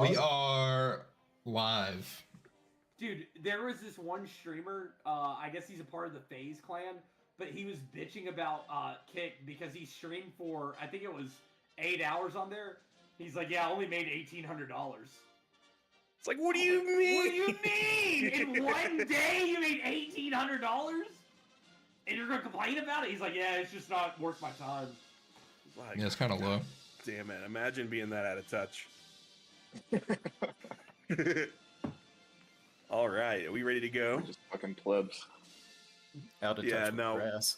We are live. Dude, there was this one streamer, I guess he's a part of the FaZe clan, but he was bitching about Kick because he streamed for, I think it was 8 hours on there. He's like, yeah, I only made $1,800. It's like, what do you mean? What do you mean? In one day you made $1,800? And you're going to complain about it? He's like, yeah, it's just not worth my time. Like, Yeah, it's kind of low. Damn it. Imagine being that out of touch. All right. Are we ready to go? We're just fucking plebs. Out of touch with grass.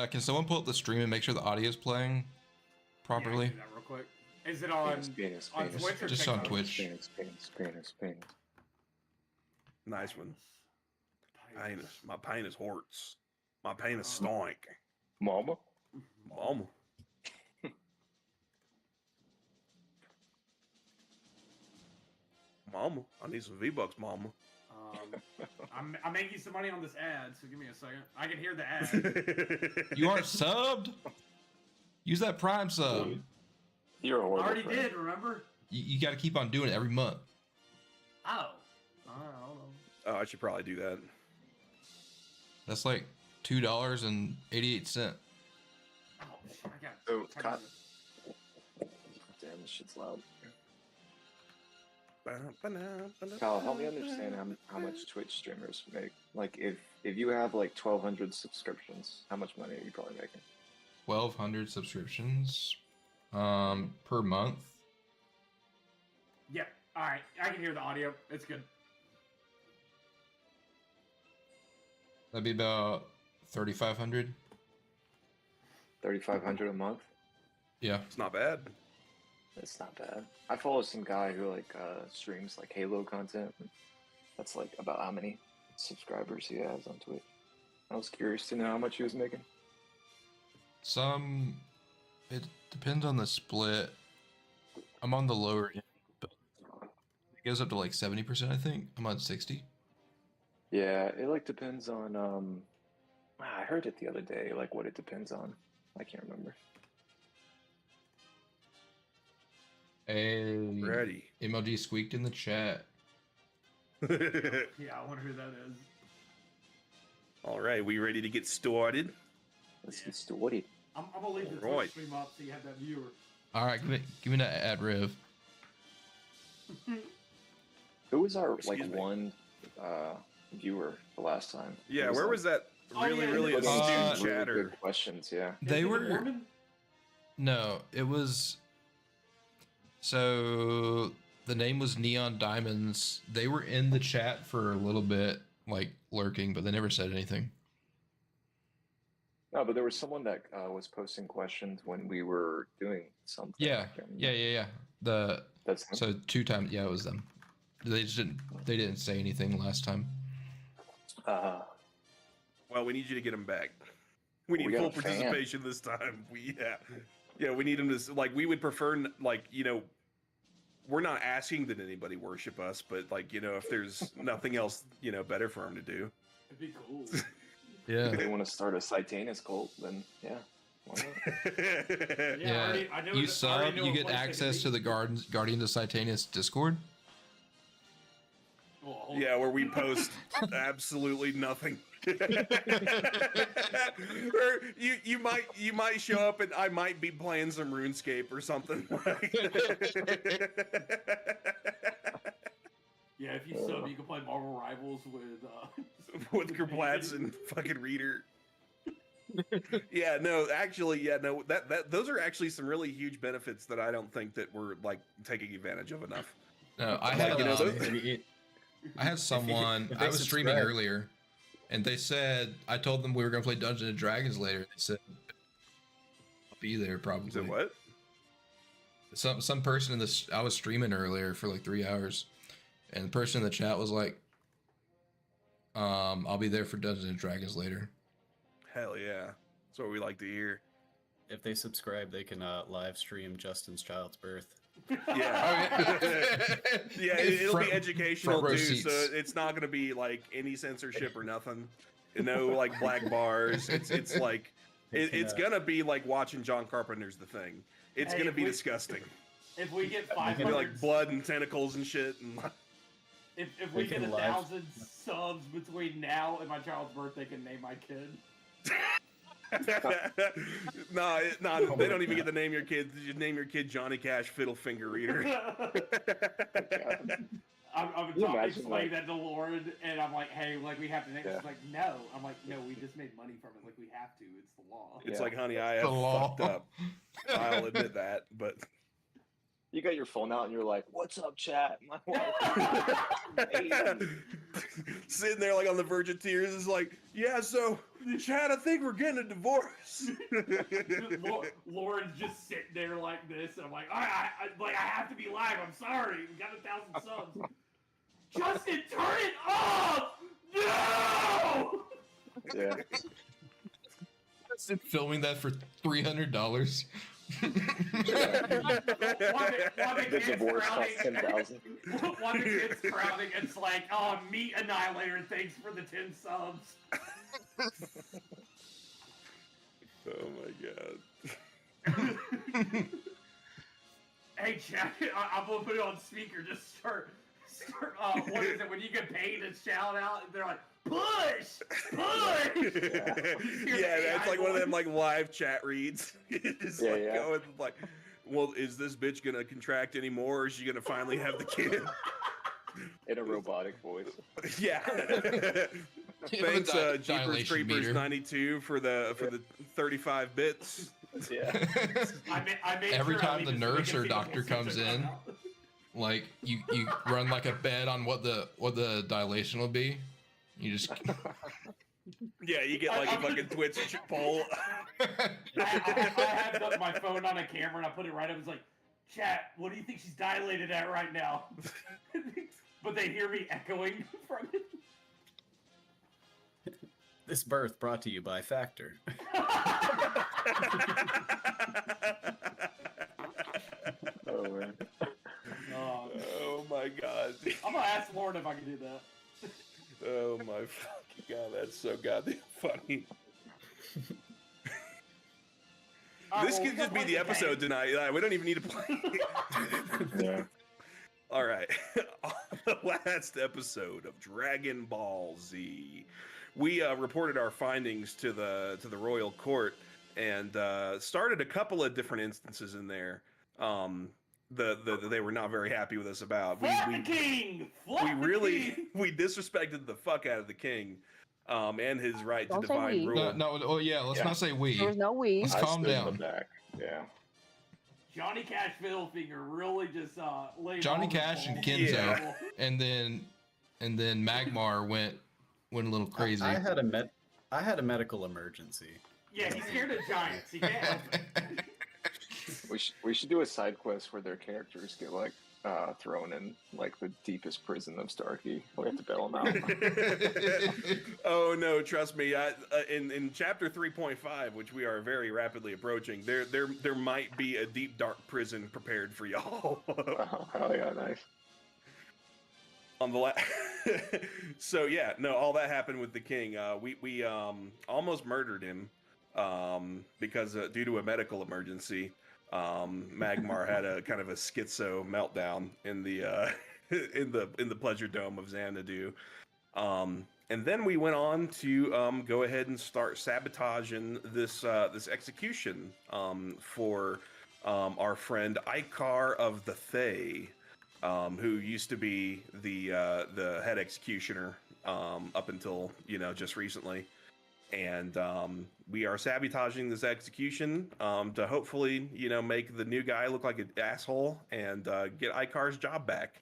Can someone pull up the stream and make sure the audio is playing properly? Yeah, do that real quick. Is it on Penis. Twitch or Just TikTok? on Twitch. Penis. Nice one. My penis hurts. My penis stank. Mama? Mama. Mama, I need some V-Bucks, mama. I'm making some money on this ad, so give me a second. I can hear the ad. You aren't subbed? Use that Prime sub. You're a I horrible already friend. did, remember? You got to keep on doing it every month. Oh. I don't know. Oh, I should probably do that. That's like $2.88. Oh, shit, I got... Oh, cut. Damn, this shit's loud. Kyle, help me understand how much Twitch streamers make. Like, if you have like 1,200 subscriptions, how much money are you probably making? 1,200 subscriptions per month. Yeah, alright. I can hear the audio. It's good. That'd be about 3,500. 3,500 a month? Yeah. It's not bad. It's not bad. I follow some guy who like streams like Halo content. That's like about how many subscribers he has on Twitch. I was curious to know how much he was making. It depends on the split. I'm on the lower end, but it goes up to like 70%, I think. I'm on 60. Yeah, it like depends on I heard it the other day, like what it depends on. I can't remember. Hey, Ready. MLG squeaked in the chat. Yeah, I wonder who that is. All right, we ready to get started? Let's get started. I'm gonna leave the Alright. Twitch stream up so you have that viewer. All right, give me that ad rev. Who was our Excuse like me. one viewer the last time? Yeah, It where was that Oh, really, yeah, really it was- astute really chatter? good questions, yeah. They Is it were Mormon? no, it was. So the name was Neon Diamonds. They were in the chat for a little bit, like lurking, but they never said anything. No, but there was someone that was posting questions when we were doing something. Yeah. That's him? So 2 times. Yeah, it was them. They didn't say anything last time. Well, we need you to get him back. We need We got full a fan. participation this time. Yeah, we need him to, like, we would prefer, like, you know, we're not asking that anybody worship us, but, like, you know, if there's nothing else, you know, better for him to do. It'd be cool. If Yeah. they want to start a Sitanus cult, then yeah. Why not? Yeah. I know You I sub, already know you a get place they access to can the Guardians of Titanus Discord. be. Oh, hold Yeah, where we post absolutely nothing. Or you might show up and I might be playing some RuneScape or something. Yeah, if you sub, you can play Marvel Rivals with. With Kerplats and fucking Reader. Yeah, no, actually, yeah, no, that those are actually some really huge benefits that I don't think that we're like taking advantage of enough. No, I Like, had you know, I had someone. if they I was streaming subscribe- earlier, and they said I told them we were gonna play Dungeons and Dragons later. They said I'll be there probably. So what? Some person in this. I was streaming earlier for like 3 hours, and the person in the chat was like, I'll be there for Dungeons and Dragons later." Hell yeah, that's what we like to hear. If they subscribe, they can live stream Justin's child's birth. Yeah, yeah, it'll be educational front row too. So seats. it's not going to be like any censorship or nothing. No, like black bars. It's like it's gonna be like watching John Carpenter's The Thing. It's Hey, gonna if be we- disgusting. If we get It'd 500, be like blood and tentacles and shit. And if we get Making 1,000 subs between now and my child's birthday, can name my kid. no, they don't even get to name your kid. You just name your kid Johnny Cash Fiddle Finger Reader. I'm you talking imagine, explain like- that to Lauren, and I'm like, hey, like we have to name. Yeah. She's like, no. I'm like, no, we just made money from it. Like we have to. It's the law. It's Yeah. like, honey, I The have law. fucked up. I'll admit that, but You got your phone out and you're like, "What's up, chat?" My wife. sitting there like on the verge of tears is like, yeah, so Chad, I think we're getting a divorce. Lauren's just sitting there like this, and I'm like, I have to be live. I'm sorry. We got 1,000 subs. Justin, turn it off! No! Yeah. Filming that for $300. While the The kid's divorce cost crowding, 10,000. while the kid's crowding, it's like, oh, Meat Annihilator, thanks for the 10 subs. Oh my god. Hey, Chad, I'm gonna put it on speaker. Just start. What is it when you get paid to shout out? They're like, push. Yeah, that's like one of them like live chat reads. Just Yeah, like yeah. going like, well, is this bitch gonna contract anymore, or is she gonna finally have the kid? In a robotic voice. Yeah. Thanks, Jeepers dilation Creepers meter. 92 for the 35 bits. Yeah. I made Every sure I time leave the it so we nurse can or see the doctor whole comes season in, come out. Like you run like a bet on what the dilation will be. You just Yeah, you get like a fucking Twitch poll. I have my phone on a camera and I put it right up. It's like, chat, what do you think she's dilated at right now? But they hear me echoing from it. This birth brought to you by Factor. Oh man. Oh my god. I'm gonna ask Lauren if I can do that. Oh my fucking god, that's so goddamn funny. Alright, This well, could we just can be the play episode game. tonight. We don't even need to play. Yeah. All right. On the last episode of Dragon Ball Z, we reported our findings to the royal court and started a couple of different instances in there. They were not very happy with us about. Fuck the king! Fuck We the really king! we disrespected the fuck out of the king, and his right Don't to say divine we. rule. no. Oh yeah, let's Yeah. not say we. There was no we. Let's I calm stood in down. the back. Yeah. Johnny Cash Fiddlefinger really just laid Johnny all the Cash and balls. Kenzo, Yeah. and then Magmar went a little crazy. I had a medical emergency. Yeah, he's scared of giants. He can't help it. We should do a side quest where their characters get like thrown in like the deepest prison of Starkey. We have to bail them out. Oh no, trust me. In chapter 3.5, which we are very rapidly approaching, there might be a deep dark prison prepared for y'all. Oh yeah, nice. On the so yeah, no, all that happened with the king. We almost murdered him because due to a medical emergency. Magmar had a kind of a schizo meltdown in the in the pleasure dome of Xanadu. And then we went on to go ahead and start sabotaging this execution for our friend Icar of the Thay, who used to be the head executioner up until just recently. And we are sabotaging this execution to hopefully make the new guy look like an asshole and get Icar's job back.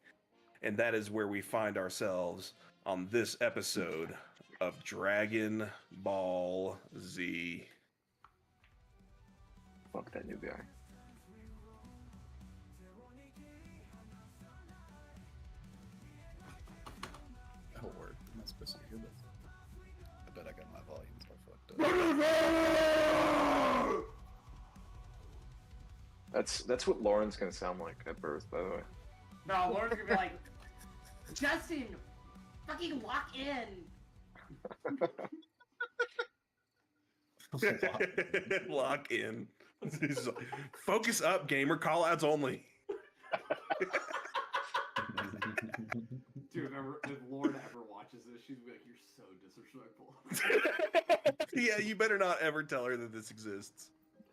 And that is where we find ourselves on this episode of Dragon Ball Z. Fuck that new guy. Oh, word. I'm not supposed to hear this. I bet I got my volumes all fucked up. That's what Lauren's gonna sound like at birth, by the way. No, Lauren's gonna be like, Justin, fucking lock in. Lock in. Focus up, gamer. Call outs only. Dude, if Lauren ever watches this, she's gonna be like, "You're so disrespectful." Yeah, you better not ever tell her that this exists.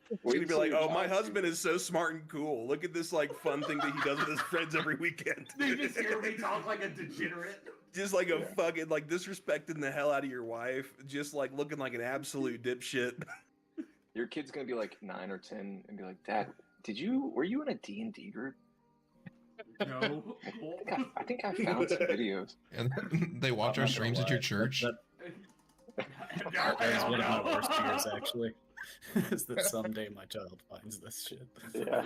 She's Wait gonna be till like, your "Oh, my child husband sees is so smart and cool. Look at this like fun thing that he does with his friends every weekend." They just hear me talk like a degenerate. Just like a Yeah. fucking like disrespecting the hell out of your wife, just like looking like an absolute dipshit. Your kid's gonna be like 9 or 10 and be like, Dad, were you in a D&D group? No. I think I found some videos. And they watch I'm our not gonna streams at lie, your church. That is one of my worst fears, actually. Is that someday my child finds this shit. Yeah.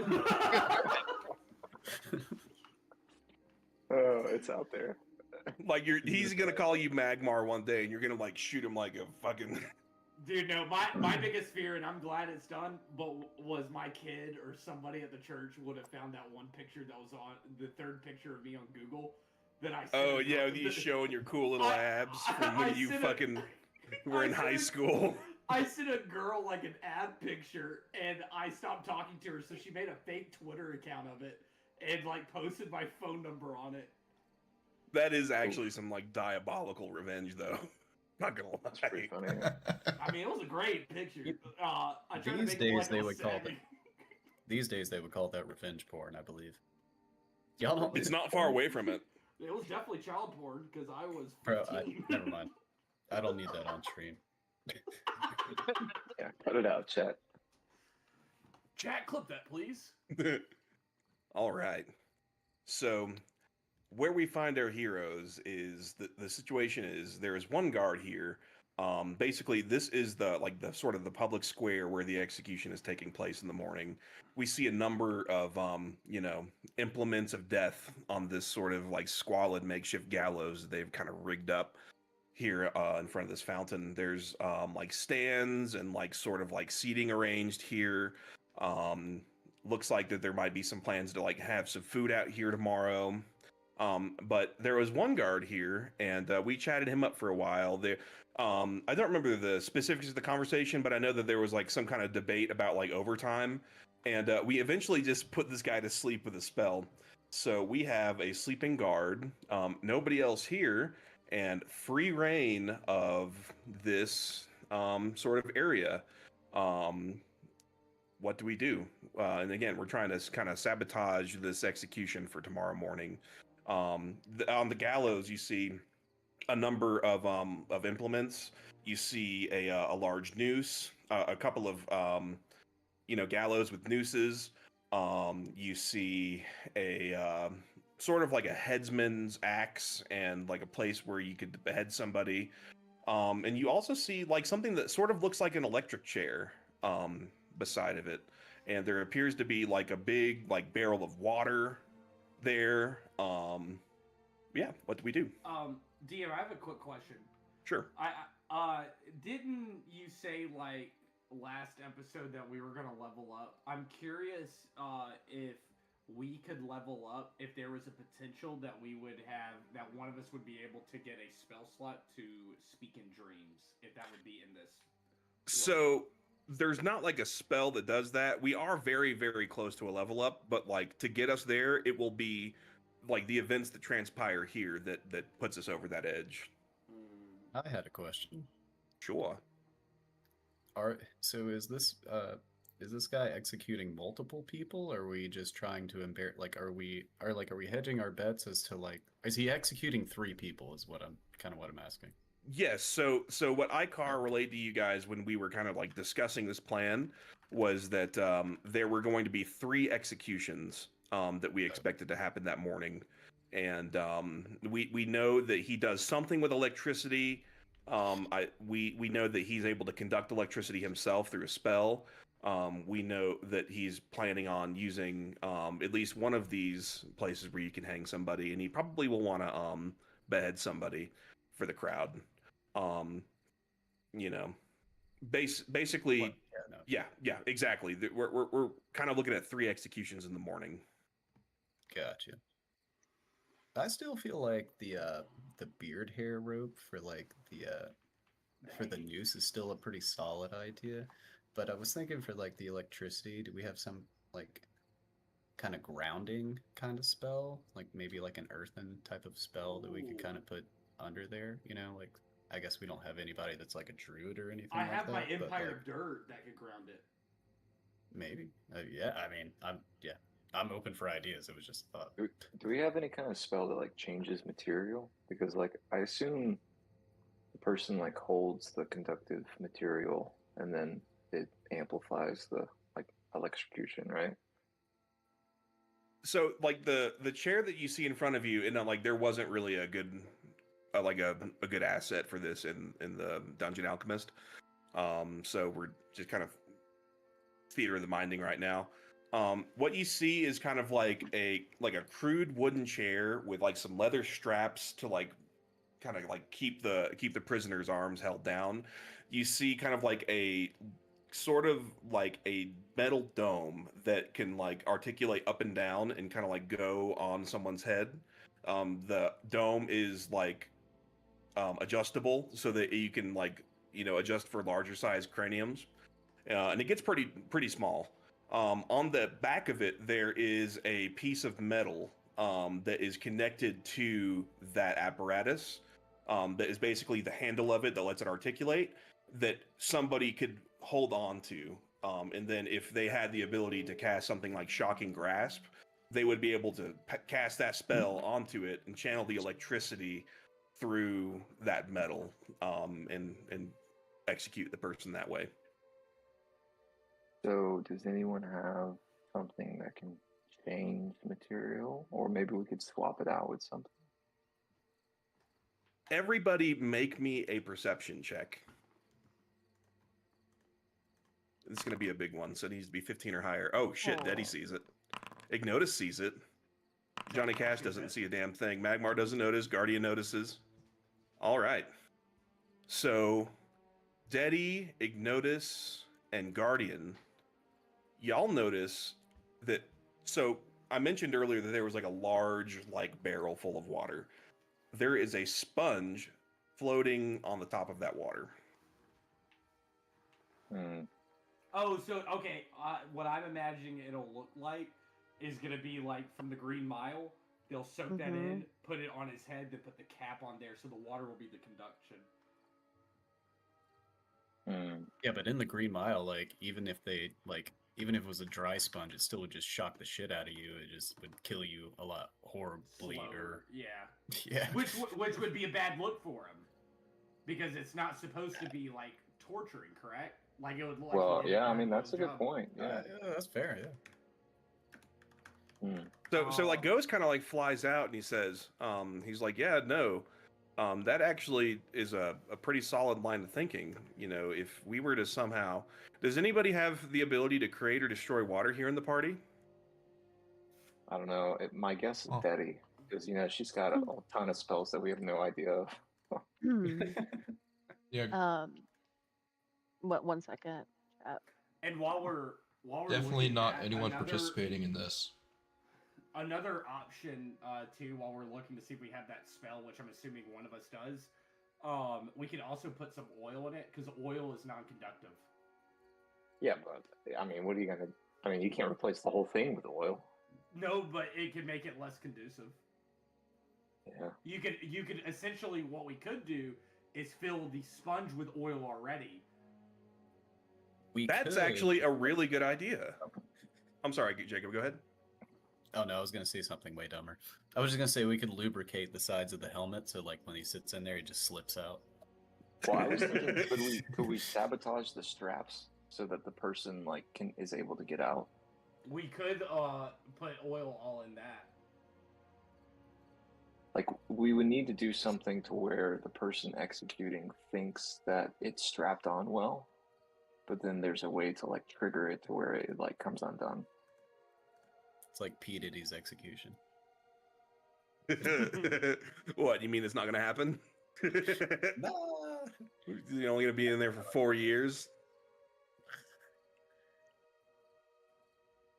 Oh, it's out there. Like he's gonna call you Magmar one day, and you're gonna like shoot him like a fucking. Dude, no, my biggest fear, and I'm glad it's done, but was my kid or somebody at the church would have found that one picture that was on the third picture of me on Google that I sent. Oh yeah, you showing your cool little abs from when you fucking were in high school. I sent a girl like an ab picture, and I stopped talking to her, so she made a fake Twitter account of it and like posted my phone number on it. That is actually some like diabolical revenge, though. Not gonna That's pretty lie. funny. I mean, it was a great picture. I tried to These make it days like they all would call savvy. These days they would call that revenge porn, I believe. Y'all don't. It's not far away from it. It was definitely child porn because I was Bro, 15. never mind. I don't need that on stream. Yeah, cut it out, chat. Chat, clip that, please. All right. So, where we find our heroes is the situation is there is one guard here. Basically, this is the sort of the public square where the execution is taking place in the morning. We see a number of implements of death on this sort of like squalid makeshift gallows that they've kind of rigged up here in front of this fountain. There's like stands and like sort of like seating arranged here. Looks like that there might be some plans to like have some food out here tomorrow. But there was one guard here, and we chatted him up for a while. I don't remember the specifics of the conversation, but I know that there was like some kind of debate about like overtime, and we eventually just put this guy to sleep with a spell. So we have a sleeping guard, nobody else here, and free reign of this sort of area. What do we do? And again, we're trying to kind of sabotage this execution for tomorrow morning. On the gallows, you see a number of implements. You see a large noose, a couple of gallows with nooses. You see a sort of like a headsman's axe and like a place where you could behead somebody. And you also see like something that sort of looks like an electric chair beside of it. And there appears to be like a big like barrel of water there. Yeah, what do we do? DM, I have a quick question. Sure. I didn't you say like last episode that we were gonna level up? I'm curious if we could level up, if there was a potential that we would have, that one of us would be able to get a spell slot to speak in dreams, if that would be in this. So there's not like a spell that does that. We are very, very close to a level up, but like to get us there, it will be like the events that transpire here that puts us over that edge. I had a question. Sure. So is this guy executing multiple people, or are we just trying to embarrass? Like, are we hedging our bets as to like, is he executing 3 people? Is what I'm asking. Yes. So what Icar relayed to you guys when we were kind of like discussing this plan was that there were going to be 3 executions that we expected to happen that morning, and we know that he does something with electricity. We know that he's able to conduct electricity himself through a spell. We know that he's planning on using at least one of these places where you can hang somebody, and he probably will want to behead somebody for the crowd. Basically, Well, yeah, exactly. We're kind of looking at 3 executions in the morning. Gotcha. I still feel like the beard hair rope for like the noose is still a pretty solid idea, but I was thinking for like the electricity, do we have some like kind of grounding kind of spell, like maybe like an earthen type of spell that we could kind of put under there. You know, like I guess we don't have anybody that's like a druid or anything I like have that. my but, Empire like, of Dirt that could ground it. maybe. Yeah, I mean, I'm open for ideas. It was just a thought. Do we have any kind of spell that like changes material? Because like I assume the person like holds the conductive material and then it amplifies the like electrocution, right? So like the chair that you see in front of you, and like there wasn't really a good like a good asset for this in the Dungeon Alchemist. So we're just kind of theater of the minding right now. What you see is kind of like a crude wooden chair with like some leather straps to like kind of like keep the prisoner's arms held down. You see kind of like a sort of like a metal dome that can like articulate up and down and kind of like go on someone's head. The dome is like adjustable so that you can like adjust for larger size craniums, and it gets pretty small. On the back of it, there is a piece of metal that is connected to that apparatus. That is basically the handle of it that lets it articulate, that somebody could hold on to. And then if they had the ability to cast something like Shocking Grasp, they would be able to cast that spell onto it and channel the electricity through that metal, and execute the person that way. So does anyone have something that can change material? Or maybe we could swap it out with something. Everybody make me a perception check. This is going to be a big one, so it needs to be 15 or higher. Oh, shit, Daddy sees it. Ignotus sees it. Johnny Cash doesn't see a damn thing. Magmar doesn't notice. Guardian notices. All right. So, Daddy, Ignotus, and Guardian, y'all notice that... So, I mentioned earlier that there was like a large like barrel full of water. There is a sponge floating on the top of that water. Oh, so okay. What I'm imagining it'll look like is gonna be like from the Green Mile. They'll soak that in, put it on his head, then put the cap on there, so the water will be the conduction. Yeah, but in the Green Mile, like even if it was a dry sponge, it still would just shock the shit out of you. It just would kill you a lot horribly. Slower, yeah. Yeah. Which would be a bad look for him, because it's not supposed to be like torturing, correct? Like it would look. Well, yeah, I mean that's a good point. Yeah, that's fair. Yeah. So like Ghost kind of like flies out and he says, he's like, yeah, no, that actually is a pretty solid line of thinking. You know, if we were to somehow, does anybody have the ability to create or destroy water here in the party? I don't know. My guess is Betty, because she's got a ton of spells that we have no idea of. Yeah, What? 1 second. Chat. And while we're definitely looking not at anyone participating in this. Another option, too, while we're looking to see if we have that spell, which I'm assuming one of us does, we can also put some oil in it, because oil is non-conductive. Yeah, but I mean, what are you gonna? I mean, you can't replace the whole thing with oil. No, but it can make it less conducive. Yeah. You could essentially, what we could do is fill the sponge with oil already. That's actually a really good idea. I'm sorry, Jacob, go ahead. Oh no, I was gonna say something way dumber. I was just gonna say we could lubricate the sides of the helmet so like when he sits in there, he just slips out. Well, I was thinking, could we sabotage the straps so that the person is able to get out? We could put oil all in that. Like, we would need to do something to where the person executing thinks that it's strapped on well, but then there's a way to like trigger it to where it like comes undone. It's like P. Diddy's execution. What, you mean it's not gonna happen? No. You're only gonna be in there for 4 years.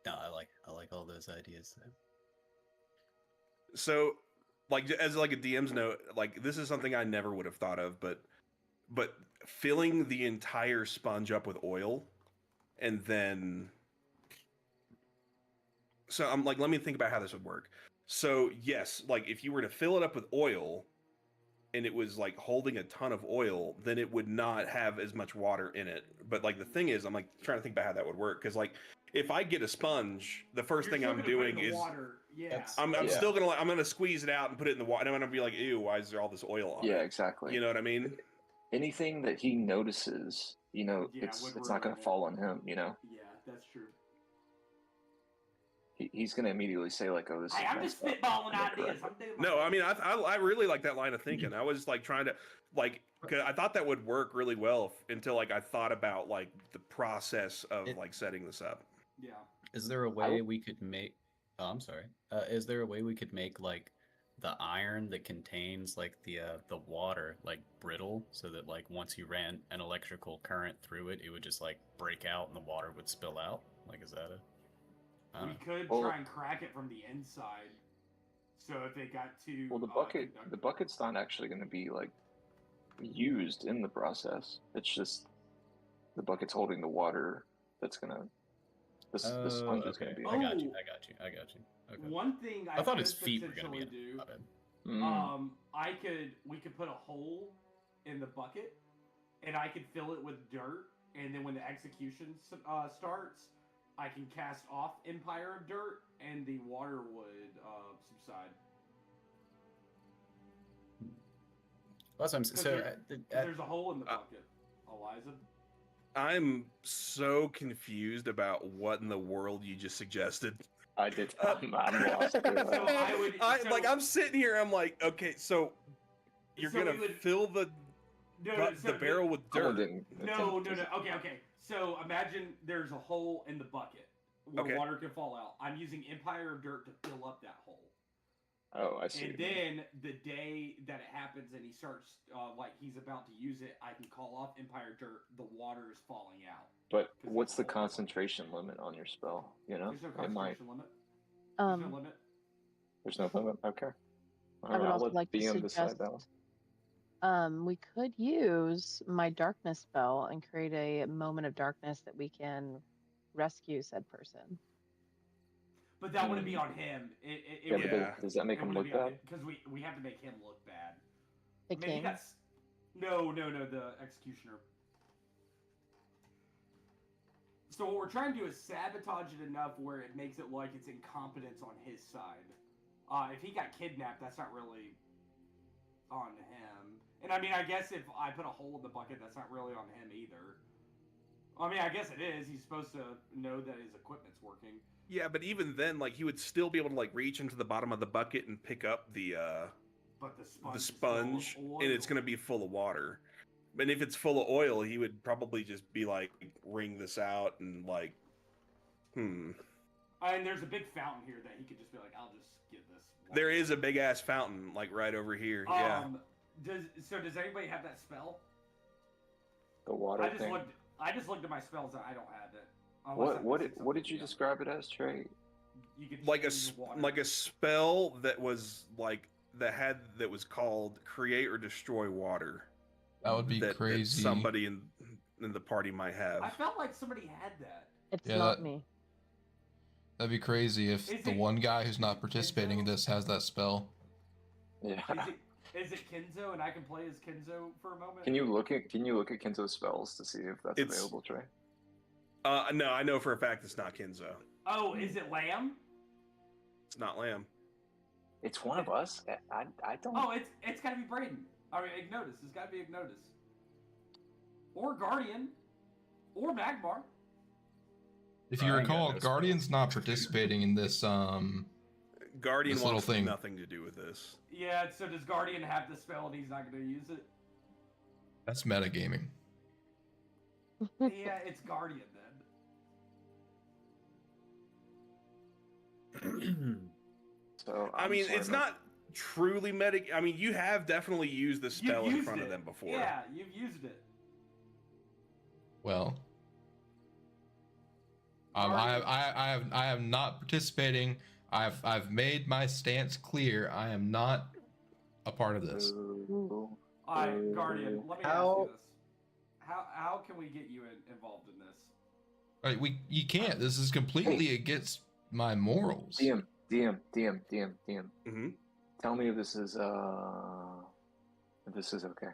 No, I like all those ideas. So, like, as like a DM's note, like this is something I never would have thought of, but filling the entire sponge up with oil, and then So I'm like, let me think about how this would work. So yes, like if you were to fill it up with oil, and it was like holding a ton of oil, then it would not have as much water in it. But like the thing is, I'm like trying to think about how that would work because like if I get a sponge, the 1st thing I'm doing is water. Yeah. That's- I'm Yeah. still gonna I'm gonna squeeze it out and put it in the water, and I'm gonna be like, ew, why is there all this oil on Yeah, it? exactly. You know what I mean? Anything that he notices, Yeah, it's would not going ruin to it. fall on him. Yeah, that's true. He's going to immediately say like, "Oh, this Hey, is I'm messed just up. spitballing I'm gonna ideas. correct I'm it." doing my No, I best. mean I really like that line of thinking. I was like trying to like 'cause I thought that would work really well until like I thought about like the process of It- like setting this up. Yeah. Is there a way we could make? Oh, I'm sorry. Is there a way we could make like the iron that contains like the water like brittle, so that like once you ran an electrical current through it, it would just like break out and the water would spill out? Like, is that a? I don't We know. could Well- try and crack it from the inside. So if it got too Well, the conductive- bucket's not actually going to be like used in the process. It's just the bucket's holding the water. That's gonna the sponge is going to be. I got you. Oh. I got you. Okay. One thing I thought could his feet were gonna be potentially in do. my bad. Mm. We could put a hole in the bucket, and I could fill it with dirt, and then when the execution starts, I can cast off Empire of Dirt, and the water would subside. Last time, so There's a hole in the bucket, Eliza. I'm so confused about what in the world you just suggested. I did. I'm lost. So I would. Like I'm sitting here, I'm like, okay, so you're So we gonna would- fill the so barrel with Someone dirt. didn't No. attempt to- Okay. So imagine there's a hole in the bucket where Okay. water can fall out. I'm using Empire of Dirt to fill up that hole. Oh, I see. And then the day that it happens and he starts, like he's about to use it, I can call off Empire Dirt. The water is falling out. But 'Cause what's it's the a hole. concentration limit on your spell? You know, There's no it might. concentration limit. There's no limit. There's no limit. Okay. All I would right, I'll also let like to DM decide suggest, that one. we could use my darkness spell and create a moment of darkness that we can rescue said person. But that wouldn't be on him. It Yeah, would, but Yeah. does that make him look bad? Because we have to make him look bad. The Maybe king. that's no, the executioner. So what we're trying to do is sabotage it enough where it makes it like it's incompetence on his side. If he got kidnapped, that's not really on him. And I mean, I guess if I put a hole in the bucket, that's not really on him either. I mean, I guess it is. He's supposed to know that his equipment's working. Yeah, but even then, like he would still be able to like reach into the bottom of the bucket and pick up the But the sponge, sponge, and it's gonna be full of water. And if it's full of oil, he would probably just be like, wring this out and like, And there's a big fountain here that he could just be like, I'll just get this. There is a big ass fountain like right over here. Yeah. Does anybody have that spell? The water thing. I just looked at my spells and I don't have it. Unless I'm What missing what did something. you describe it as, Trey? You could Like a use water. like a spell that was like that was called create or destroy water. That would be that crazy. somebody in the party might have. I felt like somebody had that. It's Yeah, not that- me. That'd be crazy if Is the it- one guy who's not participating in this has that spell. Yeah. Is it Kenzo and I can play as Kenzo for a moment? Can you look at Kenzo's spells to see if that's It's- available, Trey? No, I know for a fact it's not Kenzo. Oh, is it Lamb? It's not Lamb. It's one of us. I don't. Oh, it's gotta be Braden. I mean, Ignotus. It's gotta be Ignotus. Or Guardian. Or Magmar. If you I ain't got recall, no Guardian's not participating in this. Guardian This little wants thing. nothing to do with this. Yeah, so does Guardian have the spell and he's not gonna use it? That's metagaming. Yeah, it's Guardian then. So I I'm mean, sorry it's about- not truly medic. I mean, you have definitely used the spell You've in used front of it. them before. Yeah, you've used it. Well, I am not participating. I've made my stance clear. I am not a part of this. Ooh. Alright, Guardian, let me ask you this. How can we get you involved in this? Right, you can't. This is completely against my morals. DM. Hmm. Tell me if this is okay.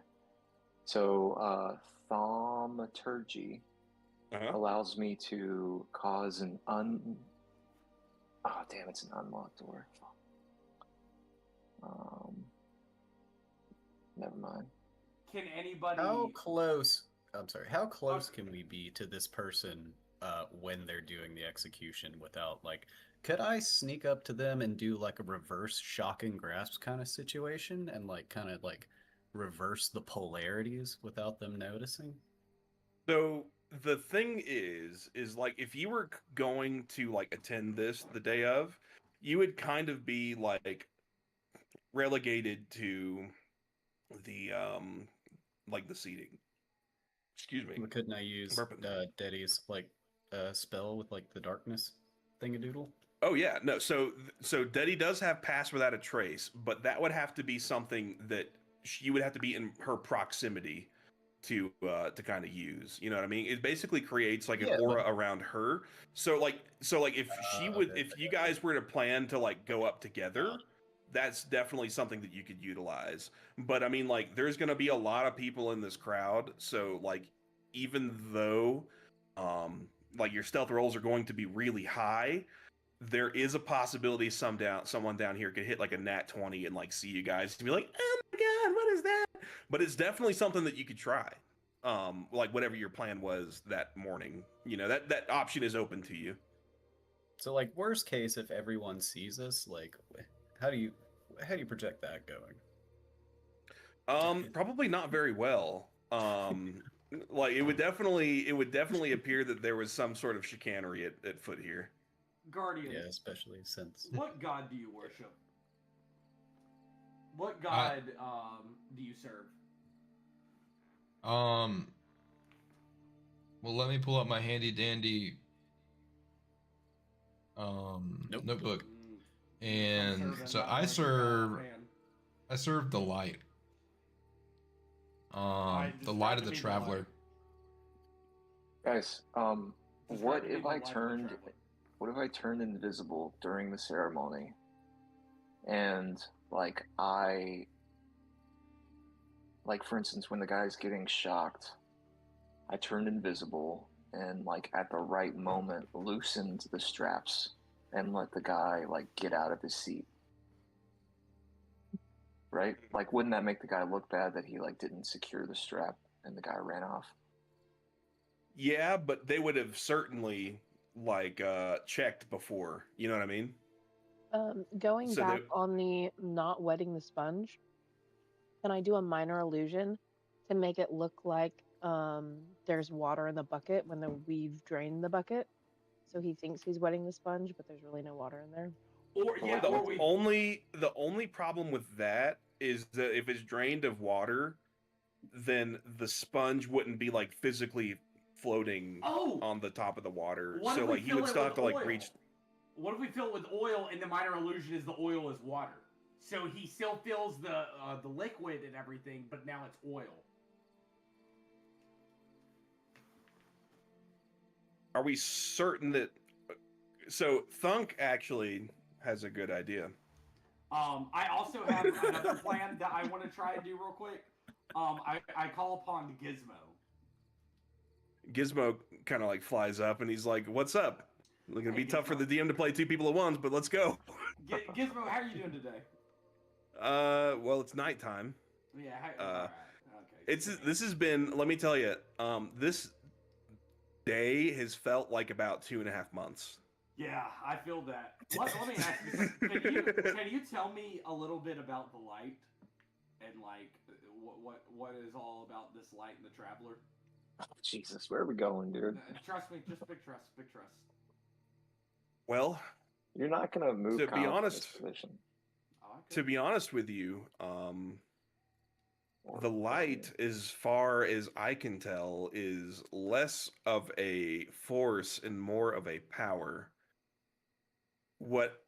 So thaumaturgy Uh-huh. allows me to cause an oh damn, it's an unlocked door. Never mind. Can anybody? How close? I'm sorry. How close can we be to this person when they're doing the execution without like? Could I sneak up to them and do like a reverse shock and grasp kind of situation and like kind of like reverse the polarities without them noticing? So the thing is like if you were going to like attend this the day of, you would kind of be like relegated to the like the seating. Excuse me. But couldn't I use Burping. Daddy's like spell with like the darkness thingadoodle? Oh yeah, no. So Deddy does have pass without a trace, but that would have to be something that she would have to be in her proximity to kind of use. You know what I mean? It basically creates like an Yeah, aura around her. So like if she would, okay, if you guys were to plan to like go up together, that's definitely something that you could utilize. But I mean, like, there's gonna be a lot of people in this crowd, so like, even though like your stealth rolls are going to be really high, there is a possibility someone down here could hit like a nat 20 and like see you guys and be like, oh my god, what is that? But it's definitely something that you could try. Like whatever your plan was that morning, you know, that option is open to you. So like worst case, if everyone sees us, like how do you project that going? Probably not very well. Like it would definitely appear that there was some sort of chicanery at foot here. Guardian. Yeah, especially since What god do you worship? What god do you serve? Well, let me pull up my handy dandy notebook. And so I serve the light. The light of the traveler. Guys, what if I turned invisible during the ceremony? And like for instance, when the guy's getting shocked, I turned invisible and like at the right moment loosened the straps and let the guy like get out of his seat. Right? Like, wouldn't that make the guy look bad that he like didn't secure the strap and the guy ran off? Yeah, but they would have certainly like checked before. You know what I mean? Going So back on the not wetting the sponge, can I do a minor illusion to make it look like there's water in the bucket when we've drained the bucket? So he thinks he's wetting the sponge, but there's really no water in there. Or yeah, the or we only problem with that is that if it's drained of water, then the sponge wouldn't be like physically floating on the top of the water. What So if we like he fill would it still with have to like oil? reach. What if we fill it with oil and the minor illusion is the oil is water? So he still fills the liquid and everything, but now it's oil. Are we certain that? So Thunk actually has a good idea. I also have another plan that I want to try and do real quick. I call upon Gizmo. Gizmo kind of like flies up and he's like, "What's up? It's gonna be tough for the DM to play two people at once, but let's go." Gizmo, how are you doing today? Well, it's nighttime. Yeah. Right. Okay. This has been. Let me tell you. This day has felt like about 2.5 months. Yeah, I feel that. Let me ask you, can you tell me a little bit about the light and like what is all about this light and the traveler? Oh, Jesus, where are we going, dude? Trust me, just big trust. Well, you're not gonna move. To be honest, to be honest with you, the light, as far as I can tell, is less of a force and more of a power. What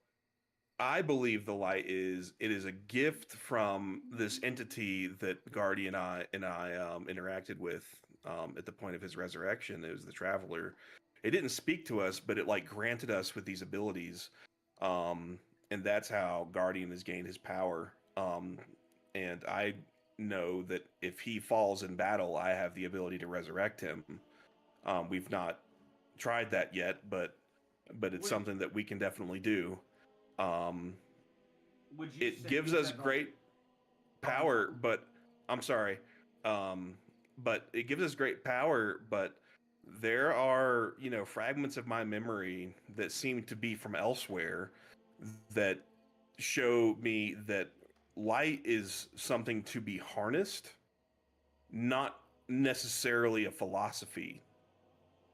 I believe the light is, it is a gift from this entity that Guardian and I interacted with at the point of his resurrection. It was the Traveler. it didn't speak to us, but it like granted us with these abilities. And that's how Guardian has gained his power. And I know that if he falls in battle, I have the ability to resurrect him. We've not tried that yet, but it's something that we can definitely do. Would you It say gives that, us like- great power, but I'm sorry. But it gives us great power, but there are, fragments of my memory that seem to be from elsewhere that show me that light is something to be harnessed, not necessarily a philosophy.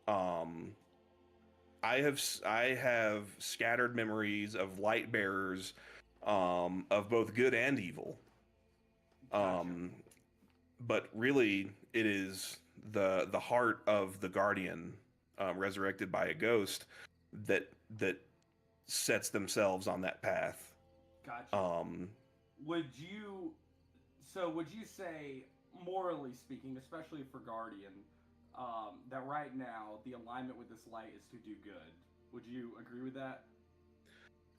I have scattered memories of light bearers, of both good and evil. Gotcha. But really, it is the heart of the Guardian, resurrected by a ghost, that sets themselves on that path. Gotcha. Would you say, morally speaking, especially for Guardian, that right now the alignment with this light is to do good? Would you agree with that?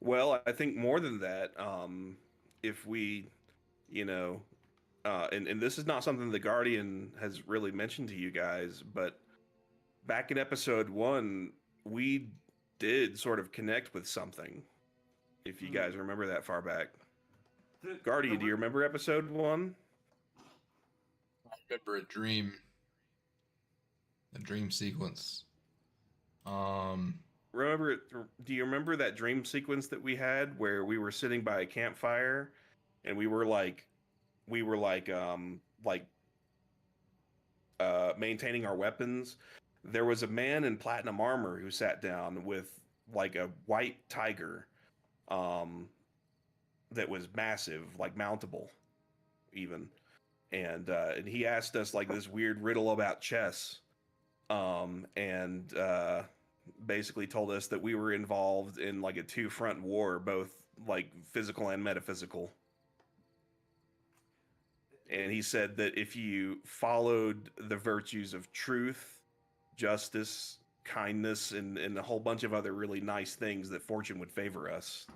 Well, I think more than that, if we, and this is not something the Guardian has really mentioned to you guys, but back in episode 1, we did sort of connect with something. If you guys remember that far back. Guardian, do you remember episode 1? I remember a dream sequence. Do you remember that dream sequence that we had where we were sitting by a campfire and we were maintaining our weapons? There was a man in platinum armor who sat down with like a white tiger, that was massive, like mountable even. And he asked us like this weird riddle about chess. And basically told us that we were involved in like a two-front war, both like physical and metaphysical. And he said that if you followed the virtues of truth, justice, kindness, and a whole bunch of other really nice things, that fortune would favor us.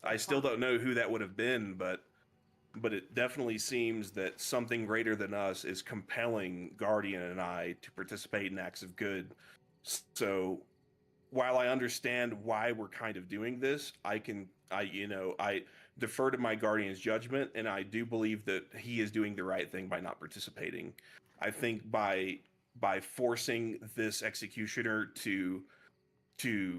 I still don't know who that would have been, but it definitely seems that something greater than us is compelling Guardian and I to participate in acts of good. So while I understand why we're kind of doing this, I defer to my Guardian's judgment, and I do believe that he is doing the right thing by not participating. I think by forcing this executioner to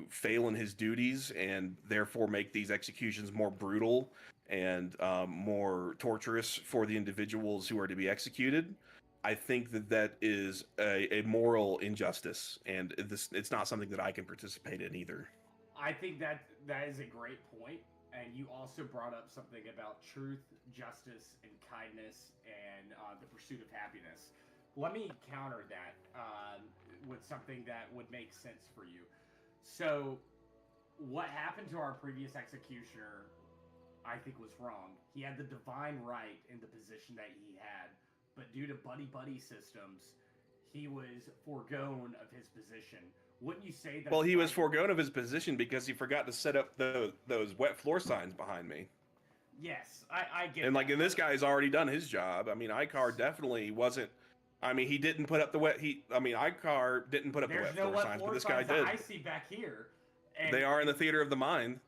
fail in his duties and therefore make these executions more brutal and more torturous for the individuals who are to be executed, I think that is a moral injustice, and it's not something that I can participate in either. I think that is a great point, and you also brought up something about truth, justice, and kindness, and the pursuit of happiness. Let me counter that with something that would make sense for you. So, what happened to our previous executioner, I think, was wrong. He had the divine right in the position that he had, but due to buddy systems, he was foregone of his position. Wouldn't you say that? Well, he was foregone of his position because he forgot to set up those wet floor signs behind me. Yes, I get. And that. and this guy's already done his job. I mean, Icar definitely wasn't. I mean, he didn't put up the wet. Icar didn't put up the wet floor signs, but this guy did. I see back here. And they are in the theater of the mind.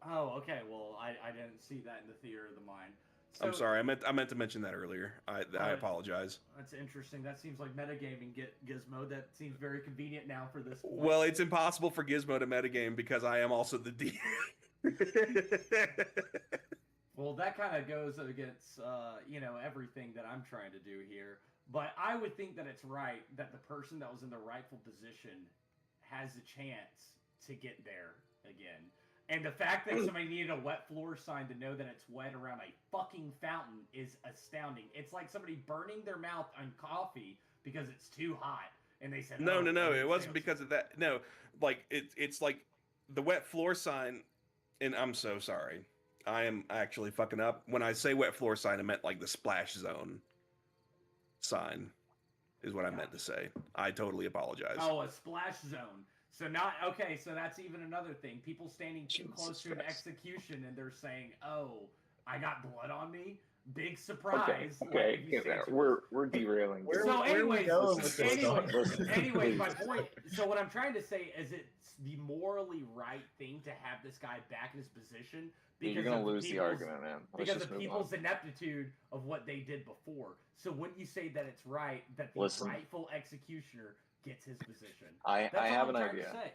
Oh, okay. Well, I didn't see that in the theater of the mind. So, I'm sorry. I meant to mention that earlier. I apologize. That's interesting. That seems like metagaming, Gizmo. That seems very convenient now for this point. Well, it's impossible for Gizmo to metagame because I am also the DM. Well, that kind of goes against, everything that I'm trying to do here. But I would think that it's right that the person that was in the rightful position has a chance to get there again. And the fact that somebody needed a wet floor sign to know that it's wet around a fucking fountain is astounding. It's like somebody burning their mouth on coffee because it's too hot. And they said, No. It wasn't because of that. No, like, it's like the wet floor sign, and I'm so sorry. I am actually fucking up. When I say wet floor sign, I meant like the splash zone sign. is what I meant to say. I totally apologize. Oh, a splash zone. So not okay. So that's even another thing. People standing too Jesus close to an Christ. execution, and they're saying, "Oh, I got blood on me." Big surprise. Okay, Like, if you get stand there. too We're derailing. Where- So, where are we anyways, going with this anyways, Listen, anyways, my please. point. So, what I'm trying to say is, it's the morally right thing to have this guy back in his position You're because gonna of lose the people's- argument, man. Let's because just of move people's on. ineptitude of what they did before. So, when you say that it's right that the Listen. rightful executioner gets his position, I that's all have I'm an trying idea. to say.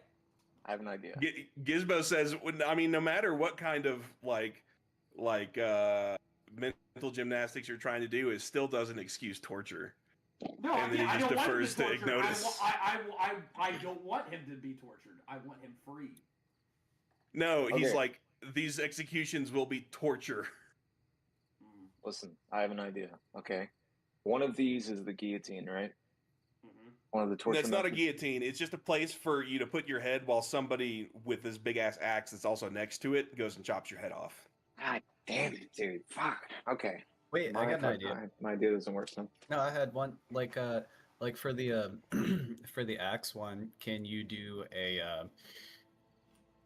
I have an idea. Gizmo says, I mean, no matter what kind of like mental gymnastics you're trying to do, it still doesn't excuse torture. No, And then he I just don't want him defers to to torture. Ignotus. I don't want him to be tortured. I want him free. No, he's Okay. like, these executions will be torture. Mm, Listen, I have an idea. Okay, one of these is the guillotine, right? mhm. One of the torture. That's not a methods. guillotine. It's just a place for you to put your head while somebody with this big ass axe that's also next to it goes and chops your head off. God damn it, dude! Fuck. Okay. Wait, I got an idea. My idea doesn't work. Then. No, I had one like for the for the axe one, can you do a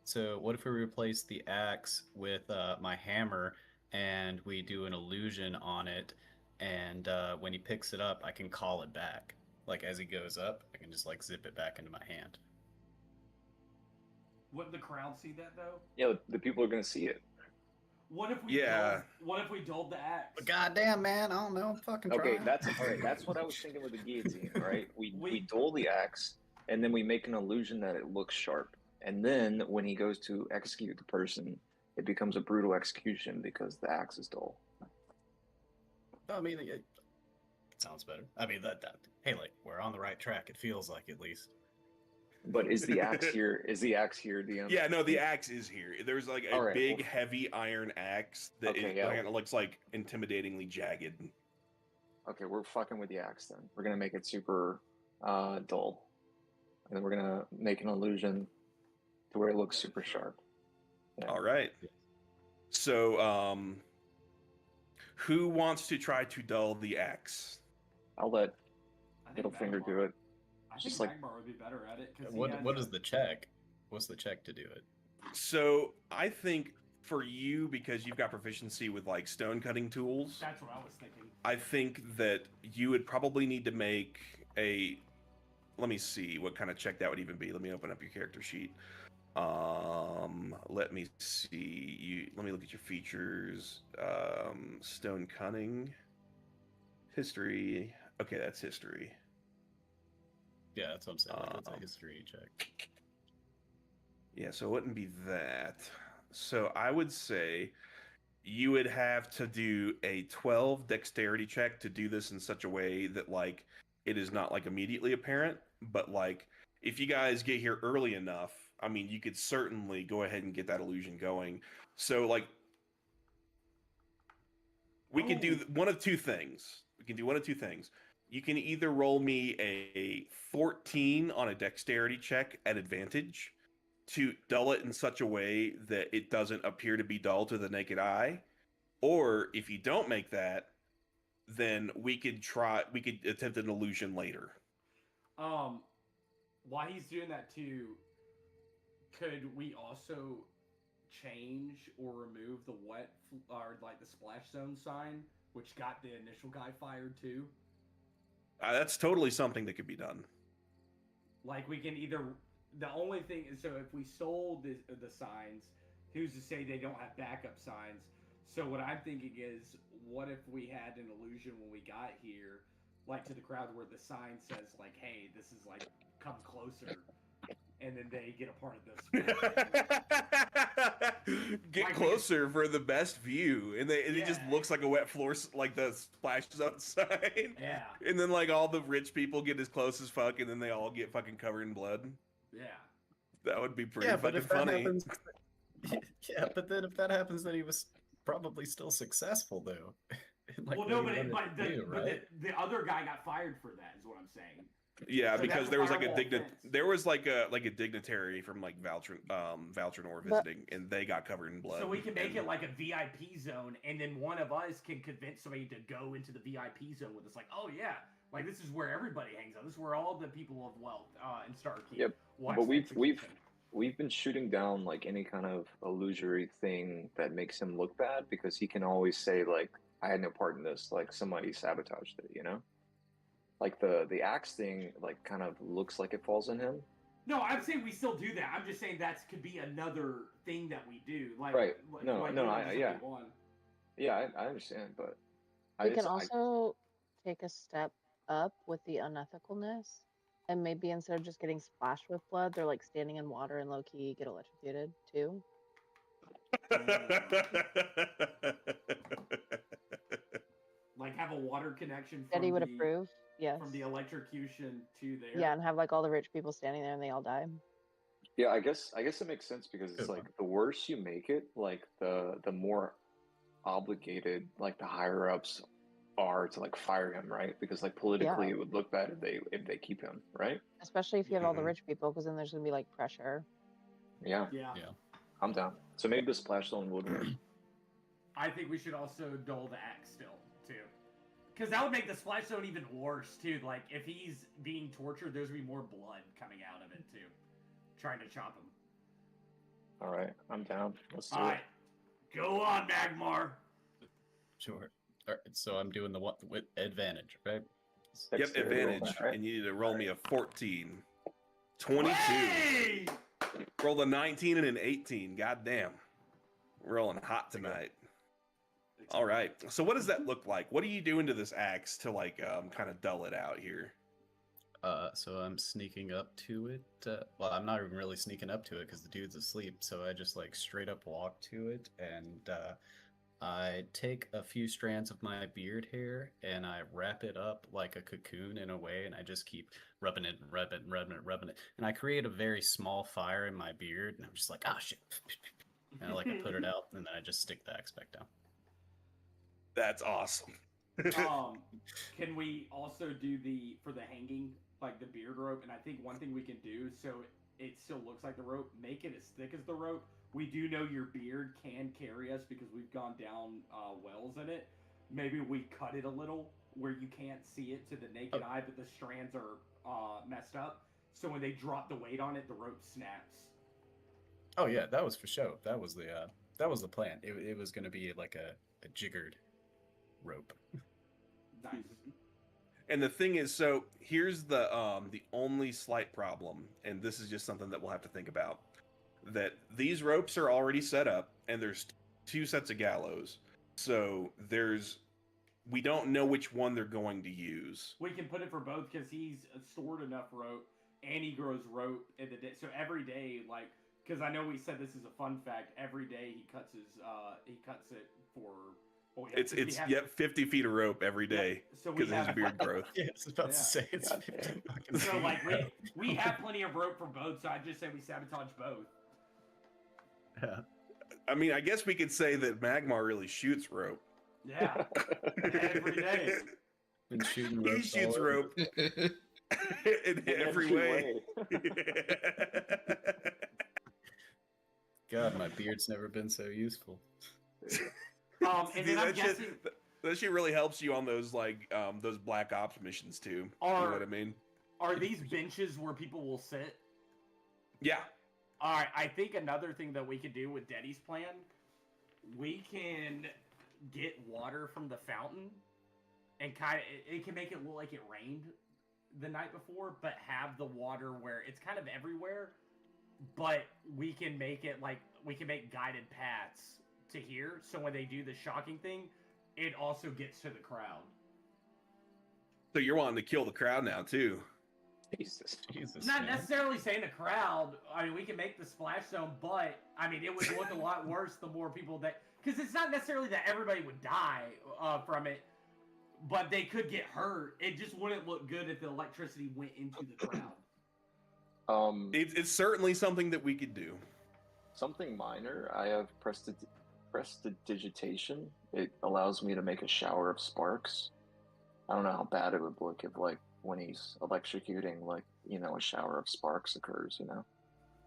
so what if we replace the axe with my hammer and we do an illusion on it and when he picks it up I can call it back. Like as he goes up, I can just like zip it back into my hand. Wouldn't the crowd see that though? Yeah, the people are gonna see it. What if we Yeah. What if we dulled the axe? But goddamn man, I don't know, I'm fucking Okay, trying. that's all right. That's what I was thinking with the guillotine. Right? We We- dull the axe, and then we make an illusion that it looks sharp. And then when he goes to execute the person, it becomes a brutal execution because the axe is dull. I mean, it sounds better. I mean, that hey, like we're on the right track. It feels like at least. But is the axe here? Is the axe here, DM? Yeah, no, the axe is here. There's like a All right, big, well- heavy iron axe that Okay, yeah. kind of looks like intimidatingly jagged. Okay, we're fucking with the axe then. We're gonna make it super dull, and then we're gonna make an illusion to where it looks super sharp. Yeah. All right. So, who wants to try to dull the axe? I'll let I think Littlefinger Magmar- do it. I think Just like- Magmar would be better at it. 'Cause he What has is the check? What's the check to do it? So, I think for you, because you've got proficiency with like stone cutting tools, That's what I was thinking. I think that you would probably need to make a. Let me see what kind of check that would even be. Let me open up your character sheet. Let me see. Let me look at your features. Stone cutting, history. Okay, that's history. Yeah, that's what I'm saying. Like, it's a history check. Yeah, so it wouldn't be that. So I would say you would have to do a 12 dexterity check to do this in such a way that like it is not like immediately apparent, but like if you guys get here early enough, I mean, you could certainly go ahead and get that illusion going. So like we can do one of two things. We can do one of two things. You can either roll me a 14 on a dexterity check at advantage to dull it in such a way that it doesn't appear to be dull to the naked eye, or if you don't make that, then we could attempt an illusion later. While he's doing that too, could we also change or remove the or like the splash zone sign, which got the initial guy fired too? That's totally something that could be done. Like we can either. The only thing is, so if we sold the signs, who's to say they don't have backup signs? So what I'm thinking is, what if we had an illusion when we got here, like to the crowd, where the sign says like, "Hey, this is like, come closer," and then they get a part of this. Get Like, closer for the best view, and it just Yeah. looks like a wet floor, like the splash zone sign. Yeah, And then like all the rich people get as close as fuck, and then they all get fucking covered in blood. yeah. That would be pretty Yeah, but fucking if that funny. happens, yeah, but then if that happens, then he was probably still successful though. in, like, Well, what no, he but, wanted to do, right? the other guy got fired for that. Is what I'm saying. Yeah, So because that's a there was like a firewall fence. there was like a dignitary from like Valtrinor visiting, and they got covered in blood. So we can make and- it like a VIP zone, and then one of us can convince somebody to go into the VIP zone with us. Like, oh yeah, Like this is where everybody hangs out. This is where all the people of wealth in Starkeep Yep, watch but the execution. we've been shooting down like any kind of illusory thing that makes him look bad because he can always say like I had no part in this, like somebody sabotaged it, you know? Like the axe thing like kind of looks like it falls on him. No, I'm saying we still do that. I'm just saying that could be another thing that we do. Like, Right. like, No, like no, we don't I just yeah. only one. Yeah, I understand, but We can also take a step up with the unethicalness, and maybe instead of just getting splashed with blood, they're like standing in water and low key get electrocuted too. Like have a water connection from Eddie would the approve. Yes. from the electrocution to there. Yeah, and have like all the rich people standing there and they all die. Yeah, I guess it makes sense because it's Good like one. the worse you make it, like the more obligated like the higher ups are to like fire him, right? Because like politically Yeah. it would look bad if they keep him, right? Especially if you have all the Mhm. rich people, because then there's gonna be like pressure. Yeah, Yeah. Yeah. I'm down. So maybe the splash zone would work. I think we should also dull the axe still too, because that would make the splash zone even worse too. Like if he's being tortured, there's gonna be more blood coming out of it too, trying to chop him. All right, I'm down. Let's do All it. right, go on, Magmar. Sure. All right, so I'm doing the what with advantage, right? Yep, Dexterity roll advantage. that, right? And you need to roll me a 14. 22. Hey! Rolled a 19 and an 18. God damn. We're rolling hot tonight. All right. So what does that look like? What are you doing to this axe to like kind of dull it out here? So I'm sneaking up to it. Well, I'm not even really sneaking up to it because the dude's asleep. So I just like straight up walk to it, and I take a few strands of my beard hair and I wrap it up like a cocoon in a way, and I just keep rubbing it, rubbing it, and I create a very small fire in my beard, and I'm just like, ah, shit, and I put it out, and then I just stick the axe back down. That's awesome. Can we also do for the hanging, like the beard rope? And I think one thing we can do so it still looks like the rope, make it as thick as the rope. We do know your beard can carry us because we've gone down wells in it. Maybe we cut it a little where you can't see it to the naked eye, but the strands are messed up. So when they drop the weight on it, the rope snaps. Oh yeah, that was for show. That was the plan. It was going to be like a jiggered rope. Nice. And the thing is, so here's the only slight problem, and this is just something that we'll have to think about. That these ropes are already set up, and there's 2 sets of gallows. So we don't know which one they're going to use. We can put it for both because he's stored enough rope, and he grows rope in the day. So every day, like, because I know we said this is a fun fact. Every day he cuts it for. Oh, yeah, It's 50 feet of rope every day so because of his beard growth. Yeah, I was about to say it's God 50 fucking So feet. like we have plenty of rope for both. So I just say we sabotage both. Yeah. I mean, I guess we could say that Magmar really shoots rope. Yeah, every day. Been shooting He ropes shoots all over. rope in every way. God, my beard's never been so useful. And Dude, then I'm that guessing that shit really helps you on those those Black Ops missions too. You know what I mean? are these benches where people will sit? Yeah. All right, I think another thing that we could do with Deddy's plan, we can get water from the fountain and it can make it look like it rained the night before, but have the water where it's kind of everywhere, but we can make it like we can make guided paths to here, so when they do the shocking thing, it also gets to the crowd. So you're wanting to kill the crowd now too. Jesus. Not man. necessarily saying the crowd. I mean, we can make the splash zone, but I mean, it would look a lot worse the more people that, because it's not necessarily that everybody would die from it, but they could get hurt. It just wouldn't look good if the electricity went into the crowd. It's certainly something that we could do. Something minor. I have prestidigitation. It allows me to make a shower of sparks. I don't know how bad it would look if, like, when he's electrocuting, like, you know, a shower of sparks occurs, you know?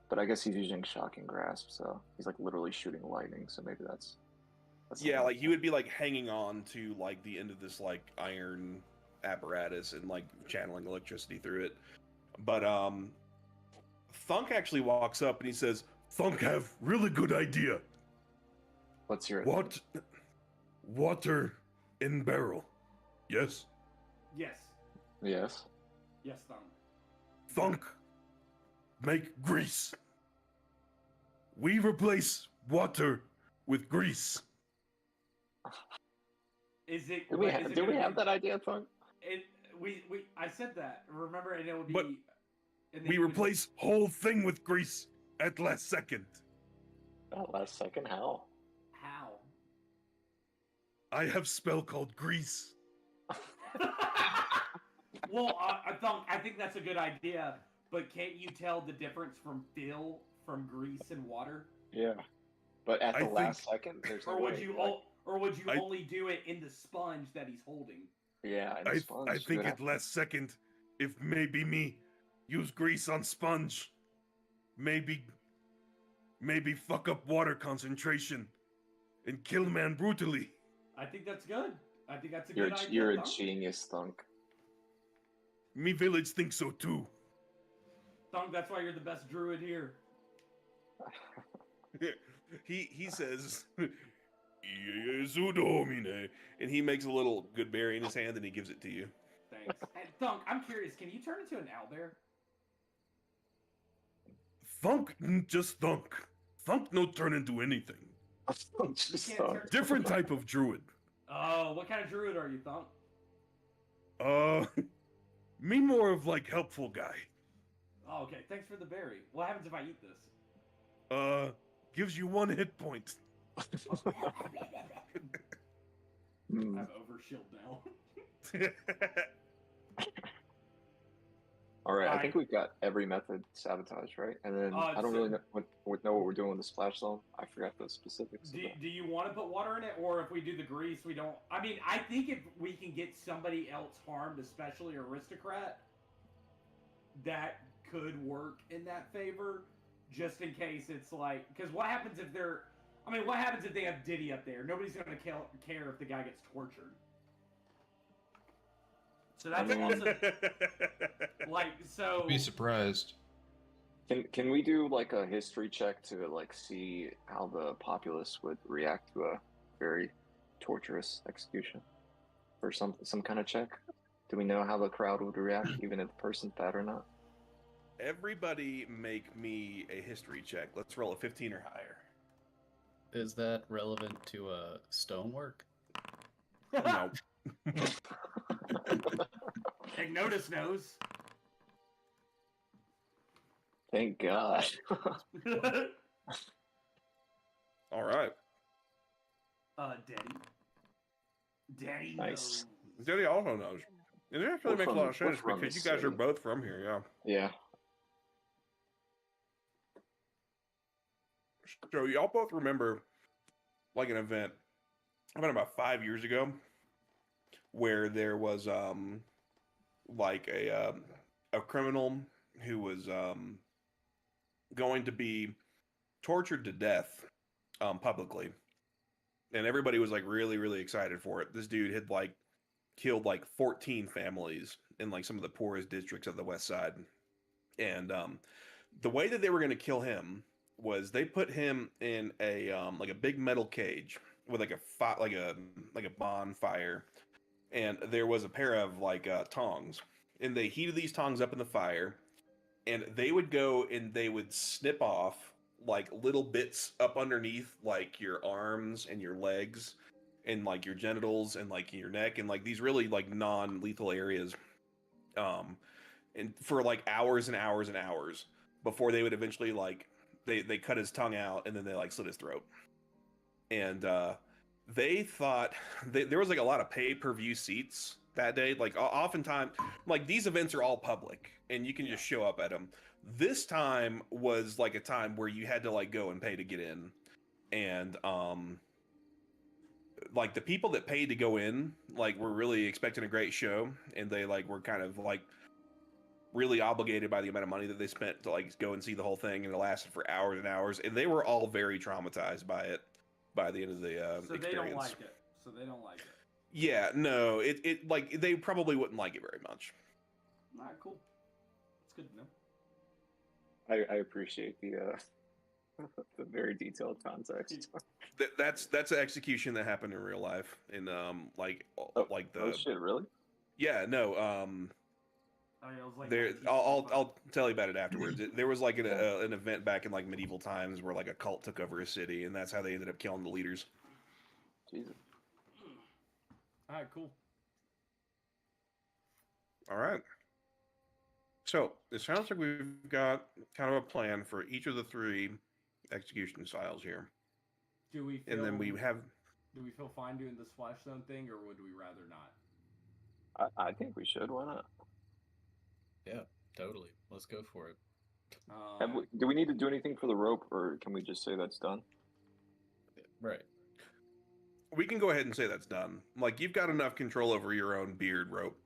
But I guess he's using shocking grasp, so he's, like, literally shooting lightning, so maybe that's Yeah, like he would be like hanging on to like the end of this like iron apparatus and like channeling electricity through it. But Thunk actually walks up and he says, "Thunk have really good idea. Let's hear it. What? Water in barrel. Yes. Yes. Yes. Yes, Thumb. Thunk, make grease. We replace water with grease." Is it? Do we, is it do we gonna have be- that idea, Thunk? I said that. Remember, and it would be. But and then We you would- replace whole thing with grease at last second. Oh, last second, how? How? I have spell called grease. Well, I think that's a good idea, but can't you tell the difference from fill from grease and water? Yeah. But at the I last second, there's no Or would way, you like, I only do it in the sponge that he's holding? yeah, and the sponge, I you think would at last second, if maybe me use grease on sponge, maybe fuck up water concentration and kill man brutally. I think that's good. I think that's a you're, good idea. you're a Thunk. genius, Thunk. Me village thinks so too. Thunk, that's why you're the best druid here. He says, "Jesu Domine," and he makes a little good berry in his hand and he gives it to you. Thanks. And Thunk, I'm curious, can you turn into an owlbear? Thunk, just thunk. Thunk no turn into anything. Just can't Thunk. turn- Different type of druid. Oh, what kind of druid are you, Thunk? Me more of like helpful guy. Oh, okay. Thanks for the berry. What happens if I eat this? Gives you 1 hit point. I Hmm. have overshield now. All right, I Alright. think we've got every method sabotaged, right? And then I don't so- really know what we're doing with the splash zone. I forgot the specifics. Of that. Do you want to put water in it, or if we do the grease, we don't? I mean, I think if we can get somebody else harmed, especially aristocrat, that could work in that favor. Just in case it's like, because what happens if they're? I mean, what happens if they have Diddy up there? Nobody's gonna care if the guy gets tortured. So that's also like so. Be surprised. Can we do like a history check to like see how the populace would react to a very torturous execution, or some kind of check? Do we know how the crowd would react, even if the person's bad or not? Everybody make me a history check. Let's roll a 15 or higher. Is that relevant to stonework? No. Ignotus knows. Thank God. All right. Daddy Nice. knows. Daddy also knows. And it actually We're makes a from- lot of we're sense from because the you guys are city. both from here, yeah. Yeah. So y'all both remember like an event about 5 years ago where there was like a criminal who was going to be tortured to death publicly, and everybody was like really excited for it. This dude had like killed like 14 families in like some of the poorest districts of the West Side, and the way that they were going to kill him was they put him in a like a big metal cage with like a bonfire, and there was a pair of like tongs, and they heated these tongs up in the fire, and they would go and they would snip off like little bits up underneath like your arms and your legs and like your genitals and like your neck and like these really like non-lethal areas, and for like hours and hours and hours before they would eventually like they cut his tongue out and then they like slit his throat. And they thought there was like a lot of pay-per-view seats that day. Like oftentimes, like these events are all public and you can just show up at them. This time was like a time where you had to like go and pay to get in. And like the people that paid to go in like were really expecting a great show, and they like were kind of like really obligated by the amount of money that they spent to like go and see the whole thing, and it lasted for hours and hours, and they were all very traumatized by it by the end of the So experience. they don't like it. Yeah, no, it like they probably wouldn't like it very much. All right, cool. That's good to know. I appreciate the the very detailed context. That's an execution that happened in real life in like Oh, like oh the shit, really? yeah no I mean, it was like there 1945. I'll tell you about it afterwards. There was like an event back in like medieval times where like a cult took over a city, and that's how they ended up killing the leaders. Jesus. All right, cool. All right. So it sounds like we've got kind of a plan for each of the three execution styles here, Do we feel, and then we have. do we feel fine doing the splash zone thing, or would we rather not? I think we should. Why not? Yeah, totally. Let's go for it. Do we need to do anything for the rope, or can we just say that's done? Right. We can go ahead and say that's done. Like you've got enough control over your own beard rope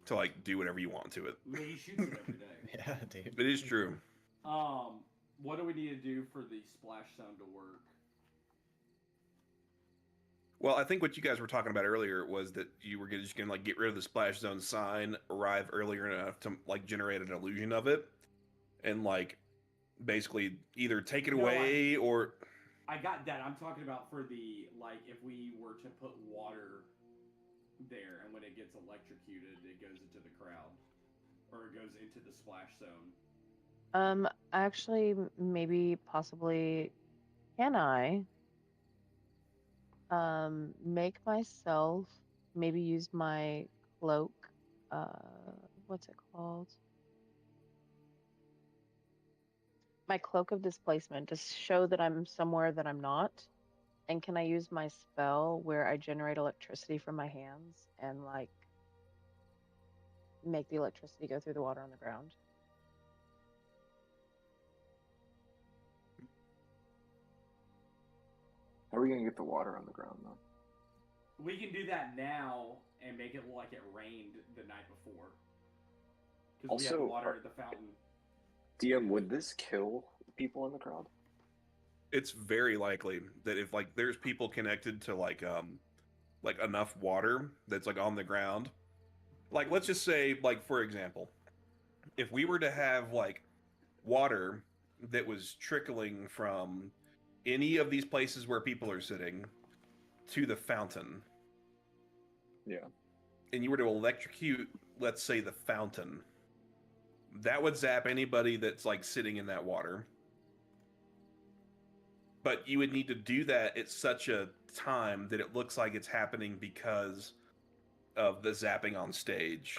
to like do whatever you want to it. I mean, he shoots it every day. Yeah, dude. It is true. What do we need to do for the splash zone to work? Well, I think what you guys were talking about earlier was that you were just gonna like get rid of the splash zone sign, arrive earlier enough to like generate an illusion of it, and like basically either take it No, away or I got that. I'm talking about for the, like, if we were to put water there and when it gets electrocuted, it goes into the crowd. Or it goes into the splash zone. Actually, maybe, possibly, can I make myself maybe use my cloak? What's it called? My cloak of displacement to show that I'm somewhere that I'm not. And can I use my spell where I generate electricity from my hands and like make the electricity go through the water on the ground? How are we gonna get the water on the ground though? We can do that now and make it look like it rained the night before. Because we have Also, water at the fountain. DM, would this kill people in the crowd? it's very likely that if like there's people connected to like enough water that's like on the ground, like let's just say like for example, if we were to have like water that was trickling from any of these places where people are sitting to the fountain, Yeah. and you were to electrocute, let's say, the fountain, that would zap anybody that's like sitting in that water. But you would need to do that at such a time that it looks like it's happening because of the zapping on stage.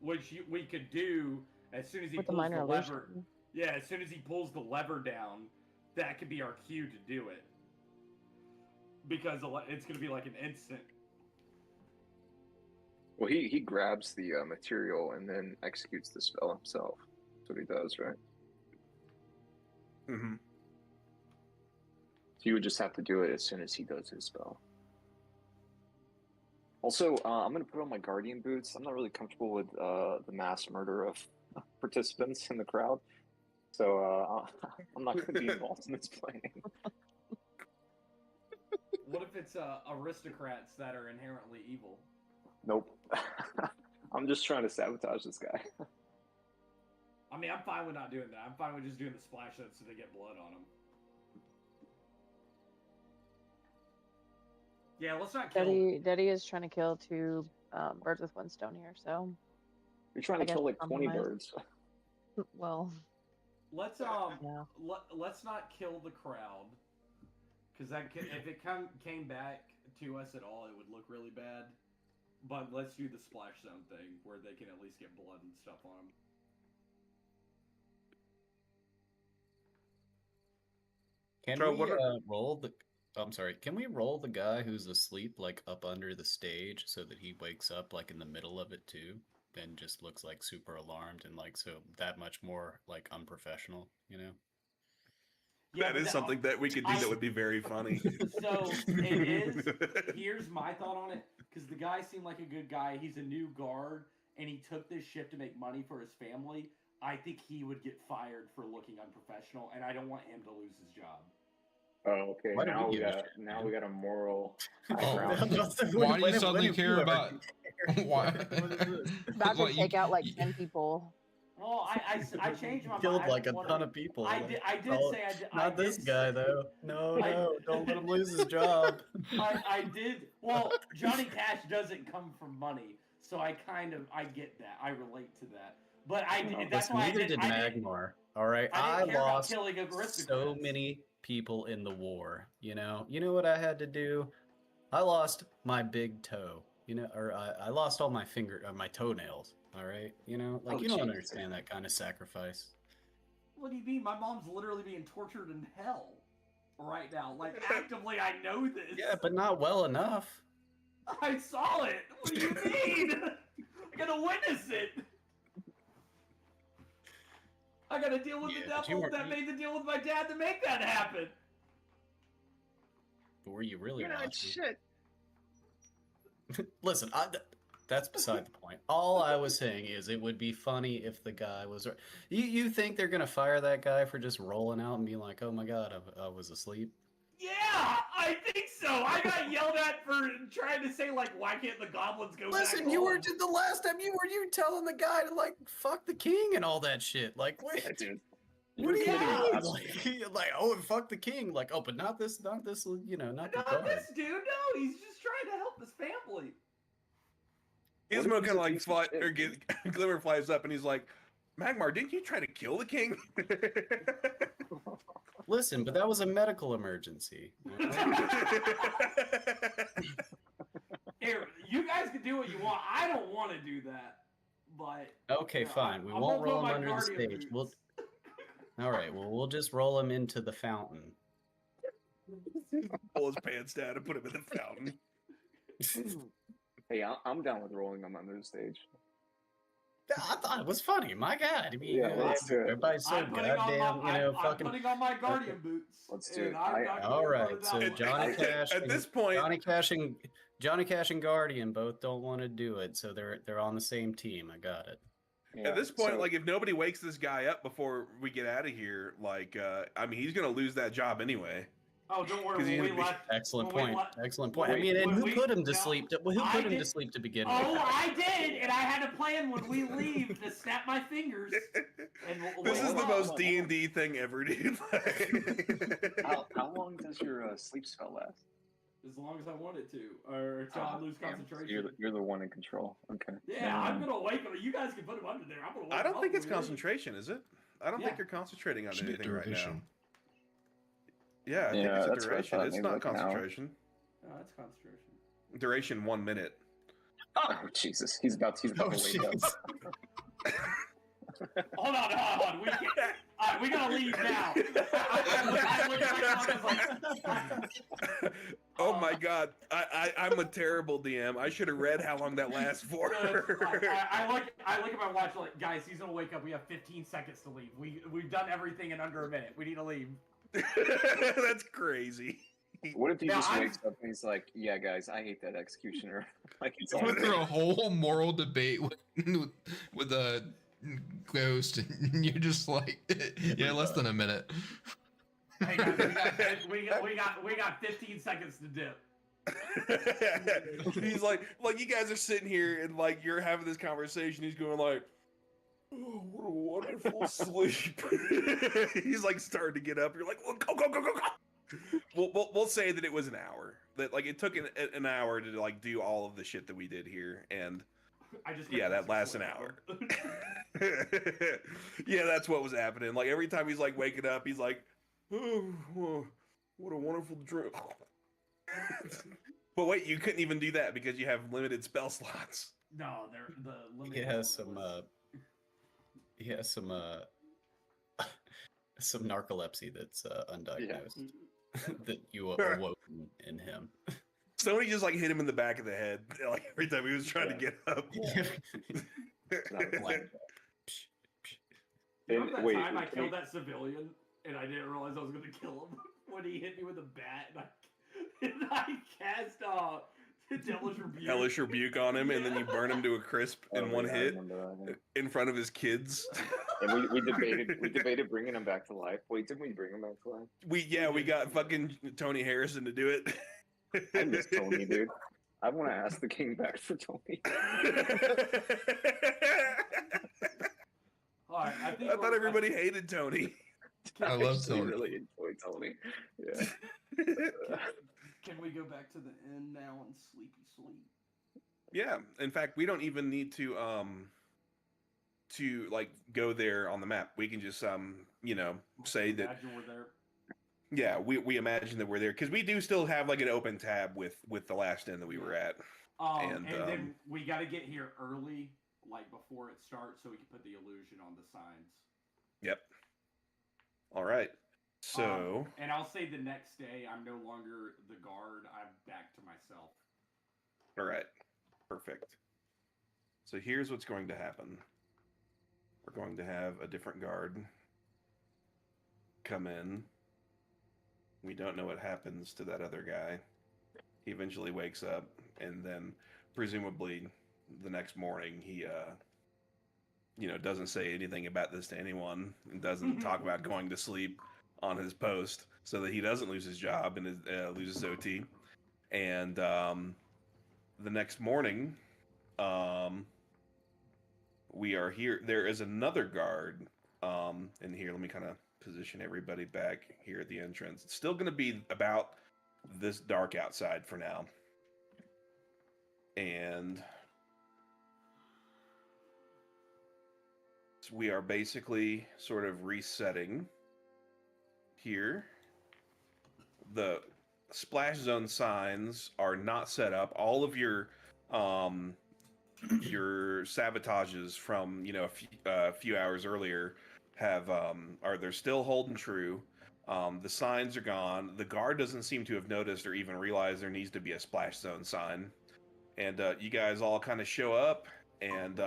Which we could do as soon as he With the pulls the minor lever. illusion. Yeah, as soon as he pulls the lever down, that could be our cue to do it. Because it's going to be like an instant. Well, he grabs the material and then executes the spell himself. That's what he does, right? Mm-hmm. So you would just have to do it as soon as he does his spell. Also, I'm going to put on my guardian boots. I'm not really comfortable with the mass murder of participants in the crowd. So I'm not going to be involved in this planning. What if it's aristocrats that are inherently evil? Nope. I'm just trying to sabotage this guy. I mean, I'm fine with not doing that. I'm fine with just doing the splash zone so they get blood on them. Yeah, let's not kill. Daddy is trying to kill two birds with one stone here, so You're trying I to guess kill like 20 compromise. birds. well, Let's yeah. let's not kill the crowd, because if it came back to us at all, it would look really bad. But let's do the splash zone thing where they can at least get blood and stuff on them. Can So we what are- roll the? I'm sorry. Can we roll the guy who's asleep like up under the stage so that he wakes up like in the middle of it too, and just looks like super alarmed and like so that much more like unprofessional, you know? Yeah, That is something that we could do that would be very funny. So it is. Here's my thought on it, because the guy seemed like a good guy. He's a new guard, and he took this shift to make money for his family. I think he would get fired for looking unprofessional, and I don't want him to lose his job. Oh, okay. Why do Now we we give a got shit, now man? we got a moral high Oh, ground. why do you When suddenly have care ever about cared? why? What is this? About to What, take out like 10 people. Well, I changed my mind. Killed I like a don't wanna- ton of people. I like, did. I did oh, say. not this guy though. No, I- no, don't let him lose his job. I did. Well, Johnny Cash doesn't come from money, so I get that. I relate to that. But that's Listen, why neither did I didn't- Magmar. All right, I I didn't care about lost killing so aristocrats. many people in the war. You know what I had to do? I lost my big toe. Or I lost all my my toenails. All right, like Oh, you don't Jesus. understand that kind of sacrifice. What do you mean? My mom's literally being tortured in hell right now. Like actively, I know this. Yeah, but not well enough. I saw it. What do you mean? I gotta witness it. I gotta deal with the Yeah, but you devil weren't- that made the deal with my dad to make that happen. But were you really You're not watching? shit. Listen, that's beside the point. All I was saying is it would be funny if the guy was. You think they're gonna fire that guy for just rolling out and being like, "Oh my god, I was asleep"? Yeah, I think so. I got yelled at for trying to say like, why can't the goblins go Listen, back you were home? the last time you telling the guy to like fuck the king and all that shit. Like, what? Yeah, dude. What do you Yeah. mean? Like, oh, and fuck the king. Like, oh, but not this, not the Not guard. this dude. No, he's just trying to help his family. What Gizmo if he's kind of a like piece of fly, shit, or dude? Glimmer flies up and he's like, Magmar, didn't you try to kill the king? Listen, but that was a medical emergency. Here, you guys can do what you want. I don't want to do that, but Okay, fine. We I'm won't gonna roll put him my under the guardian stage. boots. All right. Well, we'll just roll him into the fountain. Pull his pants down and put him in the fountain. Hey, I'm down with rolling them under the stage. I thought it was funny. My God, I mean, Yeah, let's do it. everybody's so I'm putting on goddamn, my, I'm fucking. putting on my guardian boots. Let's do and it. I'm not gonna All be part right, of that so one. Johnny Cash At and this point, Johnny Cash and Guardian both don't want to do it, so they're on the same team. I got it. Yeah, at this point, so- like if nobody wakes this guy up before we get out of here, like I mean, he's gonna lose that job anyway. Oh, don't worry. 'Cause he When we would be- left, Excellent when we point. le- Excellent when point. I we- mean, and when who we- put him to no, sleep? Who I put him to did- sleep to begin Oh, with? I did, and I had a plan when we leave to snap my fingers. And This is wake the up. most D&D thing ever, dude. How long does your sleep spell last? As long as I wanted to, or until I lose Damn, so concentration. you're the one in control. Okay. Yeah, I'm gonna wake him. You guys can put him under there. I'm gonna wake I him don't up think it's when we leave. concentration, is it? I don't Yeah. think you're concentrating on Should be anything right now. duration. Yeah, I think Yeah, it's a that's what I duration. thought, It's maybe not like an hour. concentration. No, that's concentration. Duration 1 minute. Oh Jesus, he's about to wake up. Hold on. We can't. All right, we gotta leave now. I look at my clock, I was like, Oh my god, I'm a terrible DM. I should have read how long that lasts for. I look at my watch like, guys, he's gonna wake up. We have 15 seconds to leave. We've done everything in under a minute. We need to leave. That's crazy. What if he Now, just I'm- wakes up and he's like, "Yeah, guys, I hate that executioner." Like it's We all went through a whole moral debate with a ghost, and you're just like, yeah, less than a minute. Hey guys, we got 15 seconds to dip. He's like you guys are sitting here and like you're having this conversation. He's going like, "Oh, what a wonderful sleep." He's like starting to get up. You're like, well, go. We'll say that it was an hour. That like it took an hour to like do all of the shit that we did here, and I just yeah, that lasts an hour. Yeah, that's what was happening. Like every time he's like waking up, he's like, "Oh, what a wonderful dream." But wait, you couldn't even do that because you have limited spell slots. No, they're the limit. He has some narcolepsy that's undiagnosed that you awoke in him. Sony just like hit him in the back of the head like every time he was trying to get up. Remember that Wait, time I wait. killed that civilian and I didn't realize I was gonna kill him when he hit me with a bat and I cast Devilish Rebuke. Hellish rebuke on him, and then you burn him to a crisp in one yeah, I hit remember that, in front of his kids. And we debated bringing him back to life. Wait, didn't we bring him back to life? We got fucking Tony Harrison to do it. I miss Tony, dude. I want to ask the king back for Tony. All right, I think I thought everybody hated Tony. I love actually Tony. really enjoy Tony. Yeah. Can we go back to the inn now and sleepy sleep? Yeah. In fact, we don't even need to like go there on the map. We can just say that. Imagine we're there. Yeah, we imagine that we're there because we do still have like an open tab with the last inn that we were at. And then we got to get here early, like before it starts, so we can put the illusion on the signs. Yep. All right. So. And I'll say the next day, I'm no longer the guard. I'm back to myself. All right. Perfect. So here's what's going to happen. We're going to have a different guard come in. We don't know what happens to that other guy. He eventually wakes up, and then presumably the next morning he doesn't say anything about this to anyone and doesn't talk about going to sleep on his post so that he doesn't lose his job and loses OT. And the next morning, we are here. There is another guard in here. Let me kind of position everybody back here at the entrance. It's still going to be about this dark outside for now. And we are basically sort of resetting here. The splash zone signs are not set up. All of your sabotages from a few hours earlier they're still holding true. The signs are gone. The guard doesn't seem to have noticed or even realized there needs to be a splash zone sign. And you guys all kind of show up, and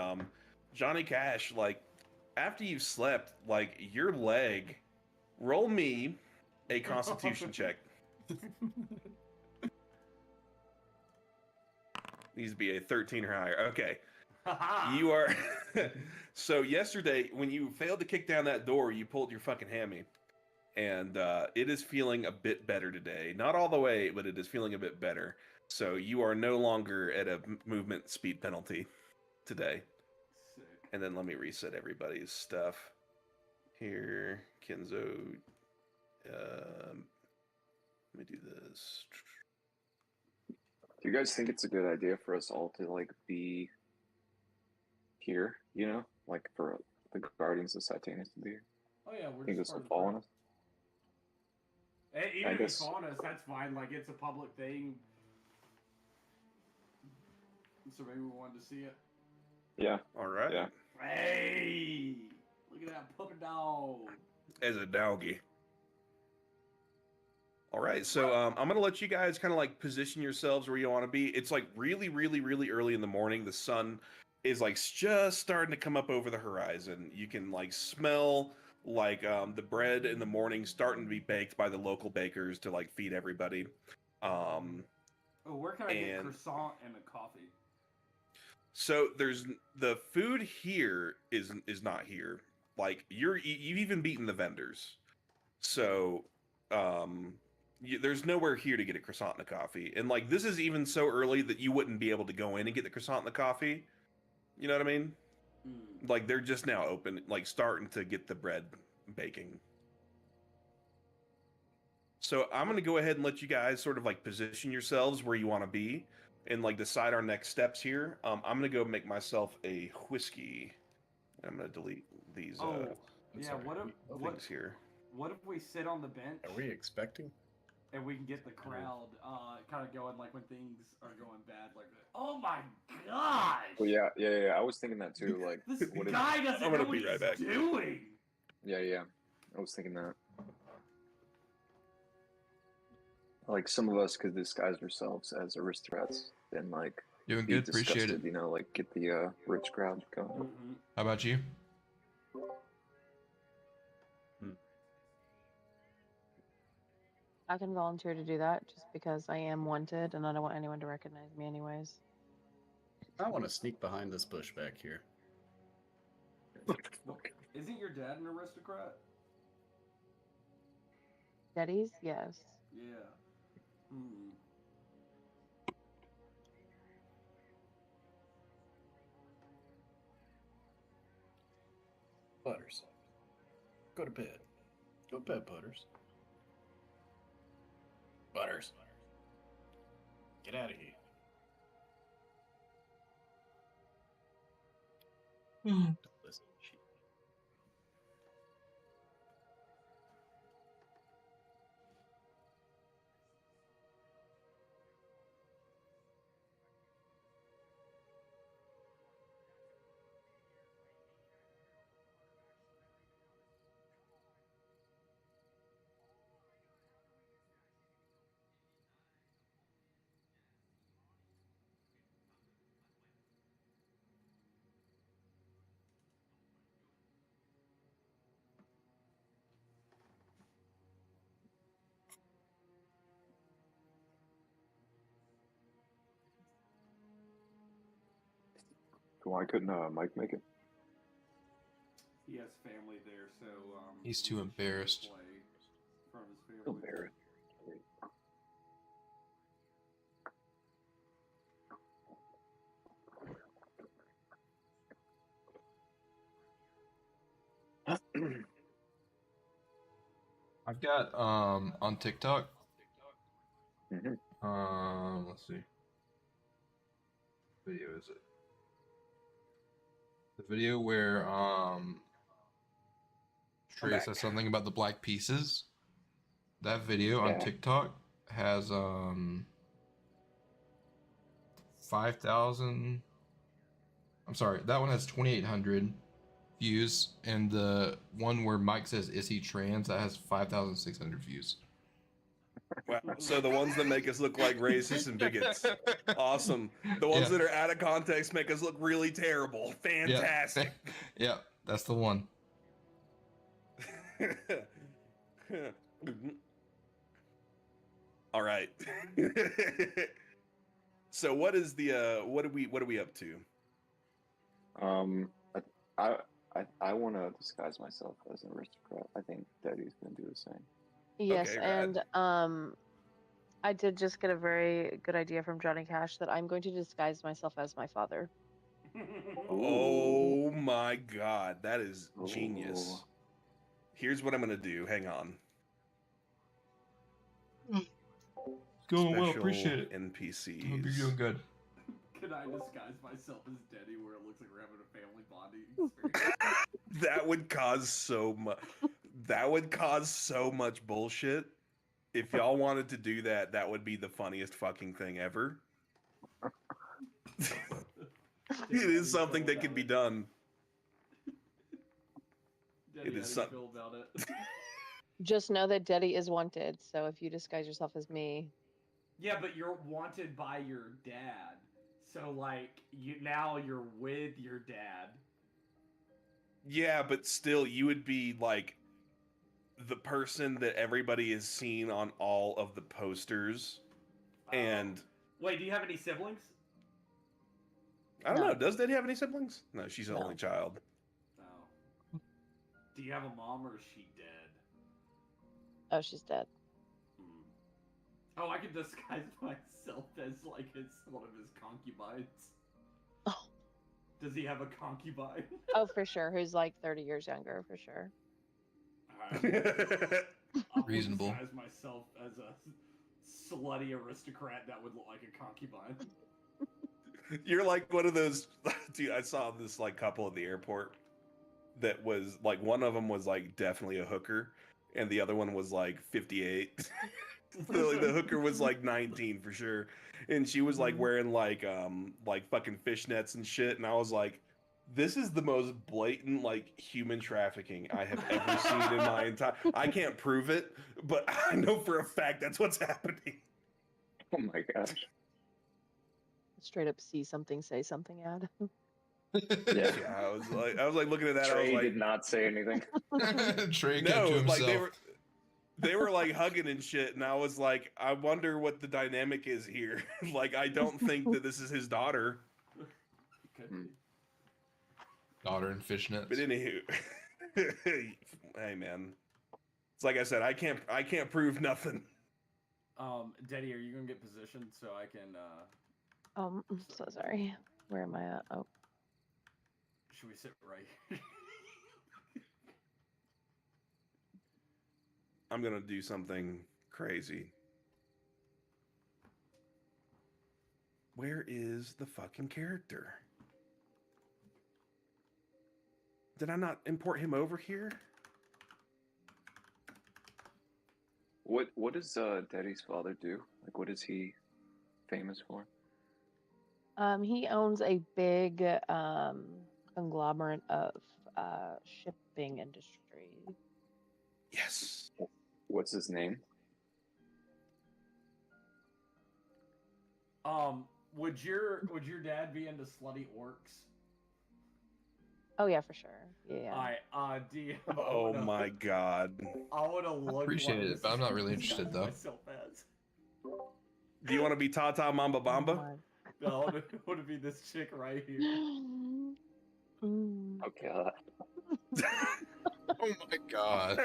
Johnny Cash, like, after you've slept, like, your leg, roll me a Constitution check. Needs to be a 13 or higher. Okay. You are... So yesterday, when you failed to kick down that door, you pulled your fucking hammy. And it is feeling a bit better today. Not all the way, but it is feeling a bit better. So you are no longer at a movement speed penalty today. Sick. And then let me reset everybody's stuff. Here, Kenzo. Let me do this. Do you guys think it's a good idea for us all to like be here? Like for the Guardians of Satanus to be here? Oh yeah, we're Think just this will part of the fall party. on us? Even I if guess- it's on us, that's fine. Like, it's a public thing. So maybe we wanted to see it. Yeah. All right. Yeah. Hey! Look at that puppy dog. As a doggy. All right, so I'm going to let you guys kind of like position yourselves where you want to be. It's like really, really, really early in the morning. The sun is like just starting to come up over the horizon. You can like smell like the bread in the morning starting to be baked by the local bakers to like feed everybody. Oh, where can I get And- croissant and a coffee? So there's the food here is not here. Like you've even beaten the vendors. So there's nowhere here to get a croissant and a coffee. And like this is even so early that you wouldn't be able to go in and get the croissant and the coffee. You know what I mean? Like they're just now open, like starting to get the bread baking. So I'm going to go ahead and let you guys sort of like position yourselves where you want to be and like decide our next steps here. I'm going to go make myself a whiskey. I'm going to delete these Oh, I'm yeah. sorry. things here. What if we sit on the bench Are we expecting? and we can get the crowd kind of going like when things are going bad, like oh my gosh! Well, yeah. I was thinking that too. Like, This what if- guy doesn't I'm know gonna what be right he's back. doing. Yeah. I was thinking that. Like some of us could disguise ourselves as aristocrats and like Doing be good. Appreciate disgusted, it. like get the rich crowd going. Mm-hmm. How about you? I can volunteer to do that just because I am wanted and I don't want anyone to recognize me anyways. I want to sneak behind this bush back here. Isn't your dad an aristocrat? Daddies, yes. Yeah. Hmm. Butters. Go to bed. Go to bed, Butters. Butters. Get out of here. Don't listen to shit. Why couldn't Mike make it? He has family there, so He's he too can't embarrassed. play in front of his family. Embarrassed. I've got on TikTok. Mhm. Let's see. What video is it? The video where Trey back. says something about the black pieces. That video on Yeah. TikTok has 5,000. I'm sorry, that one has 2,800 views, and the one where Mike says, "Is he trans?" that has 5,600 views. Wow. So the ones that make us look like racists and bigots. Awesome. The ones Yeah. that are out of context make us look really terrible. Fantastic. Yeah, that's the one. All right. So what is the what are we up to? I want to disguise myself as an aristocrat. I think Daddy's gonna do the same. Yes, Okay, rad. and I did just get a very good idea from Johnny Cash that I'm going to disguise myself as my father. Oh my god, that is genius. Ooh. Here's what I'm gonna do. Hang on. Going well, Special appreciate it. NPCs. Hope you're doing good. Can I disguise myself as Denny where it looks like we're having a family bonding experience? That would cause so much. That would cause so much bullshit. If y'all wanted to do that, that would be the funniest fucking thing ever. It is something that can be done. Denny, It how is do some- you feel about it? Just know that Daddy is wanted, so if you disguise yourself as me, Yeah, but you're wanted by your dad. So like now you're with your dad. Yeah, but still, you would be like the person that everybody is seen on all of the posters. And Wait, do you have any siblings? I don't No. know, does Daddy have any siblings? No, she's an No. only child. Oh. Do you have a mom or is she dead? oh, she's dead. Oh, I could disguise myself as like one of his concubines. Oh. Does he have a concubine? Oh, for sure. Who's like 30 years younger, for sure. I'll Reasonable. disguise myself as a slutty aristocrat that would look like a concubine. You're like one of those dude, I saw this like couple at the airport that was like one of them was like definitely a hooker and the other one was like 58. The hooker was like 19 for sure. And she was like wearing like fucking fishnets and shit and I was like this is the most blatant like human trafficking I have ever seen in my entire I can't prove it, but I know for a fact that's what's happening. Oh my gosh. Straight up see something, say something ad. Yeah. Yeah, I was like looking at that. I was Trey like, did not say anything. Trey kept no, to himself. like they were like hugging and shit, and I was like, I wonder what the dynamic is here. Like, I don't think that this is his daughter. Could be. Daughter and fishnets. But anywho, Hey man, it's like I said, I can't prove nothing. Daddy, are you gonna get positioned so I can? I'm so sorry. Where am I at? Oh, Should we sit right here? I'm gonna do something crazy. Where is the fucking character? Did I not import him over here? What does Daddy's father do? Like, what is he famous for? he owns a big conglomerate of shipping industry. Yes. What's his name? Would your dad be into slutty orcs? Oh yeah, for sure. Yeah. Alright, DM. Oh my god. I wanna look. Appreciate what it, but I'm not really this interested, guy though. myself as. Do you want to be Tata Mamba Oh Bamba? my- No, I want to be this chick right here. Mm. Okay. Oh my god.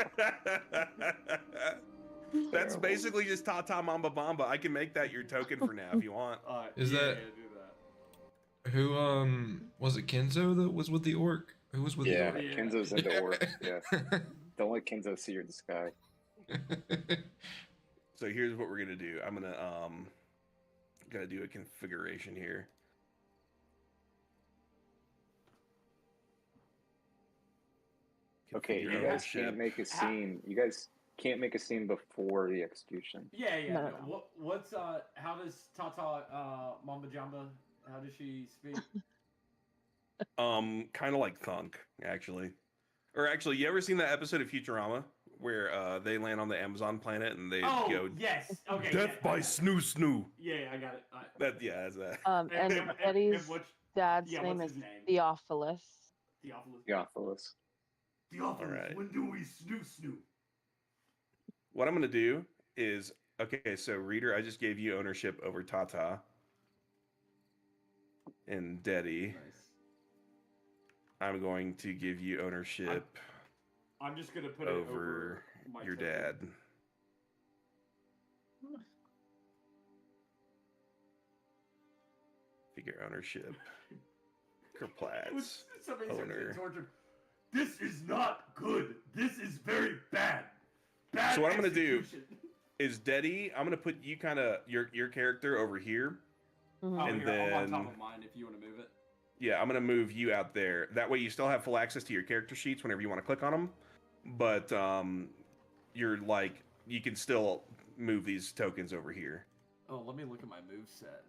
That's Terrible. basically just Tata Mamba Bamba. I can make that your token for now if you want. Is yeah, that- yeah, do that. Who was it Kenzo that was with the orc? Who was with Yeah, the Yeah. Kenzo's into orc? orcs. Yeah. Don't let Kenzo see your disguise. So here's what we're gonna do. I'm gonna gotta do a configuration here. Okay, Configure you guys ownership. can't make a scene. You guys can't make a scene before the execution. Yeah, yeah. No, No, no, no. What's how does Tata Mamba Jamba? How does she speak? Kind of like Thunk, actually. Or actually, you ever seen that episode of Futurama where they land on the Amazon planet and they Oh, go yes. Okay. death yeah, by snoo snoo? Yeah, I got it. That that's that. And Eddie's what's dad's yeah, name what's is his name? Theophilus. Theophilus? Theophilus. Theophilus, Alright. when do we snoo? What I'm gonna do is okay. So reader, I just gave you ownership over Tata and Deddy. Nice. I'm going to give you ownership I'm just gonna put it over my your token. dad. Figure ownership. Kerplats. Somebody starts owner. getting tortured. This is not good. This is very bad. Bad. So what I'm gonna do- execution. Is Deddy? I'm gonna put you kind of your character over here. Mhm. Oh, And here, I'm on top then- of mine if you want to move it. Yeah, I'm gonna move you out there. That way, you still have full access to your character sheets whenever you want to click on them. But you're like you can still move these tokens over here. Oh, let me look at my move set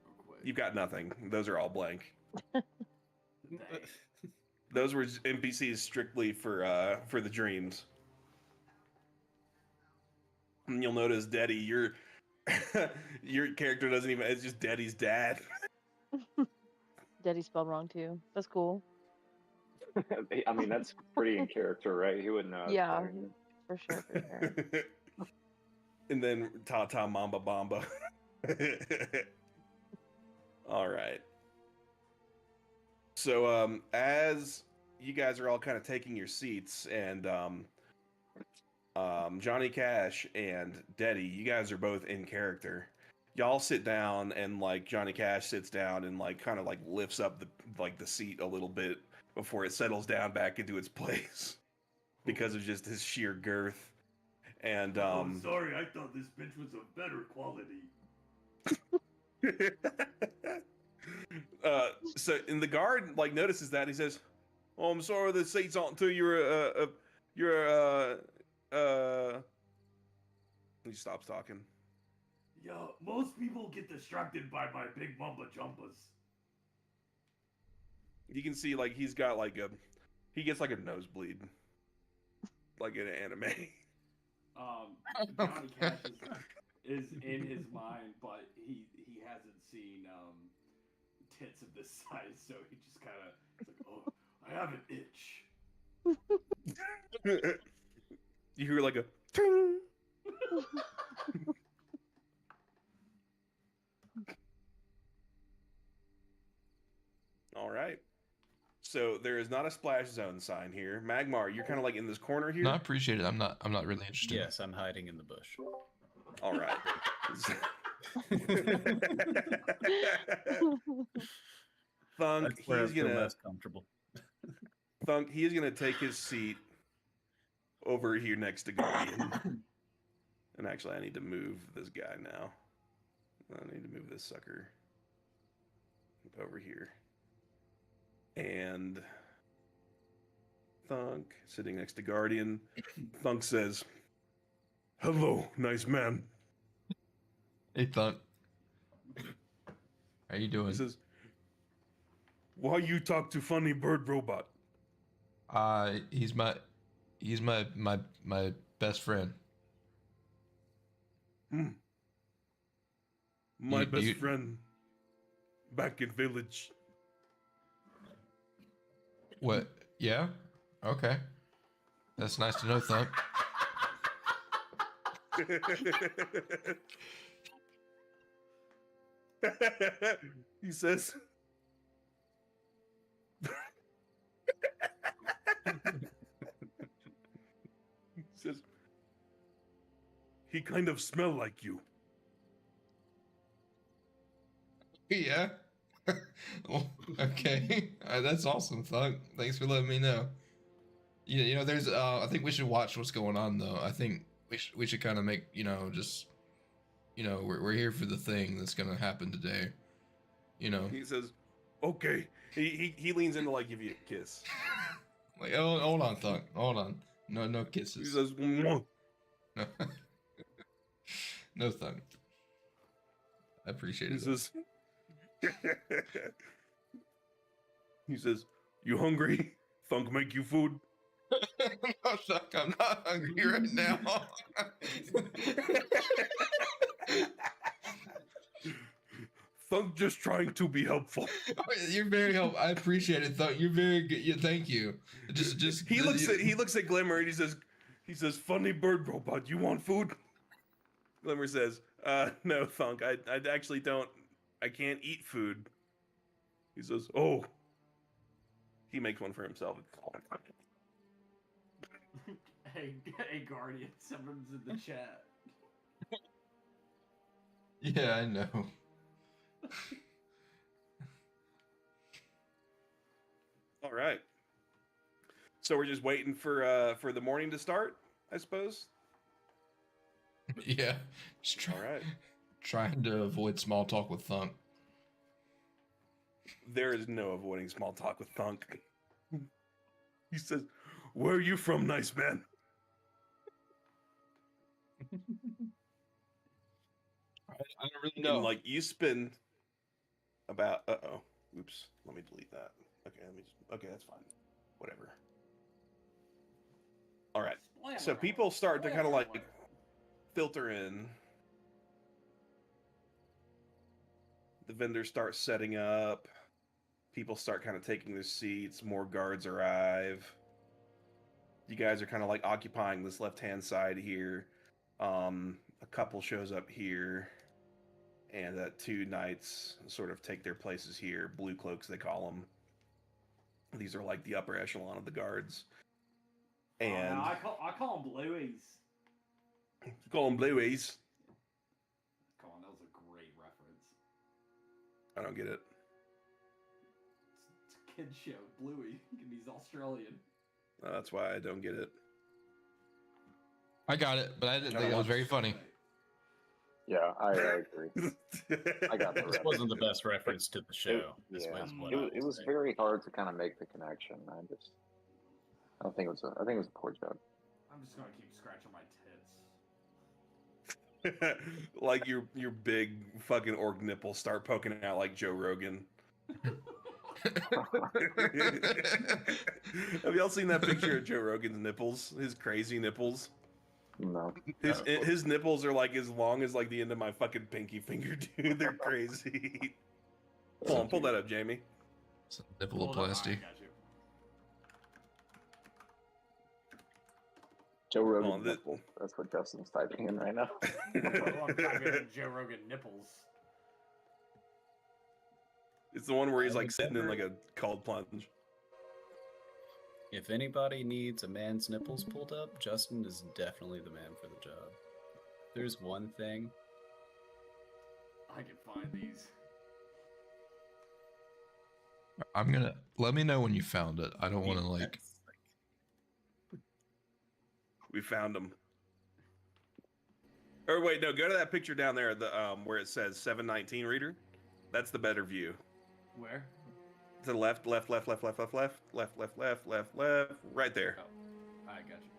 real quick. You've got nothing. Those are all blank. Dang. Those were NPCs strictly for the dreams. And you'll notice, Deddy, your your character doesn't even. It's just Deddy's dad. Daddy spelled wrong too. That's cool. I mean, that's pretty in character, right? He wouldn't know. Yeah. For sure, for sure. And then Tata Mamba Bamba. All right. So as you guys are all kind of taking your seats, and Johnny Cash and Deddy, you guys are both in character. Y'all sit down, and like Johnny Cash sits down and like kind of like lifts up the seat a little bit before it settles down back into its place because of just his sheer girth. And sorry, I thought this bench was of better quality. So in the guard like notices that, he says, "Oh, I'm sorry, the seats aren't to your He stops talking. Yeah, most people get distracted by my big mamba jumpas. You can see like he gets like a nosebleed, like in an anime. Johnny Cash is in his mind, but he hasn't seen tits of this size, so he just kind of like, oh, I have an itch. You hear like a ting. All right. So there is not a splash zone sign here. Magmar, you're kind of like in this corner here. No, I appreciate it. I'm not really interested. Yes, I'm hiding in the bush. All right. Thunk, That's where I he's feel gonna most comfortable. Thunk, he's gonna take his seat over here next to Guardian. And actually, I need to move this guy now. I need to move this sucker over here. And Thunk, sitting next to Guardian. Thunk says, "Hello, nice man." Hey, Thunk. How you doing? He says, "Why you talk to funny bird robot?" He's my best friend. My You- best you- friend back in village. What? Yeah. Okay. That's nice to know, Thunk. He says, he says, he kind of smell like you. Yeah. Well, okay. That's awesome, Thunk. Thanks for letting me know. You know, there's I think we should watch what's going on though. I think we should kind of make, just we're here for the thing that's gonna happen today. He says, okay. He leans in to like give you a kiss. Like, oh, hold on, Thunk. Hold on. No He kisses. says, "Mwah." No, no, Thunk. I appreciate He it. says, he says, "You hungry? Thunk make you food." No, Thunk, I'm not hungry right now. Thunk just trying to be helpful. You're very helpful. I appreciate it, Thunk. You're very good. Yeah, thank you. Just He looks at Glimmer and he says, "Funny bird robot, you want food?" Glimmer says, "No, Thunk. I actually don't. I can't eat food." He says, "Oh." He makes one for himself. Hey, Guardian, someone's in the chat. Yeah, I know. All right. So we're just waiting for the morning to start, I suppose. Yeah, just All right. trying to avoid small talk with Thunk. There is no avoiding small talk with Thunk. He says, "Where are you from, nice man?" I don't really And like you spend about oops, let me delete that. Okay, that's fine. Whatever. All right. So people start to kind of like filter in. The vendors start setting up. People start kind of taking their seats. More guards arrive. You guys are kind of like occupying this left-hand side here. A couple shows up here, and two knights sort of take their places here. Blue cloaks, they call them. These are like the upper echelon of the guards. And I call them blueies. call them blueies. Come on, that was a great reference. I don't get it. It's a kid's show, Bluey, and he's Australian. That's why I don't get it. I got it, but I didn't think it was very funny. Yeah, I agree. I got the This wasn't the best reference to the show. This Yeah, was what it was very hard to kind of make the connection. I don't think it was I think it was a poor job. I'm just gonna keep scratching my tits. Like your big fucking orc nipples start poking out like Joe Rogan. Have y'all seen that picture of Joe Rogan's nipples? His crazy nipples. No. His nipples are like as long as like the end of my fucking pinky finger, dude. They're crazy. Hold on, pull that up, Jamie. Some nippleoplasty. Joe Rogan Oh, nipple. That's what Justin's typing in right now. Joe Rogan nipples. It's the one where he's like sitting in like a cold plunge. If anybody needs a man's nipples pulled up, Justin is definitely the man for the job. There's one thing. I can find these. I'm gonna let me know when you found it. I don't want to like. We found them. Or wait, no, go to that picture down there, the where it says 719 reader. That's the better view. Where? To the left, left, left, left, left, left, left, left, left, left, left, left, right there. Oh, I got you.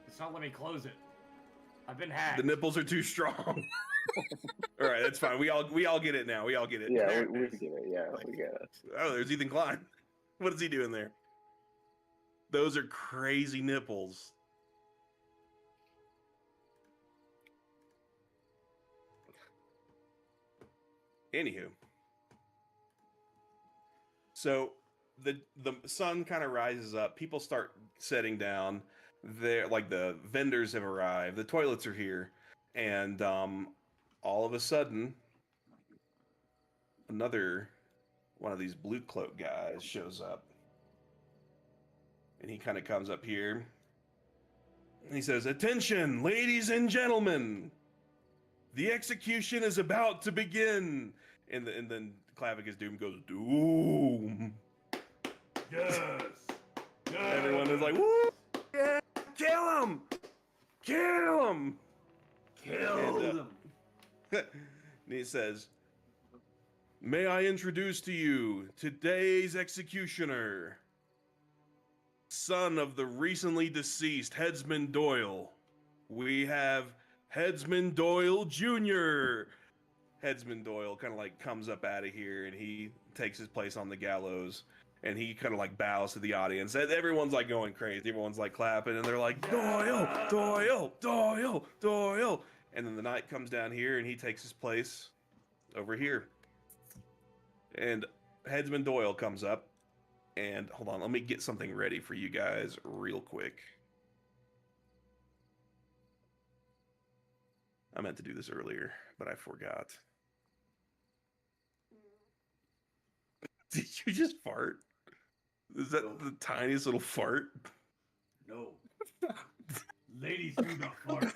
It's not letting me close it. I've been hacked. The nipples are too strong. All right, that's fine. We all get it now. We all get it. Yeah, we get it. Yeah, we get it. Oh, there's Ethan Klein. What is he doing there? Those are crazy nipples. Anywho. So the sun kind of rises up. People start setting down. They're like the vendors have arrived. The toilets are here, and all of a sudden, another one of these blue cloak guys shows up, and he kind of comes up here. And he says, "Attention, ladies and gentlemen, the execution is about to begin." And then Clavicus Doom goes, "Doom." Yes. Yes. Everyone is like, "Woo! Yeah, kill him! Kill him!" Kill them. And he says, "May I introduce to you today's executioner, son of the recently deceased Headsman Doyle. We have Headsman Doyle Jr." Headsman Doyle kind of like comes up out of here and he takes his place on the gallows and he kind of like bows to the audience. And everyone's like going crazy. Everyone's like clapping and they're like, "Doyle, Doyle, Doyle, Doyle." And then the knight comes down here and he takes his place over here. And Headsman Doyle comes up and hold on, let me get something ready for you guys real quick. I meant to do this earlier, but I forgot. Did you just fart? Is that the tiniest little fart? No. Ladies do not fart.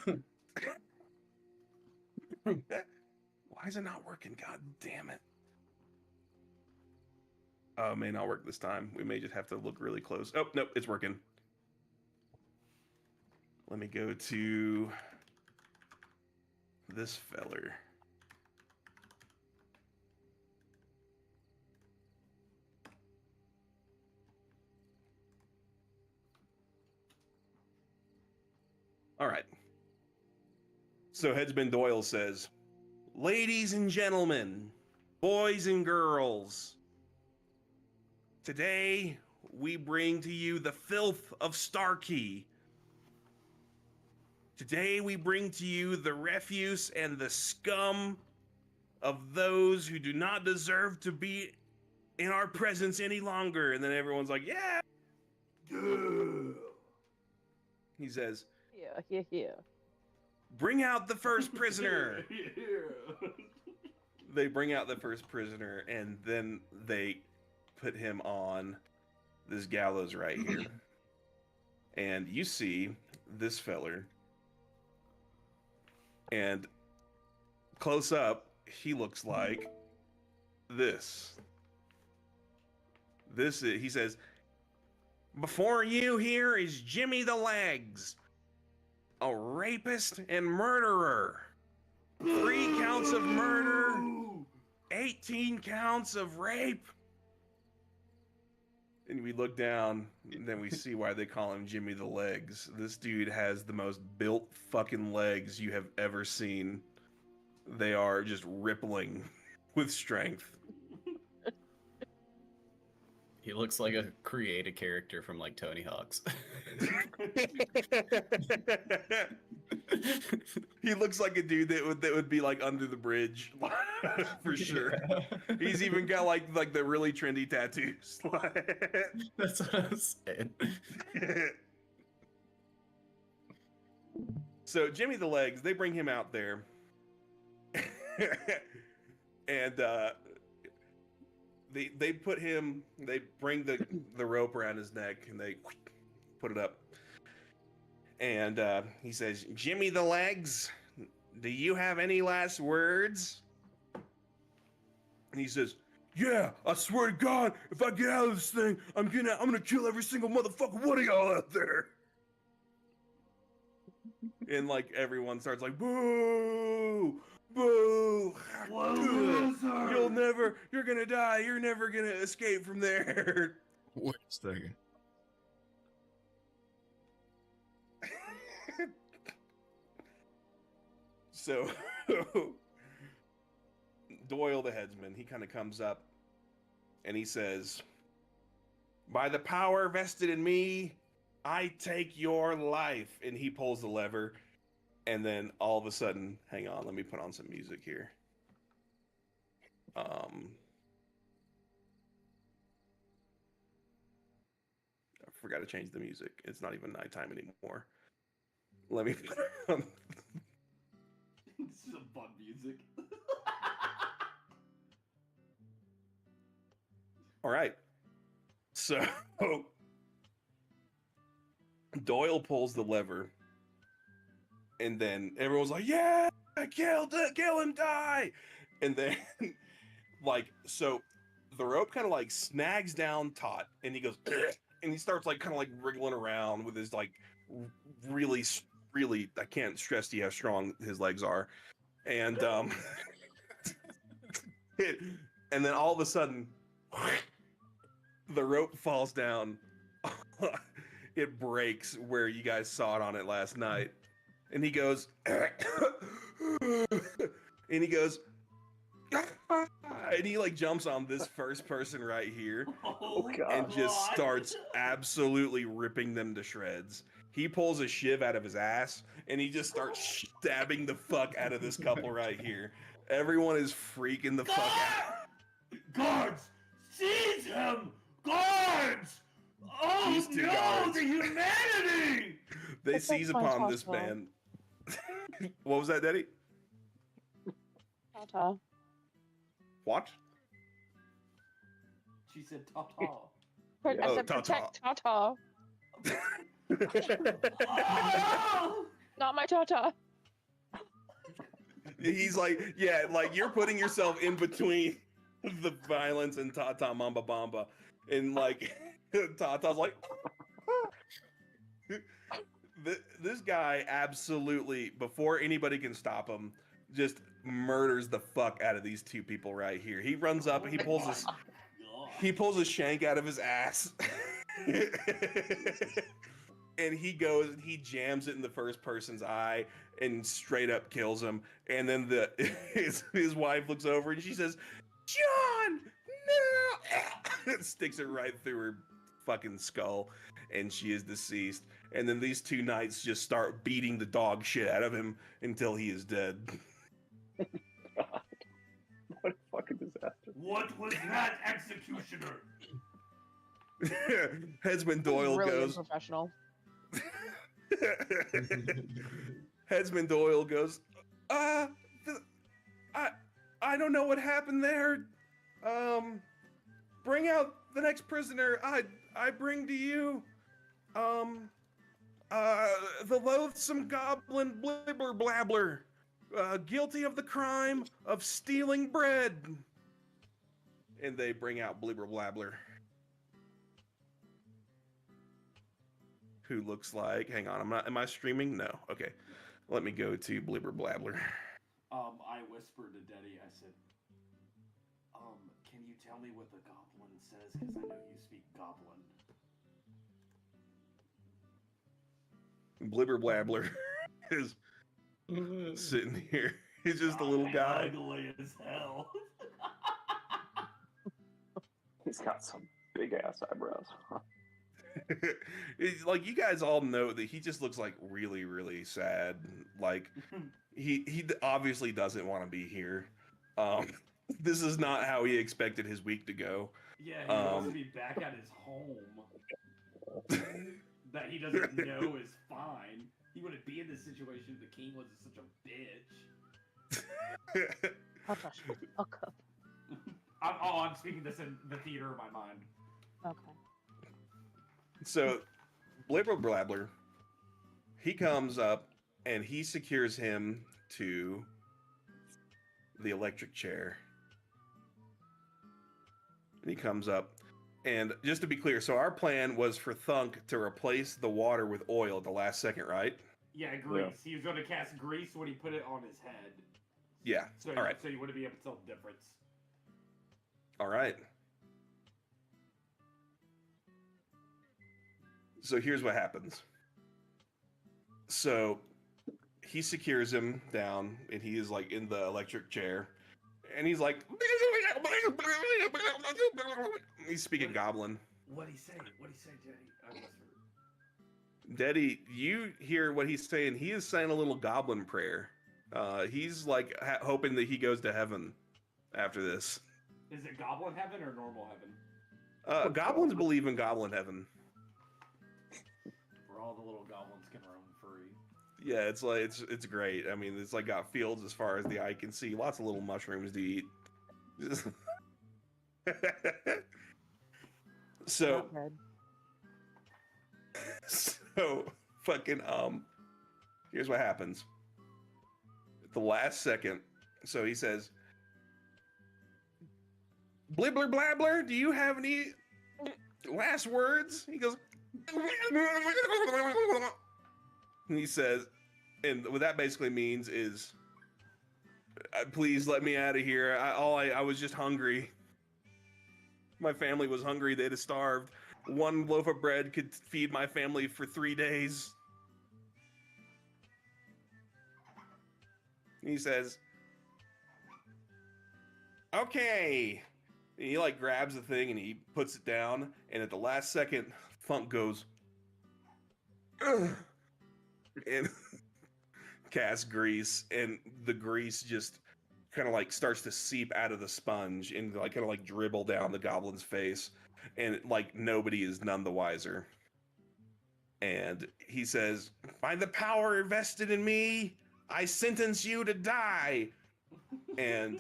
Why is it not working? God damn it. Oh, it may not work this time. We may just have to look really close. Oh, nope, it's working. Let me go to this feller. All right. So Headsman Doyle says, "Ladies and gentlemen, boys and girls, today we bring to you the filth of Starkey. Today we bring to you the refuse and the scum of those who do not deserve to be in our presence any longer." And then everyone's like, "Yeah." Yeah. He says, Yeah. "Bring out the first prisoner." Yeah. They bring out the first prisoner and then they put him on this gallows right here. And you see this feller. And close up, he looks like this. He says, "Before you here is Jimmy the Legs, a rapist and murderer. 3 counts of murder, 18 counts of rape." And we look down, and then we see why they call him Jimmy the Legs. This dude has the most built fucking legs you have ever seen. They are just rippling with strength. He looks like a created character from like Tony Hawk's. He looks like a dude that would be like under the bridge for sure. He's even got like the really trendy tattoos. That's what I was saying. So Jimmy the Legs, they bring him out there, and they put him. They bring the rope around his neck and they put it up. And he says, "Jimmy the Legs, do you have any last words?" And he says, "Yeah, I swear to God, if I get out of this thing, I'm gonna kill every single motherfucker one of y'all out there." And like everyone starts like, "Boo! Boo! You're gonna die. You're never gonna escape from there." Wait a second. So Doyle the headsman, he kind of comes up and he says, "By the power vested in me, I take your life." And he pulls the lever, and then all of a sudden, hang on, let me put on some music here. I forgot to change the music. It's not even nighttime anymore. Let me put on. This is some fun music. All right. So Doyle pulls the lever, and then everyone's like, "Yeah, kill him, die!" And then, like, so the rope kind of like snags down Tot, and he goes, and he starts like kind of like wriggling around with his like really, really. I can't stress to you how strong his legs are, and and then all of a sudden, the rope falls down. It breaks where you guys saw it on it last night. And he goes, and he goes, and he like jumps on this first person right here and just starts absolutely ripping them to shreds. He pulls a shiv out of his ass and he just starts stabbing the fuck out of this couple right here. Everyone is freaking the fuck out. Guards! Seize him! Guards! Oh These two no, guards. the humanity! They It's like seize upon this Fantasma. man. What was that, Daddy? Ta-ta. What? She said ta-ta. I Oh, said ta-ta. protect Tata, Oh! not my Tata. He's like, yeah, like you're putting yourself in between the violence and Tata Mamba Bamba. And like, Tata's like, this guy absolutely, before anybody can stop him, just murders the fuck out of these two people right here. He runs up, he pulls a shank out of his ass. And he goes and he jams it in the first person's eye and straight up kills him. And then his wife looks over and she says, "John, no!" Sticks it right through her fucking skull, and she is deceased. And then these two knights just start beating the dog shit out of him until he is dead. God. What a fucking disaster. What was that, executioner? Headsman Doyle really goes. unprofessional. Headsman Doyle goes, I don't know what happened there. Bring out the next prisoner. I bring to you, the loathsome goblin Blibber Blabbler, guilty of the crime of stealing bread. And they bring out Blibber Blabbler, who looks like, hang on, am I streaming? No. Okay. Let me go to Blibber Blabbler. I whispered to Daddy, I said, can you tell me what the goblin says? Because I know you speak goblin. Blibber Blabbler is sitting here. He's just a little guy. Ugly as hell. He's got some big ass eyebrows. It's like, you guys all know that he just looks like really, really sad. Like he obviously doesn't want to be here. This is not how he expected his week to go. Yeah, he wants to be back at his home. That he doesn't know is fine. He wouldn't be in this situation if the king wasn't such a bitch. Tata, shut the fuck up. I'm speaking this in the theater of my mind. Okay. So, Blibber Blabber, he comes up and he secures him to the electric chair. And he comes up. And just to be clear, so our plan was for Thunk to replace the water with oil at the last second, right? Yeah, grease. He was going to cast grease when he put it on his head. Yeah. So, All right. So you wouldn't be able to tell the difference. All right. So here's what happens. So he secures him down, and he is like in the electric chair, and he's like, he's speaking Goblin. What'd he say? What'd he say, Jenny? I misheard. Daddy, you hear what he's saying? He is saying a little Goblin prayer. He's like hoping that he goes to heaven after this. Is it Goblin Heaven or normal heaven? Goblins believe in Goblin Heaven. Where all the little goblins can roam free. Yeah, it's like it's great. I mean, it's like got fields as far as the eye can see. Lots of little mushrooms to eat. So, Not good. fucking here's what happens. At the last second, so he says, "Blibbler Blabbler, do you have any last words?" He goes, and he says, and what that basically means is, please let me out of here. I was just hungry. My family was hungry. They'd have starved. One loaf of bread could feed my family for 3 days. He says, okay. And he like grabs the thing and he puts it down. And at the last second, Funk goes, ugh, and casts grease. And the grease just kind of like starts to seep out of the sponge and like kind of like dribble down the goblin's face, and like nobody is none the wiser. And he says, by the power vested in me, I sentence you to die. And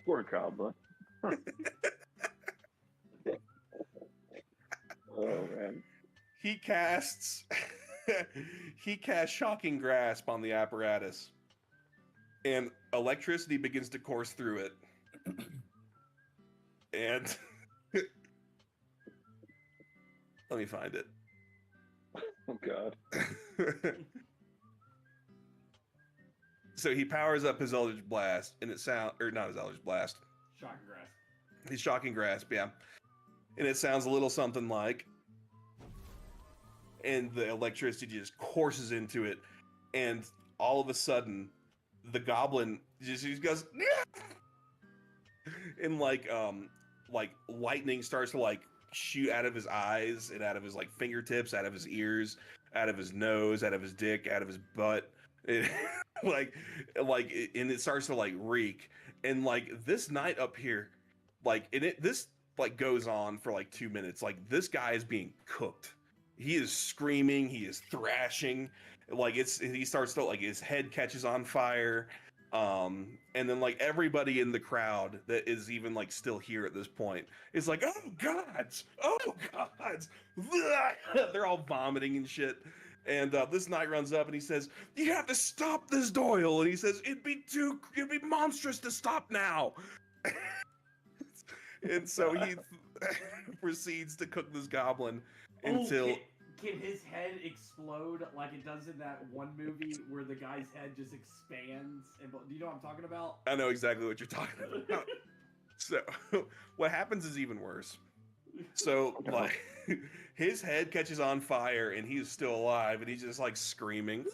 Poor Goblin. Oh man. he casts shocking grasp on the apparatus, and electricity begins to course through it. And let me find it. Oh god. So he powers up his Eldritch Blast, and it not his Eldritch Blast, Shocking grasp. his Shocking Grasp, yeah. And it sounds a little something like, and the electricity just courses into it, and all of a sudden, the goblin just goes, and like lightning starts to like shoot out of his eyes and out of his like fingertips, out of his ears, out of his nose, out of his dick, out of his butt. And, and it starts to like reek. And like this night up here, like this like goes on for like 2 minutes. Like this guy is being cooked. He is screaming, he is thrashing. Like he starts to like his head catches on fire. And then like everybody in the crowd that is even like still here at this point is like, oh gods, they're all vomiting and shit. And this knight runs up and he says, you have to stop this, Doyle. And he says, it'd be monstrous to stop now. And so he proceeds to cook this goblin until can his head explode like it does in that one movie where the guy's head just expands? And do you know what I'm talking about? I know exactly what you're talking about. So what happens is even worse. So like his head catches on fire and he's still alive and he's just like screaming.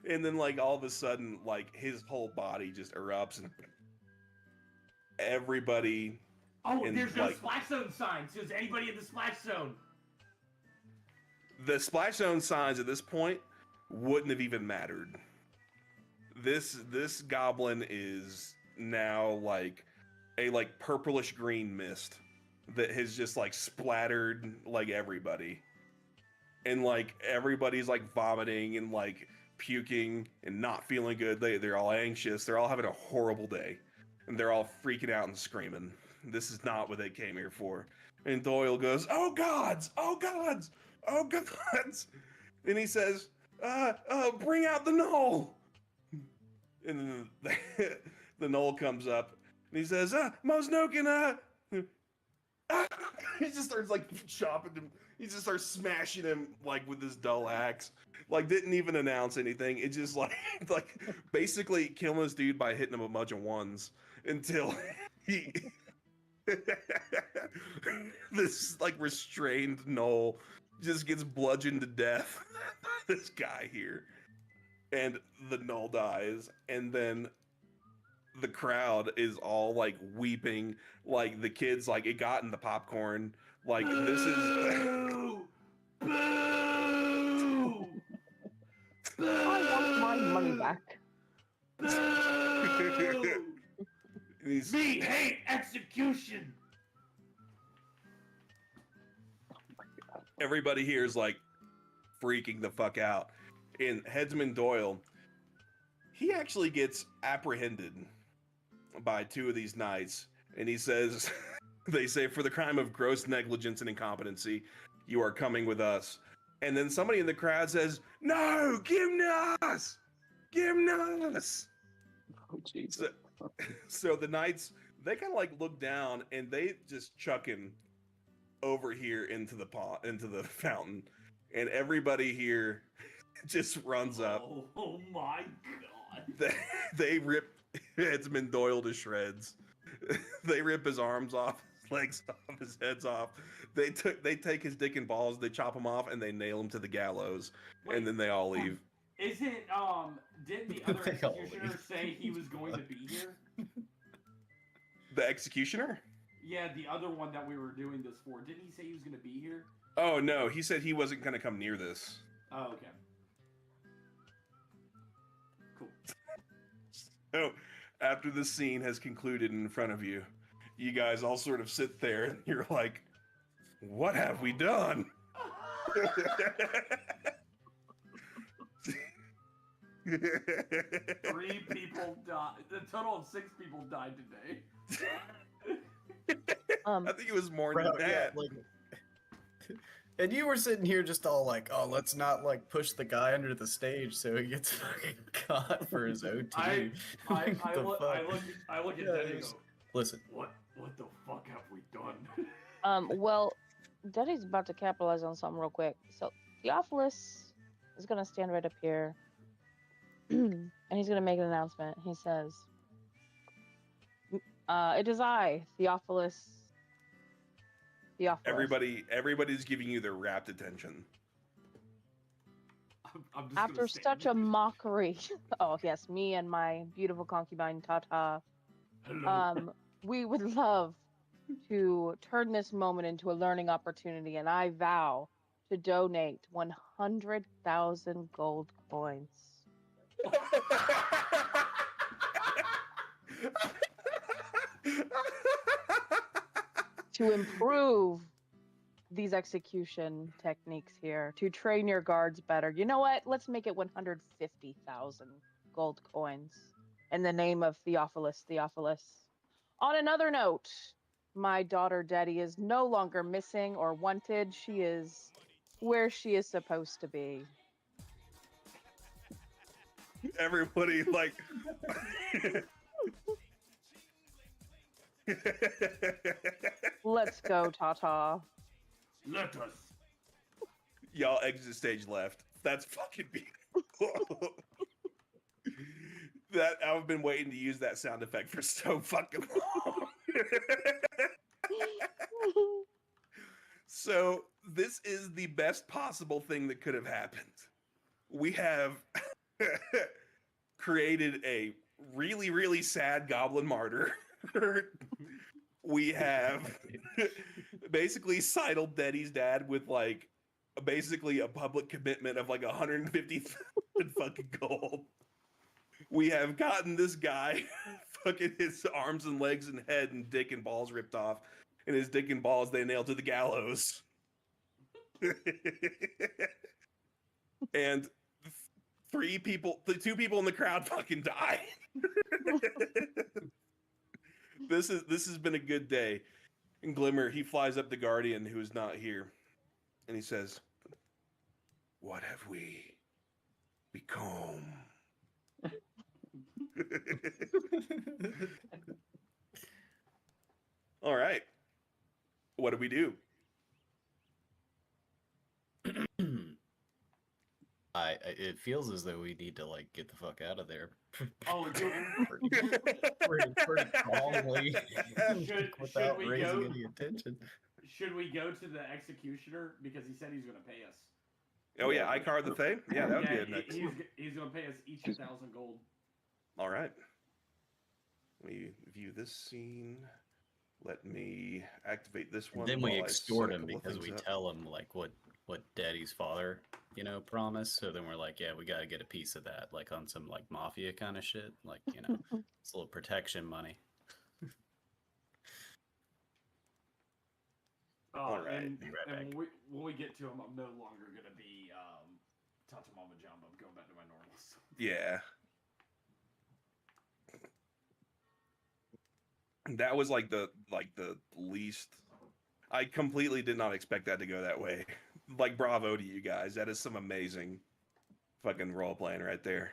And then like all of a sudden like his whole body just erupts and everybody. Oh, there's no splash zone signs. Is anybody in the splash zone? The splash zone signs at this point wouldn't have even mattered. This goblin is now like a like purplish green mist that has just like splattered like everybody. And like everybody's like vomiting and like puking and not feeling good. They're all anxious. They're all having a horrible day, and they're all freaking out and screaming. This is not what they came here for. And Doyle goes, "Oh gods! Oh gods! Oh gods!" And he says, "Bring out the knoll." And then the knoll comes up, and he says, "Mosnokin, he just starts like chopping him. He just starts smashing him like with his dull axe. Like didn't even announce anything. It just like like basically killing this dude by hitting him a bunch of ones until he this like restrained knoll just gets bludgeoned to death. This guy here, and the knoll dies, and then the crowd is all like weeping, like the kids, like it got in the popcorn, like this is Boo! Boo! Boo! I want my money back. Boo! he's, Me hate execution. everybody here is like freaking the fuck out. And Headsman Doyle, he actually gets apprehended by two of these knights, and he says, they say, "For the crime of gross negligence and incompetency, you are coming with us." And then somebody in the crowd says, "No, Gymnos! Gymnos!" Oh, Jesus. So the knights, they kind of like look down and they just chuck him over here into the pot, into the fountain, and everybody here just runs up. Oh my god. They rip Headsman Doyle to shreds. They rip his arms off, his legs off, his heads off. They take his dick and balls, they chop him off, and they nail him to the gallows. Wait, and then they all leave. Isn't didn't the other They all executioner leave. say he was going to be here? The executioner? Yeah, the other one that we were doing this for. Didn't he say he was going to be here? Oh no, he said he wasn't gonna come near this. Oh, okay. Cool. So after the scene has concluded in front of you, you guys all sort of sit there and you're like, what have we done? Three people died. The total of 6 people died today. I think it was more than Bro, yeah, that. like, and you were sitting here just all like, "Oh, let's not like push the guy under the stage so he gets fucking caught for his OT." I Like, the look fuck? I look at Yeah, Daddy and it's- go, Listen, what the fuck have we done? Well, Daddy's about to capitalize on something real quick. So Theophilus is gonna stand right up here, and he's gonna make an announcement. He says, "It is I, Theophilus." Everybody's giving you their rapt attention. I'm just After gonna stand such a here. mockery, oh yes, me and my beautiful concubine Tata, Hello. we would love to turn this moment into a learning opportunity, and I vow to donate 100,000 gold coins. To improve these execution techniques here, to train your guards better. You know what? Let's make it 150,000 gold coins in the name of Theophilus. On another note, my daughter Daddy is no longer missing or wanted. She is where she is supposed to be. Everybody like Let's go, Tata. Let us. y'all exit stage left. That's fucking beautiful. That I've been waiting to use that sound effect for so fucking long. So this is the best possible thing that could have happened. We have created a really, really sad goblin martyr. We have basically sidled Daddy's dad with like basically a public commitment of like 150,000 fucking gold. We have gotten this guy fucking his arms and legs and head and dick and balls ripped off, and his dick and balls they nailed to the gallows. And the two people in the crowd fucking die. This has been a good day. And Glimmer, he flies up the Guardian who is not here, and he says, "What have we become?" All right. What do we do? It feels as though we need to like get the fuck out of there. Oh, pretty calmly, without we raising go? any attention. Should we go to the executioner because he said he's going to pay us? Oh yeah, Icar the Fae? Yeah, that would be a next. He's going to pay us each 1,000 gold. All right. Let me view this scene. Let me activate this one. Then we while I extort set a him couple of because we things up. tell him like what Daddy's father, promised. So then we're like, yeah, we gotta get a piece of that, like on some like mafia kind of shit, like it's a little protection money. All right. And, Be right and back. when we get to him, I'm no longer going to be Tatamama Jamba. I'm going back to my normal self. Yeah. That was like the least. I completely did not expect that to go that way. Like, bravo to you guys. That is some amazing fucking role playing right there.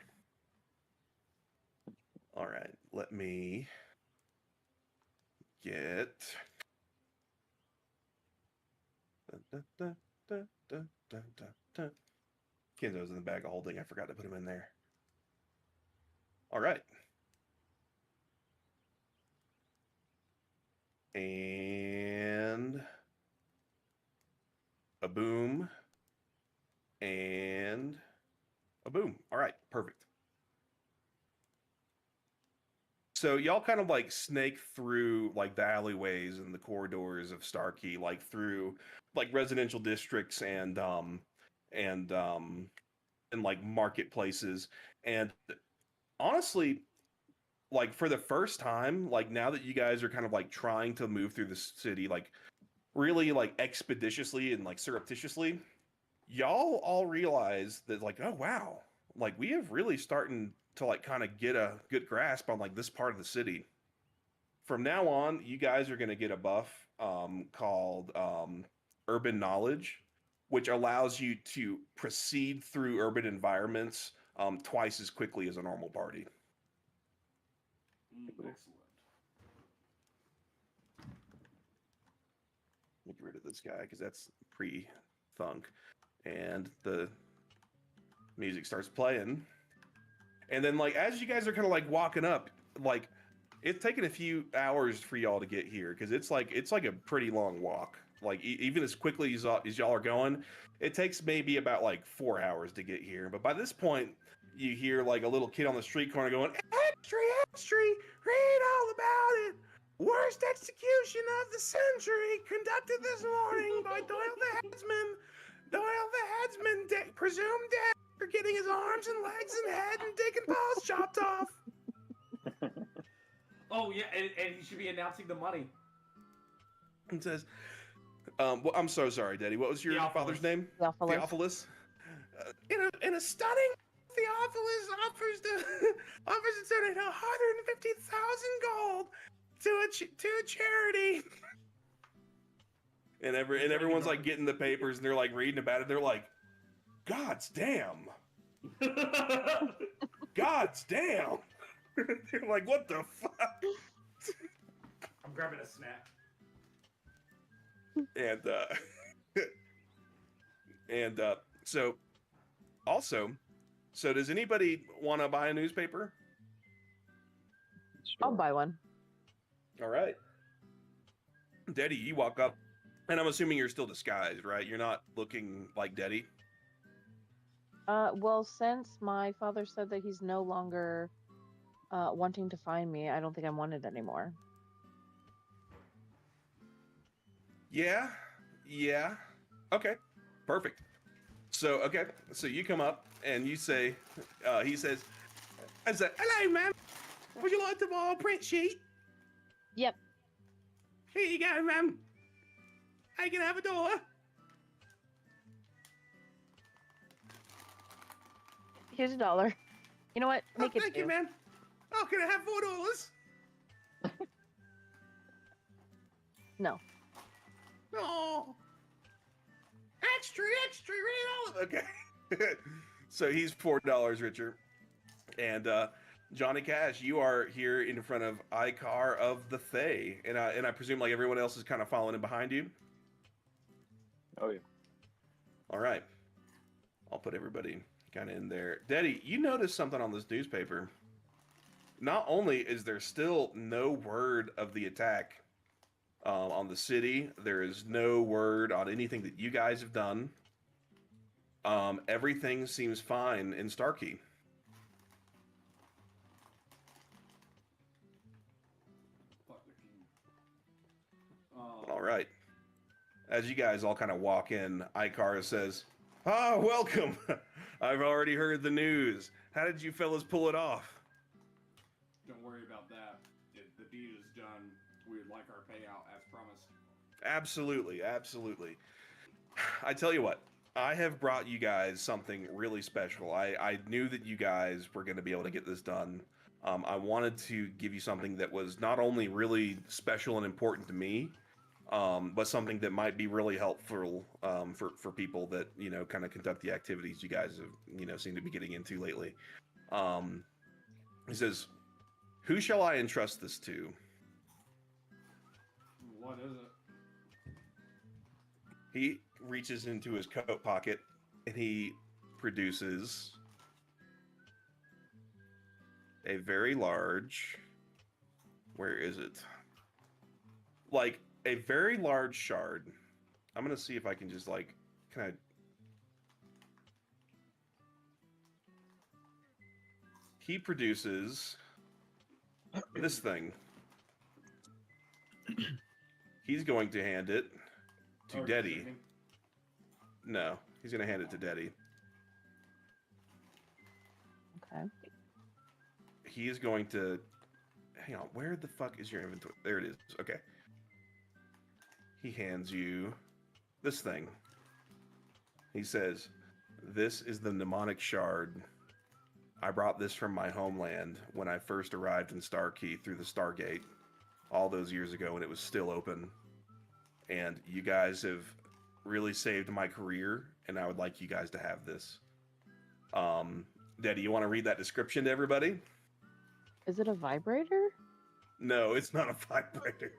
All right, let me get. Kenzo's in the bag of holding. I forgot to put him in there. All right. And a boom. And a boom. All right, perfect. So y'all kind of like snake through like the alleyways and the corridors of Starkey, like through like residential districts and like marketplaces. And honestly, like for the first time, like now that you guys are kind of like trying to move through the city, like really like expeditiously and like surreptitiously, y'all all realize that like, oh wow, like we have really starting to like kind of get a good grasp on like this part of the city. From now on, you guys are going to get a buff called Urban Knowledge, which allows you to proceed through urban environments twice as quickly as a normal party. Excellent. Get rid of this guy because that's pre-thunk. And the music starts playing. And then, like, as you guys are kind of like walking up, like, it's taken a few hours for y'all to get here because it's like a pretty long walk. Like, even as quickly as y'all are going, it takes maybe about like 4 hours to get here. But by this point, you hear like a little kid on the street corner going, "Extra, read all about it. Worst execution of the century conducted this morning by Doyle the Headsman. Doyle the Headsman, presumed dead for getting his arms and legs and head and dick and balls chopped off." Oh, yeah, and he should be announcing the money. It says, well, I'm so sorry, Daddy. What was your father's name? Theophilus. In a stunning, Theophilus offers to donate 150,000 gold to a charity. And everyone's like getting the papers and they're like reading about it. They're like, God's damn. God's damn. They're like, what the fuck? I'm grabbing a snack. And so also, so does anybody want to buy a newspaper? I'll buy one. All right. Daddy, you walk up, and I'm assuming you're still disguised, right? You're not looking like Daddy. Well, since my father said that he's no longer wanting to find me, I don't think I'm wanted anymore. Yeah. Okay, perfect. So you come up and you say, he says, "Hello, ma'am. Would you like to borrow a print sheet?" Yep. Here you go, ma'am. I can have a daughter. Here's $1. You know what? Make it thank 2. you, man. Oh, can I have $4? No. No. Extra, read all of it. Okay. So he's $4 richer. And Johnny Cash, you are here in front of Icar of the Fae. And I presume like everyone else is kind of following in behind you. Oh yeah. All right. I'll put everybody kind of in there. Daddy, you noticed something on this newspaper. Not only is there still no word of the attack on the city, there is no word on anything that you guys have done. Everything seems fine in Starkey. Fuck with you. All right. As you guys all kind of walk in, Icar says, "Ah, welcome. I've already heard the news. How did you fellas pull it off?" Don't worry about that. If the deed is done, we would like our payout as promised. Absolutely, absolutely. I tell you what, I have brought you guys something really special. I knew that you guys were going to be able to get this done. I wanted to give you something that was not only really special and important to me, but something that might be really helpful for people that, you know, kind of conduct the activities you guys have, you know, seem to be getting into lately. He says, "Who shall I entrust this to?" What is it? He reaches into his coat pocket and he produces a very large, where is it? Like a very large shard. I'm going to see if I can just like, can I? He produces this thing. He's going to hand it to Oh, Deddy. you're kidding? No, he's going to hand it to Deddy. Okay. He is going to, hang on, where the fuck is your inventory? There it is. Okay. He hands you this thing. He says, "This is the mnemonic shard. I brought this from my homeland when I first arrived in Starkey through the Stargate all those years ago when it was still open. And you guys have really saved my career, and I would like you guys to have this." Daddy, you want to read that description to everybody? Is it a vibrator? No, it's not a vibrator.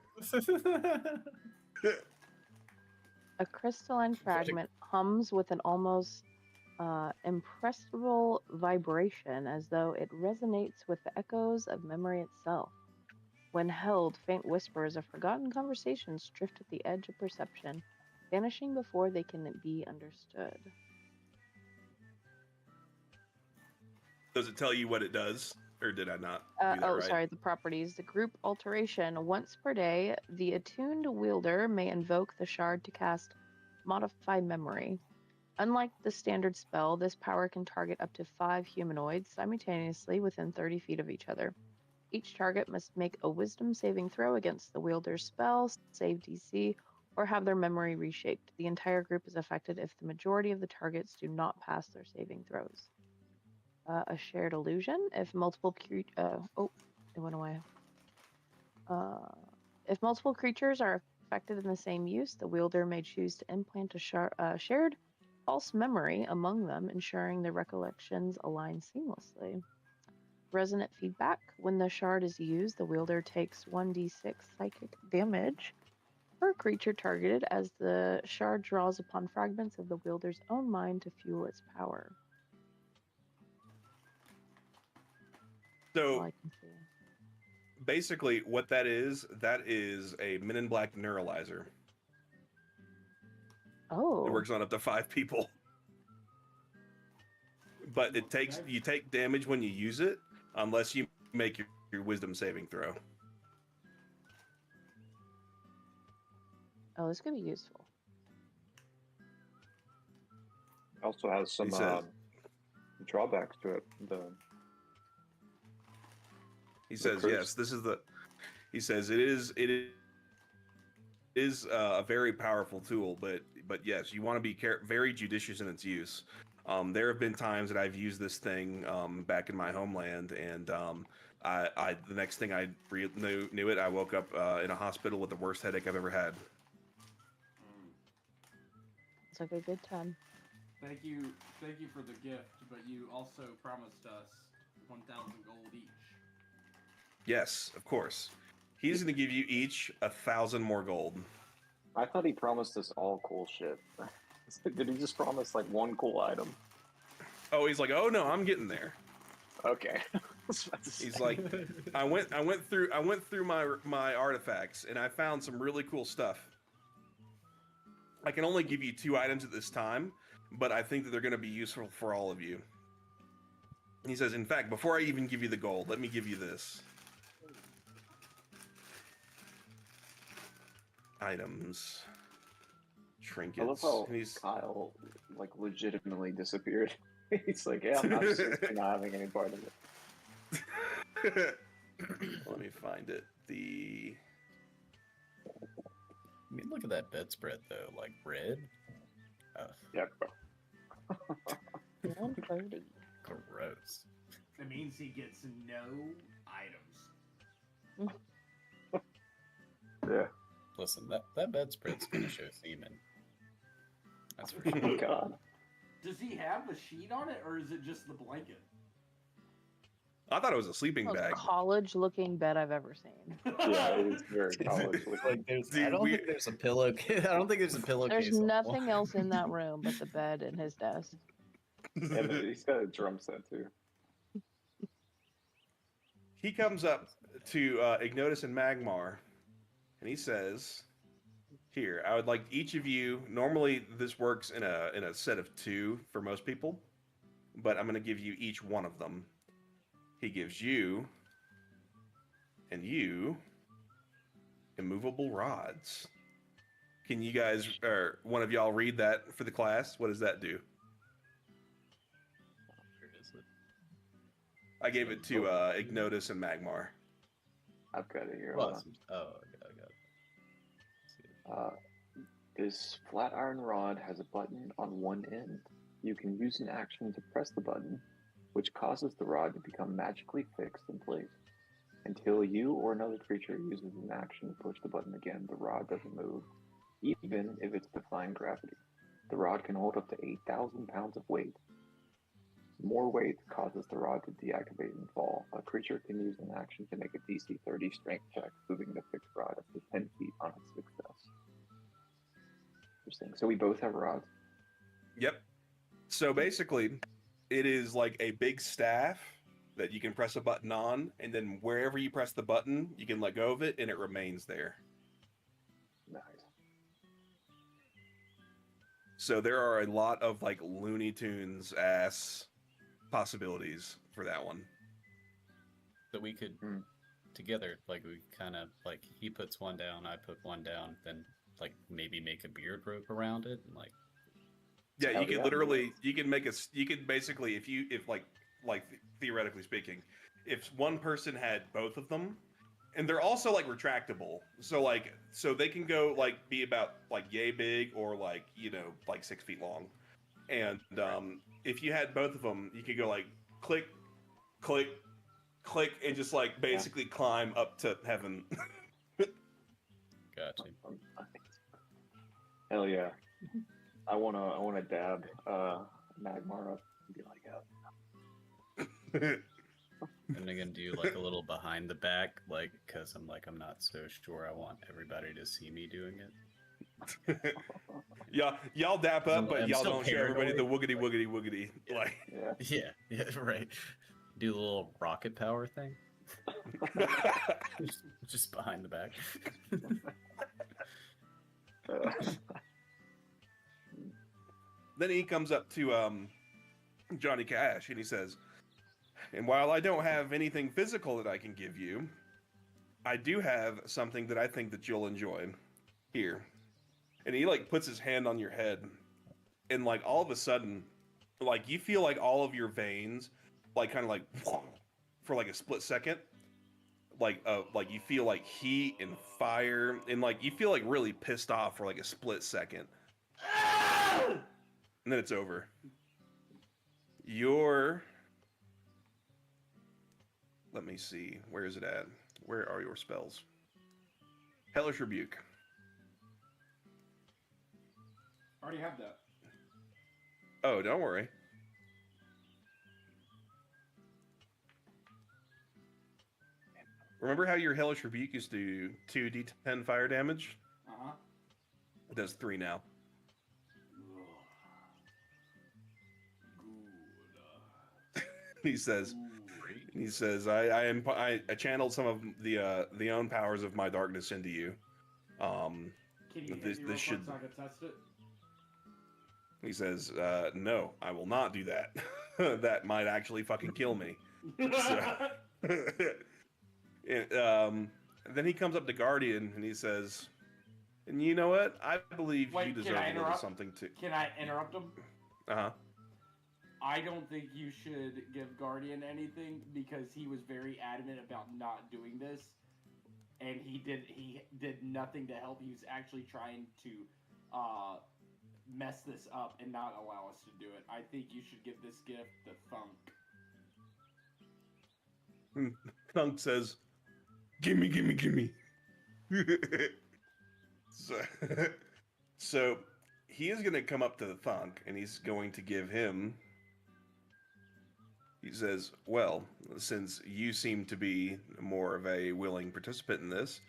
A crystalline fragment hums with an almost impressible vibration as though it resonates with the echoes of memory itself. When held, faint whispers of forgotten conversations drift at the edge of perception, vanishing before they can be understood. Does it tell you what it does? Or did I not do that right? Sorry, the properties. The group alteration. Once per day, the attuned wielder may invoke the shard to cast Modify Memory. Unlike the standard spell, this power can target up to 5 humanoids simultaneously within 30 feet of each other. Each target must make a wisdom saving throw against the wielder's spell, save DC, or have their memory reshaped. The entire group is affected if the majority of the targets do not pass their saving throws. A shared illusion. If multiple it went away. If multiple creatures are affected in the same use, the wielder may choose to implant a shared false memory among them, ensuring their recollections align seamlessly. Resonant feedback. When the shard is used, the wielder takes 1d6 psychic damage per creature targeted as the shard draws upon fragments of the wielder's own mind to fuel its power. So I can see. basically what that is a Men in Black neuralizer. Oh. It works on up to 5 people. But you take damage when you use it, unless you make your wisdom saving throw. Oh, this could be useful. Also has some drawbacks to it. He says, curse. yes, he says it is a very powerful tool, but yes, you want to be very judicious in its use. There have been times that I've used this thing back in my homeland, and the next thing I knew it, I woke up in a hospital with the worst headache I've ever had. It's like a good time. Thank you for the gift, but you also promised us 1,000 gold each. Yes, of course. He's going to give you each 1,000 more gold. I thought he promised us all cool shit. Did he just promise like one cool item? Oh, he's like, oh no, I'm getting there. Okay. He's like, I went through my artifacts and I found some really cool stuff. I can only give you 2 items at this time, but I think that they're going to be useful for all of you. He says, in fact, before I even give you the gold, let me give you this. Items. Trinkets. I love how And he's... Kyle like legitimately disappeared. He's like, yeah, I'm not having any part of it. Let me find it. I mean, look at that bedspread though, like red. Yeah, bro. 130. Gross. It means he gets no items. Yeah. Listen, that bedspread's gonna show semen. That's for Oh sure. God. Does he have a sheet on it, or is it just the blanket? I thought it was a sleeping Most bag. college-looking bed I've ever seen. Yeah, it is very college looking. Like there's, Dude, I don't think there's a pillow. I don't think there's a pillowcase. There's on nothing one. else in that room but the bed and his desk. And he's got a drum set too. He comes up to Ignotus and Magmar, and he says, "Here, I would like each of you. Normally, this works in a set of 2 for most people, but I'm going to give you each one of them. He gives you and you immovable rods. Can you guys, or one of y'all, read that for the class? What does that do? Where is it? I gave it to Ignotus and Magmar. I've got it here. Well, Hold I got it. See it. on. This flat iron rod has a button on one end. You can use an action to press the button, which causes the rod to become magically fixed in place. Until you or another creature uses an action to push the button again, the rod doesn't move, even if it's defying gravity. The rod can hold up to 8,000 pounds of weight. More weight causes the rod to deactivate and fall. A creature can use an action to make a DC 30 strength check, moving the fixed rod up to 10 feet on its success. Interesting. So we both have rods. Yep. So basically, it is like a big staff that you can press a button on, and then wherever you press the button, you can let go of it, and it remains there. Nice. So there are a lot of like Looney Tunes ass possibilities for that one. That we could together, like we kind of like he puts one down, I put one down, then like maybe make a beard rope around it, and like Yeah, Hell you could yeah. literally, you can make you could basically, if theoretically speaking, if one person had both of them, and they're also like retractable, so they can go like be about like yay big or like, you know, like 6 feet long, and if you had both of them, you could go like click, click, click, and just like basically climb up to heaven. gotcha. Hell yeah. I wanna dab Magmar up and be like, I'm gonna do like a little behind the back, like because I'm not so sure I want everybody to see me doing it. Yeah, y'all dap up, but I'm y'all still don't show everybody the woogity paranoid. woogity woogity. Like, yeah. Yeah, right. Do the little rocket power thing. Just behind the back. Then he comes up to Johnny Cash and he says, "And while I don't have anything physical that I can give you, I do have something that I think that you'll enjoy. Here." And he like puts his hand on your head, and like all of a sudden, like you feel like all of your veins, like kind of like for like a split second, like you feel like heat and fire, and like you feel like really pissed off for like a split second, and then it's over. your. Let me see. Where is it at? Where are your spells? Hellish Rebuke. I already have that. Oh, don't worry. Remember how your Hellish Rebuke used to do 2d10 fire damage? Uh-huh. It does 3 now. He says, I channeled some of the own powers of my darkness into you. Can you this hit me real should. quick so I can test it? He says, no, I will not do that. That might actually fucking kill me. So, then he comes up to Guardian and he says, and you know what? I believe Wait, you can deserve I a little interrupt? something too. Can I interrupt him? Uh-huh. I don't think you should give Guardian anything because he was very adamant about not doing this, and he did nothing to help. He was actually trying to mess this up and not allow us to do it. I think you should give this gift to Thunk. Thunk says, gimme, gimme, gimme. So he is going to come up to the Thunk and he's going to give him. He says, well, since you seem to be more of a willing participant in this,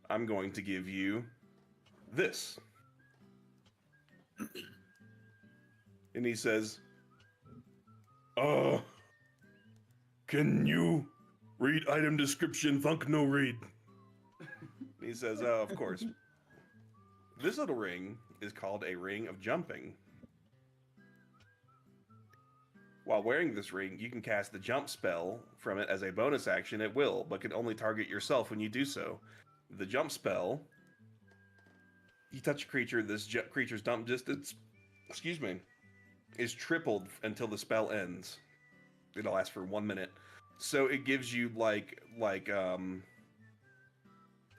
I'm going to give you this. And he says, can you read item description? Thunk no read. And he says, of course. This little ring is called a ring of jumping. While wearing this ring, you can cast the jump spell from it as a bonus action at will, but can only target yourself when you do so. The jump spell, you touch a creature, this creature's jump distance, is tripled until the spell ends. It'll last for 1 minute. So it gives you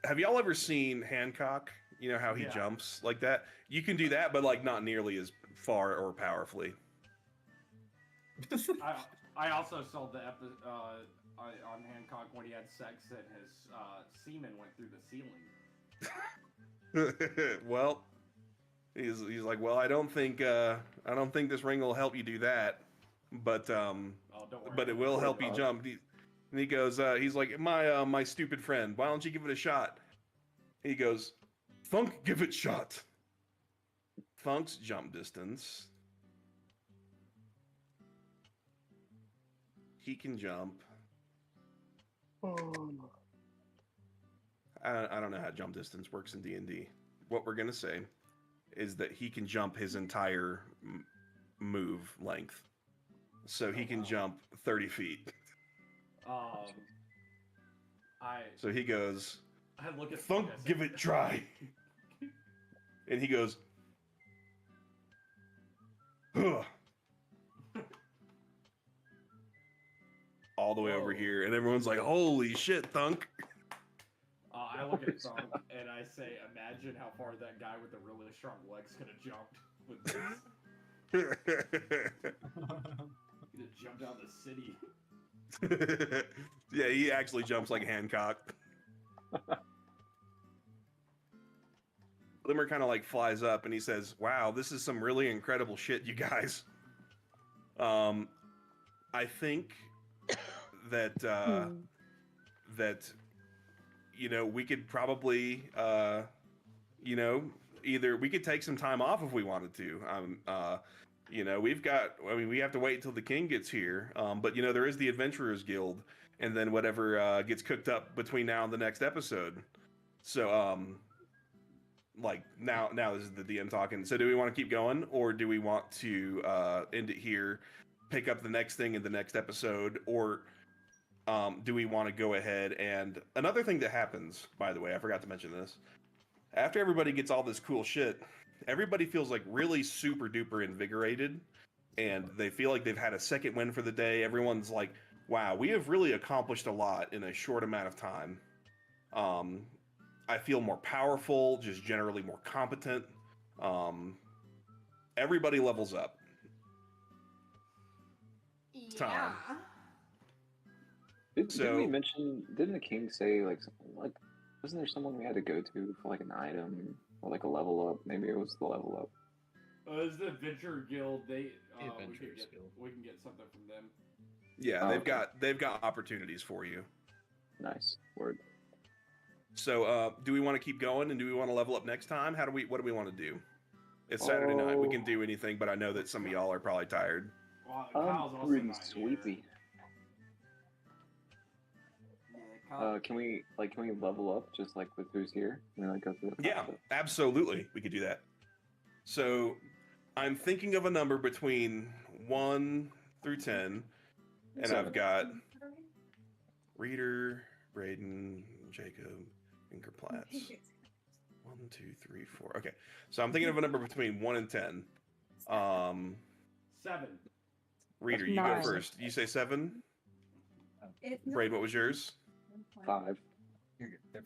have y'all ever seen Hancock? You know how he jumps like that? You can do that, but like not nearly as far or powerfully. I also saw the episode on Hancock when he had sex and his semen went through the ceiling. Well, he's like, well, I don't think this ring will help you do that, but don't worry. but it will help you jump. And he goes, he's like, my stupid friend, why don't you give it a shot? He goes, Thunk, give it shot. Thunk's jump distance. He can jump. I don't know how jump distance works in D&D. What we're gonna say is that he can jump his entire move length, so he can jump 30 feet. So he goes, I look at Thunk, give it try. And he goes, huh. All the way over here, and everyone's like, holy shit, Thunk. I look at Thunk and I say, imagine how far that guy with the really strong legs could have jumped with this. He'd have jumped out of the city. Yeah, he actually jumps like Hancock. Glimmer kind of like flies up and he says, wow, this is some really incredible shit, you guys. I think that we could probably either we could take some time off if we wanted to. We have to wait until the king gets here. But there is the Adventurers Guild, and then whatever gets cooked up between now and the next episode. So now this is the DM talking. So do we want to keep going, or do we want to end it here, pick up the next thing in the next episode, or do we want to go ahead and another thing that happens, by the way, I forgot to mention this. After everybody gets all this cool shit, everybody feels like really super duper invigorated, and they feel like they've had a second win for the day. Everyone's like, wow, we have really accomplished a lot in a short amount of time. I feel more powerful, just generally more competent. Everybody levels up. Tom. Didn't we So- mention? Didn't the king say like something like? Wasn't there someone we had to go to for like an item or like a level up? Maybe it was the level up. It's the Adventure Guild. They The we Adventurers can get Guild. we can get something from them. Yeah, Oh, they've got opportunities for you. Nice word. So, do we want to keep going and do we want to level up next time? What do we want to do? It's Saturday night. We can do anything, but I know that some of y'all are probably tired. Well, Kyle's also Pretty not here. sleepy. Yeah, Kyle, Can we level up just like with who's here? Can we like go through the Yeah, process? absolutely. We could do that. So, I'm thinking of a number between 1 through 10, and Seven. I've got Reader, Braden, Jacob, Ingerplatz. 1, 2, 3, 4. Okay, so I'm thinking of a number between 1 and 10. 7. Reader, That's you go 9. first. You say 7. Braden, what was yours? 5.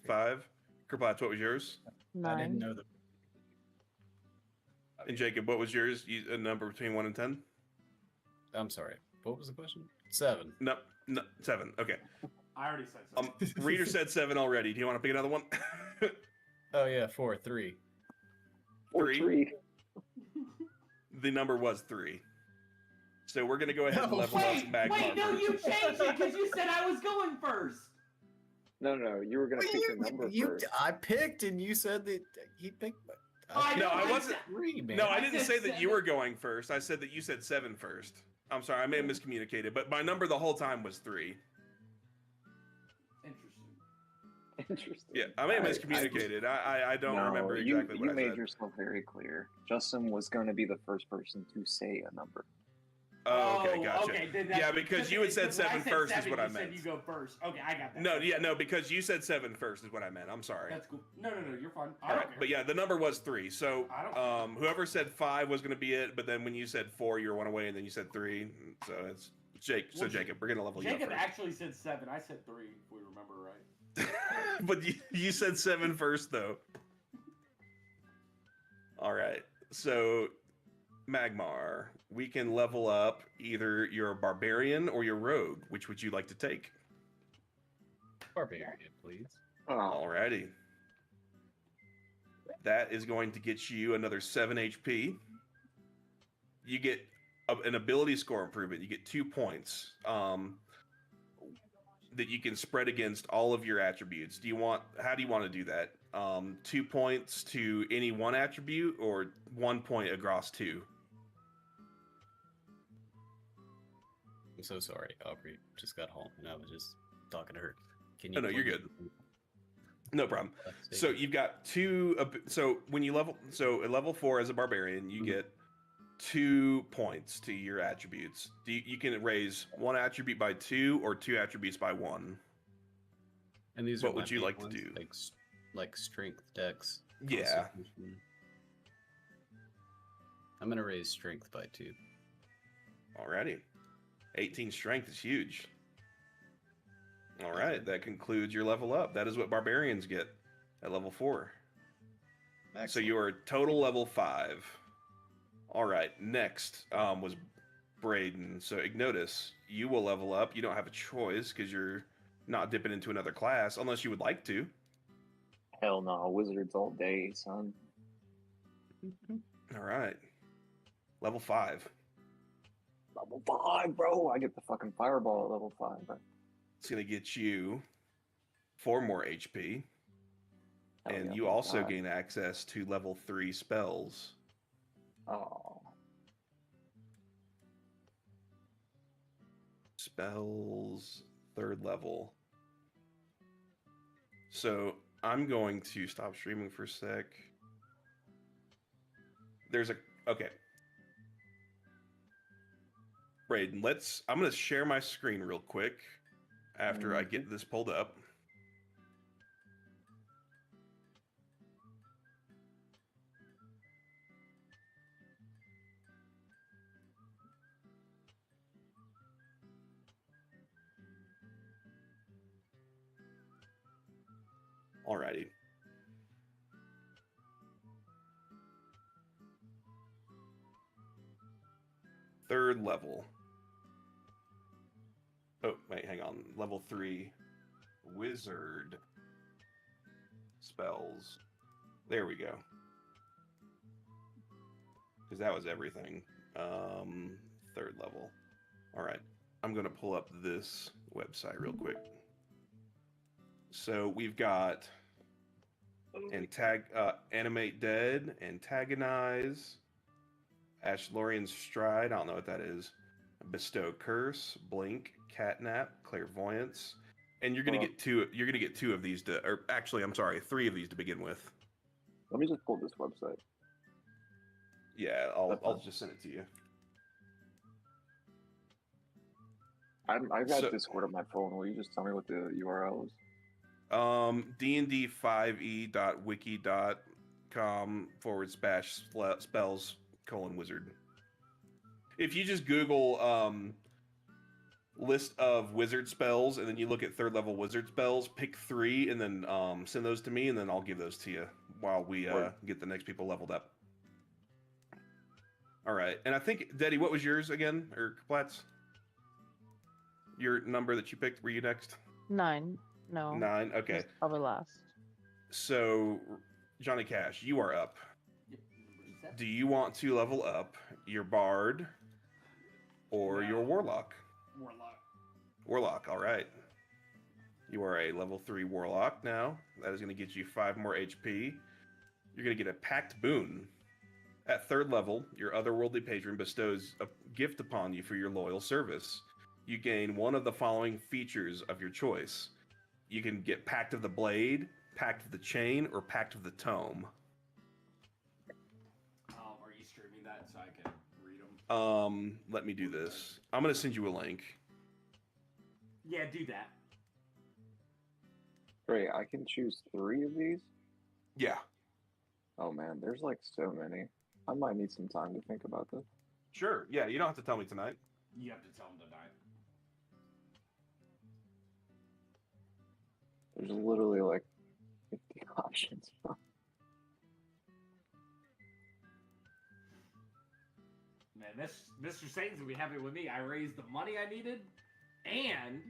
5. Ingerplatz, what was yours? I didn't 9. know that. And Jacob, what was yours? A number between 1 and 10? I'm sorry. What was the question? 7. No, 7. Okay. I already said something. Reader said 7 already. Do you want to pick another one? Oh yeah, 4, 3. Or 3. 3. The number was 3. So we're gonna go ahead and No, level up Wait, Magmar wait, no, first. you changed it because you said I was going first. No, you were gonna pick the number first. I picked and you said that he picked. No, I wasn't. 3, man. No, I I didn't said say that you 7. were going first. I said that you said 7 first. I'm sorry, I may have miscommunicated, but my number the whole time was 3. Interesting. Interesting. Yeah, I may have I- miscommunicated. I don't No, remember you, exactly what you I made said. yourself very clear. Justin was going to be the first person to say a number. Oh, okay, gotcha. Okay, then Yeah, because you had said because when 7 first is 7, what I you said meant. you go first. Okay, I got that. No, yeah, no, because you said 7 first is what I meant. I'm sorry. That's cool. No, you're fine. I All don't right, care. but yeah, the number was 3. So, I don't whoever said 5 was going to be it, but then when you said 4, you were one away, and then you said 3. So it's Jake. So Well, Jacob, we're going to level you Jacob up first. actually said 7. I said 3, if we remember right. But you said 7 first, though. All right. So, Magmar, we can level up either your barbarian or your rogue. Which would you like to take? Barbarian, please. Oh, Alrighty. That is going to get you another 7 HP. You get an ability score improvement. You get 2 points that you can spread against all of your attributes. How do you want to do that? 2 points to any one attribute or 1 point across 2? I'm so sorry. Aubrey just got home and I was just talking to her. Can Oh, no, you're please- good. No problem. Say So it. you've got 2. So when you at level 4 as a barbarian, you get 2 points to your attributes. You can raise 1 attribute by 2 or 2 attributes by 1. And these what are would my you main like to ones, do? Like strength, dex. Yeah. Constitution. I'm gonna raise strength by 2. Alrighty. 18 strength is huge. All right, that concludes your level up. That is what barbarians get at level 4. So you are total level 5. All right, next was Braden. So Ignotus, you will level up. You don't have a choice because you're not dipping into another class unless you would like to. hell no. Wizards all day, son. All right, level 5. Level 5, bro. I get the fucking fireball at level 5, bro. It's going to get you 4 more HP. Hell And yeah, you thank also God. gain access to level 3 spells. Oh. Spells, 3rd level. So I'm going to stop streaming for a sec. Okay. Braden, I'm going to share my screen real quick after I get this pulled up. Alrighty. Third level. level 3 wizard spells. There we go. Because that was everything. 3rd level. All right. I'm going to pull up this website real quick. So we've got Animate Dead, Antagonize, Ashlorian Stride, I don't know what that is. Bestow Curse, Blink, Catnap, Clairvoyance. And you're gonna get two of these or actually I'm sorry, 3 of these to begin with. Let me just pull this website. Yeah, I'll just send it to you. I've got Discord on my phone. Will you just tell me what the URL is? dnd5e.wiki.com/spells:wizard. If you just Google list of wizard spells and then you look at 3rd level wizard spells, pick 3 and then send those to me and then I'll give those to you while we get the next people leveled up. All right, and I think Deddy, what was yours again, or Platts? Your number that you picked? Were you next? 9. No. 9. Okay. It's probably last. So, Johnny Cash, you are up. Do you want to level up your bard or your warlock? Warlock. All right. You are a level 3 warlock now. That is going to get you 5 more HP. You're going to get a packed boon. At 3rd level, your otherworldly patron bestows a gift upon you for your loyal service. You gain one of the following features of your choice. You can get Pact of the Blade, Pact of the Chain, or Pact of the Tome. Are you streaming that so I can read them? Let me do this. I'm going to send you a link. Yeah, do that. Great, I can choose 3 of these? Yeah. Oh man, there's like so many. I might need some time to think about this. Sure. Yeah, you don't have to tell me tonight. You have to tell them tonight. There's literally like 50 options. Man, Mr. Satan's gonna be happy with me. I raised the money I needed, and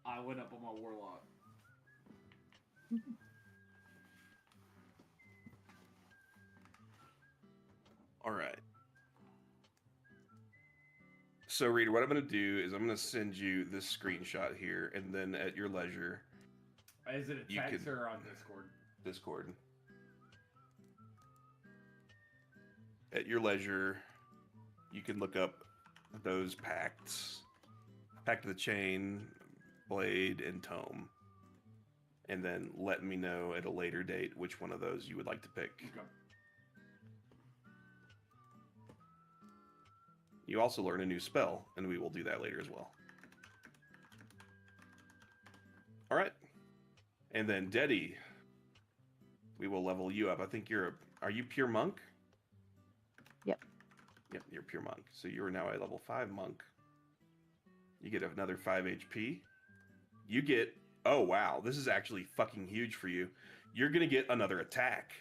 I went up on my warlock. All right. So, Reader, what I'm going to do is I'm going to send you this screenshot here, and then at your leisure... Is it a text or on Discord? Discord. At your leisure, you can look up those pacts. Pact of the Chain, Blade, and Tome. And then let me know at a later date which one of those you would like to pick. Okay. You also learn a new spell, and we will do that later as well. All right. And then Deddy, we will level you up. I think are you pure monk? Yep. Yep, you're pure monk. So you are now a level 5 monk. You get another 5 HP. You get, oh wow, this is actually fucking huge for you. You're going to get another attack.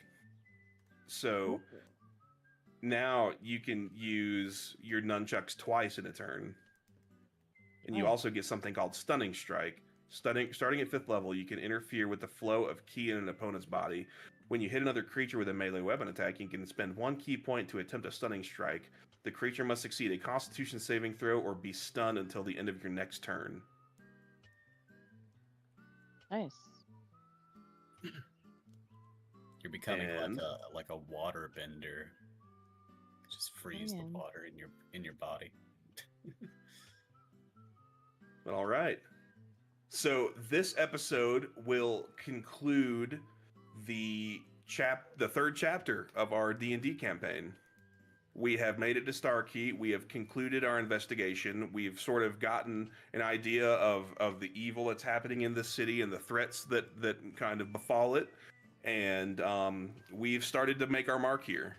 So now you can use your nunchucks twice in a turn. And you also get something called Stunning Strike. Starting at 5th level, you can interfere with the flow of ki in an opponent's body. When you hit another creature with a melee weapon attack, you can spend 1 ki point to attempt a Stunning Strike. The creature must succeed a Constitution saving throw or be stunned until the end of your next turn. Nice. You're becoming like a water bender. Just freeze the water in your body. All right. So this episode will conclude the 3rd chapter of our D&D campaign. We have made it to Starkey. We have concluded our investigation. We've sort of gotten an idea of the evil that's happening in the city and the threats that kind of befall it. And we've started to make our mark here.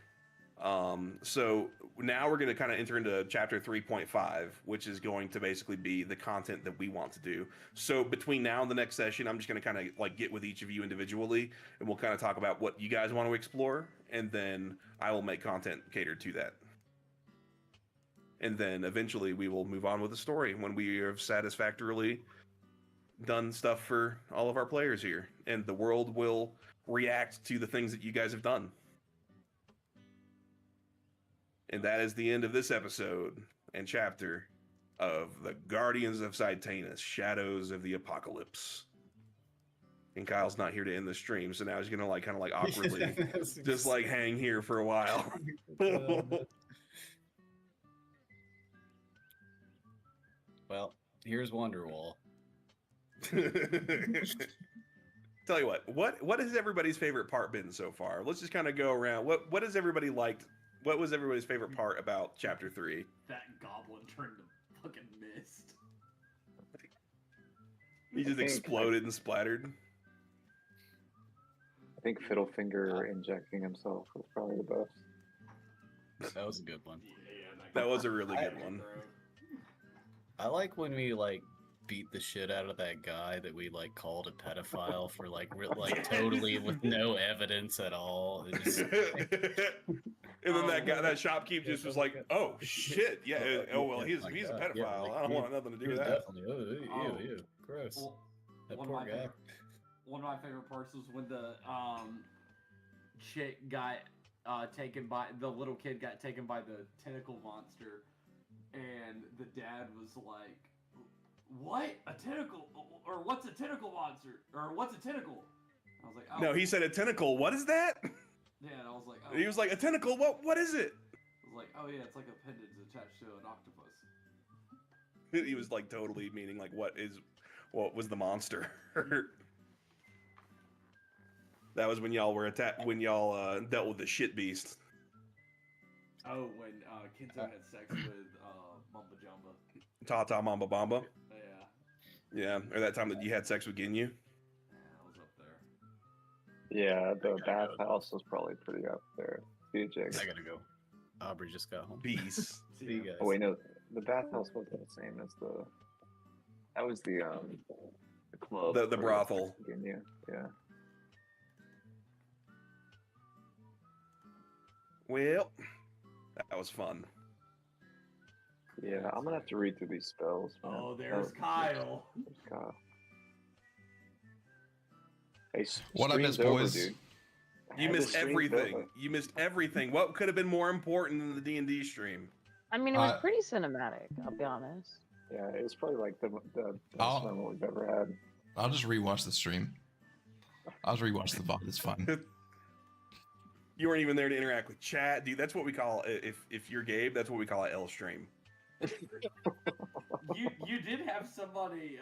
So now we're going to kind of enter into chapter 3.5, which is going to basically be the content that we want to do. So between now and the next session, I'm just going to kind of like get with each of you individually, and we'll kind of talk about what you guys want to explore, and then I will make content catered to that. and then eventually we will move on with the story when we have satisfactorily done stuff for all of our players here, and the world will react to the things that you guys have done. And that is the end of this episode and chapter of the Guardians of Titanus, Shadows of the Apocalypse. And Kyle's not here to end the stream, so now he's gonna like kind of like awkwardly just like hang here for a while. Well, here's Wonderwall. Tell you what has everybody's favorite part been so far? Let's just kind of go around. What has everybody liked? What was everybody's favorite part about chapter 3? That goblin turned to fucking mist. He just exploded and splattered. I think Fiddlefinger injecting himself was probably the best. That was a good one. Yeah, That was a really good one. I like when we like beat the shit out of that guy that we like called a pedophile for like totally with no evidence at all. It just, And then that shopkeep just was like, "Oh shit, yeah. Oh well, he's a pedophile. Yeah, like, I don't want nothing to do with that." Definitely. Ew, gross. Well, That one poor of my guy. favorite- one of my favorite parts was when the chick got taken by the little kid got taken by the tentacle monster, and the dad was like, "What? A tentacle? Or what's a tentacle monster? Or what's a tentacle?" I was like, "Oh." No, he said a tentacle. What is that? Yeah, and I was like, "Oh." He was like, "A tentacle? What is it?" I was like, "Oh yeah, it's like a appendage attached to an octopus." He was like totally meaning like what was the monster? That was when y'all were dealt with the shit beast. Oh, when Kinzo had sex with Mamba Jumba. Tata Mamba Bamba. Yeah. Yeah, or that time that you had sex with Ginyu. Yeah, I was up there. Yeah, the bathhouse was probably pretty up there. CJ. I gotta go. Aubrey just got home. Peace. See you guys. Oh wait, no, the bathhouse wasn't the same as the. That was the club. The brothel. Yeah. Well, that was fun. Yeah, I'm gonna have to read through these spells. Man. Oh, there's Kyle. There's Kyle. Hey, What I stream's miss, over, boys? dude. You The missed stream's everything. over. You missed everything. What could have been more important than the D&D stream? I mean, it was Uh, pretty cinematic. I'll be honest. Yeah, it was probably like the best Oh. moment we've ever had. I'll just rewatch the stream. I'll just rewatch the VOD. It's fine. You weren't even there to interact with chat, dude. That's what we call if you're Gabe. That's what we call an L stream. You did have somebody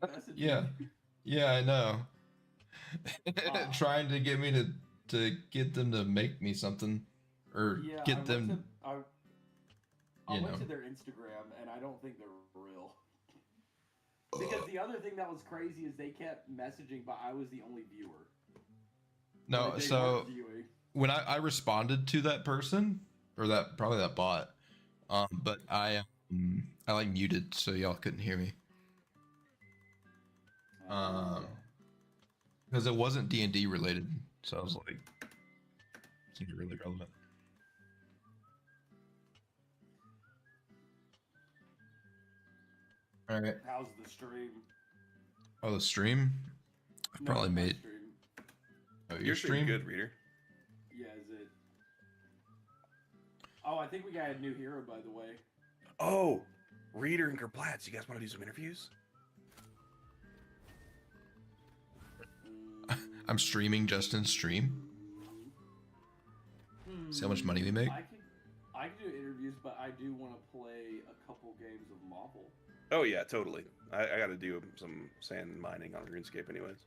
message Yeah. me. Yeah, I know. Trying to get me to get them to make me something, or Yeah, get them. I you went know. to their Instagram, and I don't think they're real. Because the other thing that was crazy is they kept messaging, but I was the only viewer. No, Like, they so weren't viewing. when I responded to that person, or that probably that bot, but I like muted so y'all couldn't hear me. Because it wasn't D&D related, so I was like, seemed really relevant. All right. How's the stream? Oh, the stream. I No, probably my made. stream. Oh, Your your stream stream. good, reader. Yeah, is it? Oh, I think we got a new hero, by the way. Oh, reader and Kerplatz. You guys want to do some interviews? I'm streaming Justin's stream. See how much money we make? I can do interviews, but I do want to play a couple games of Marvel. Oh yeah, totally. I got to do some sand mining on RuneScape, anyways.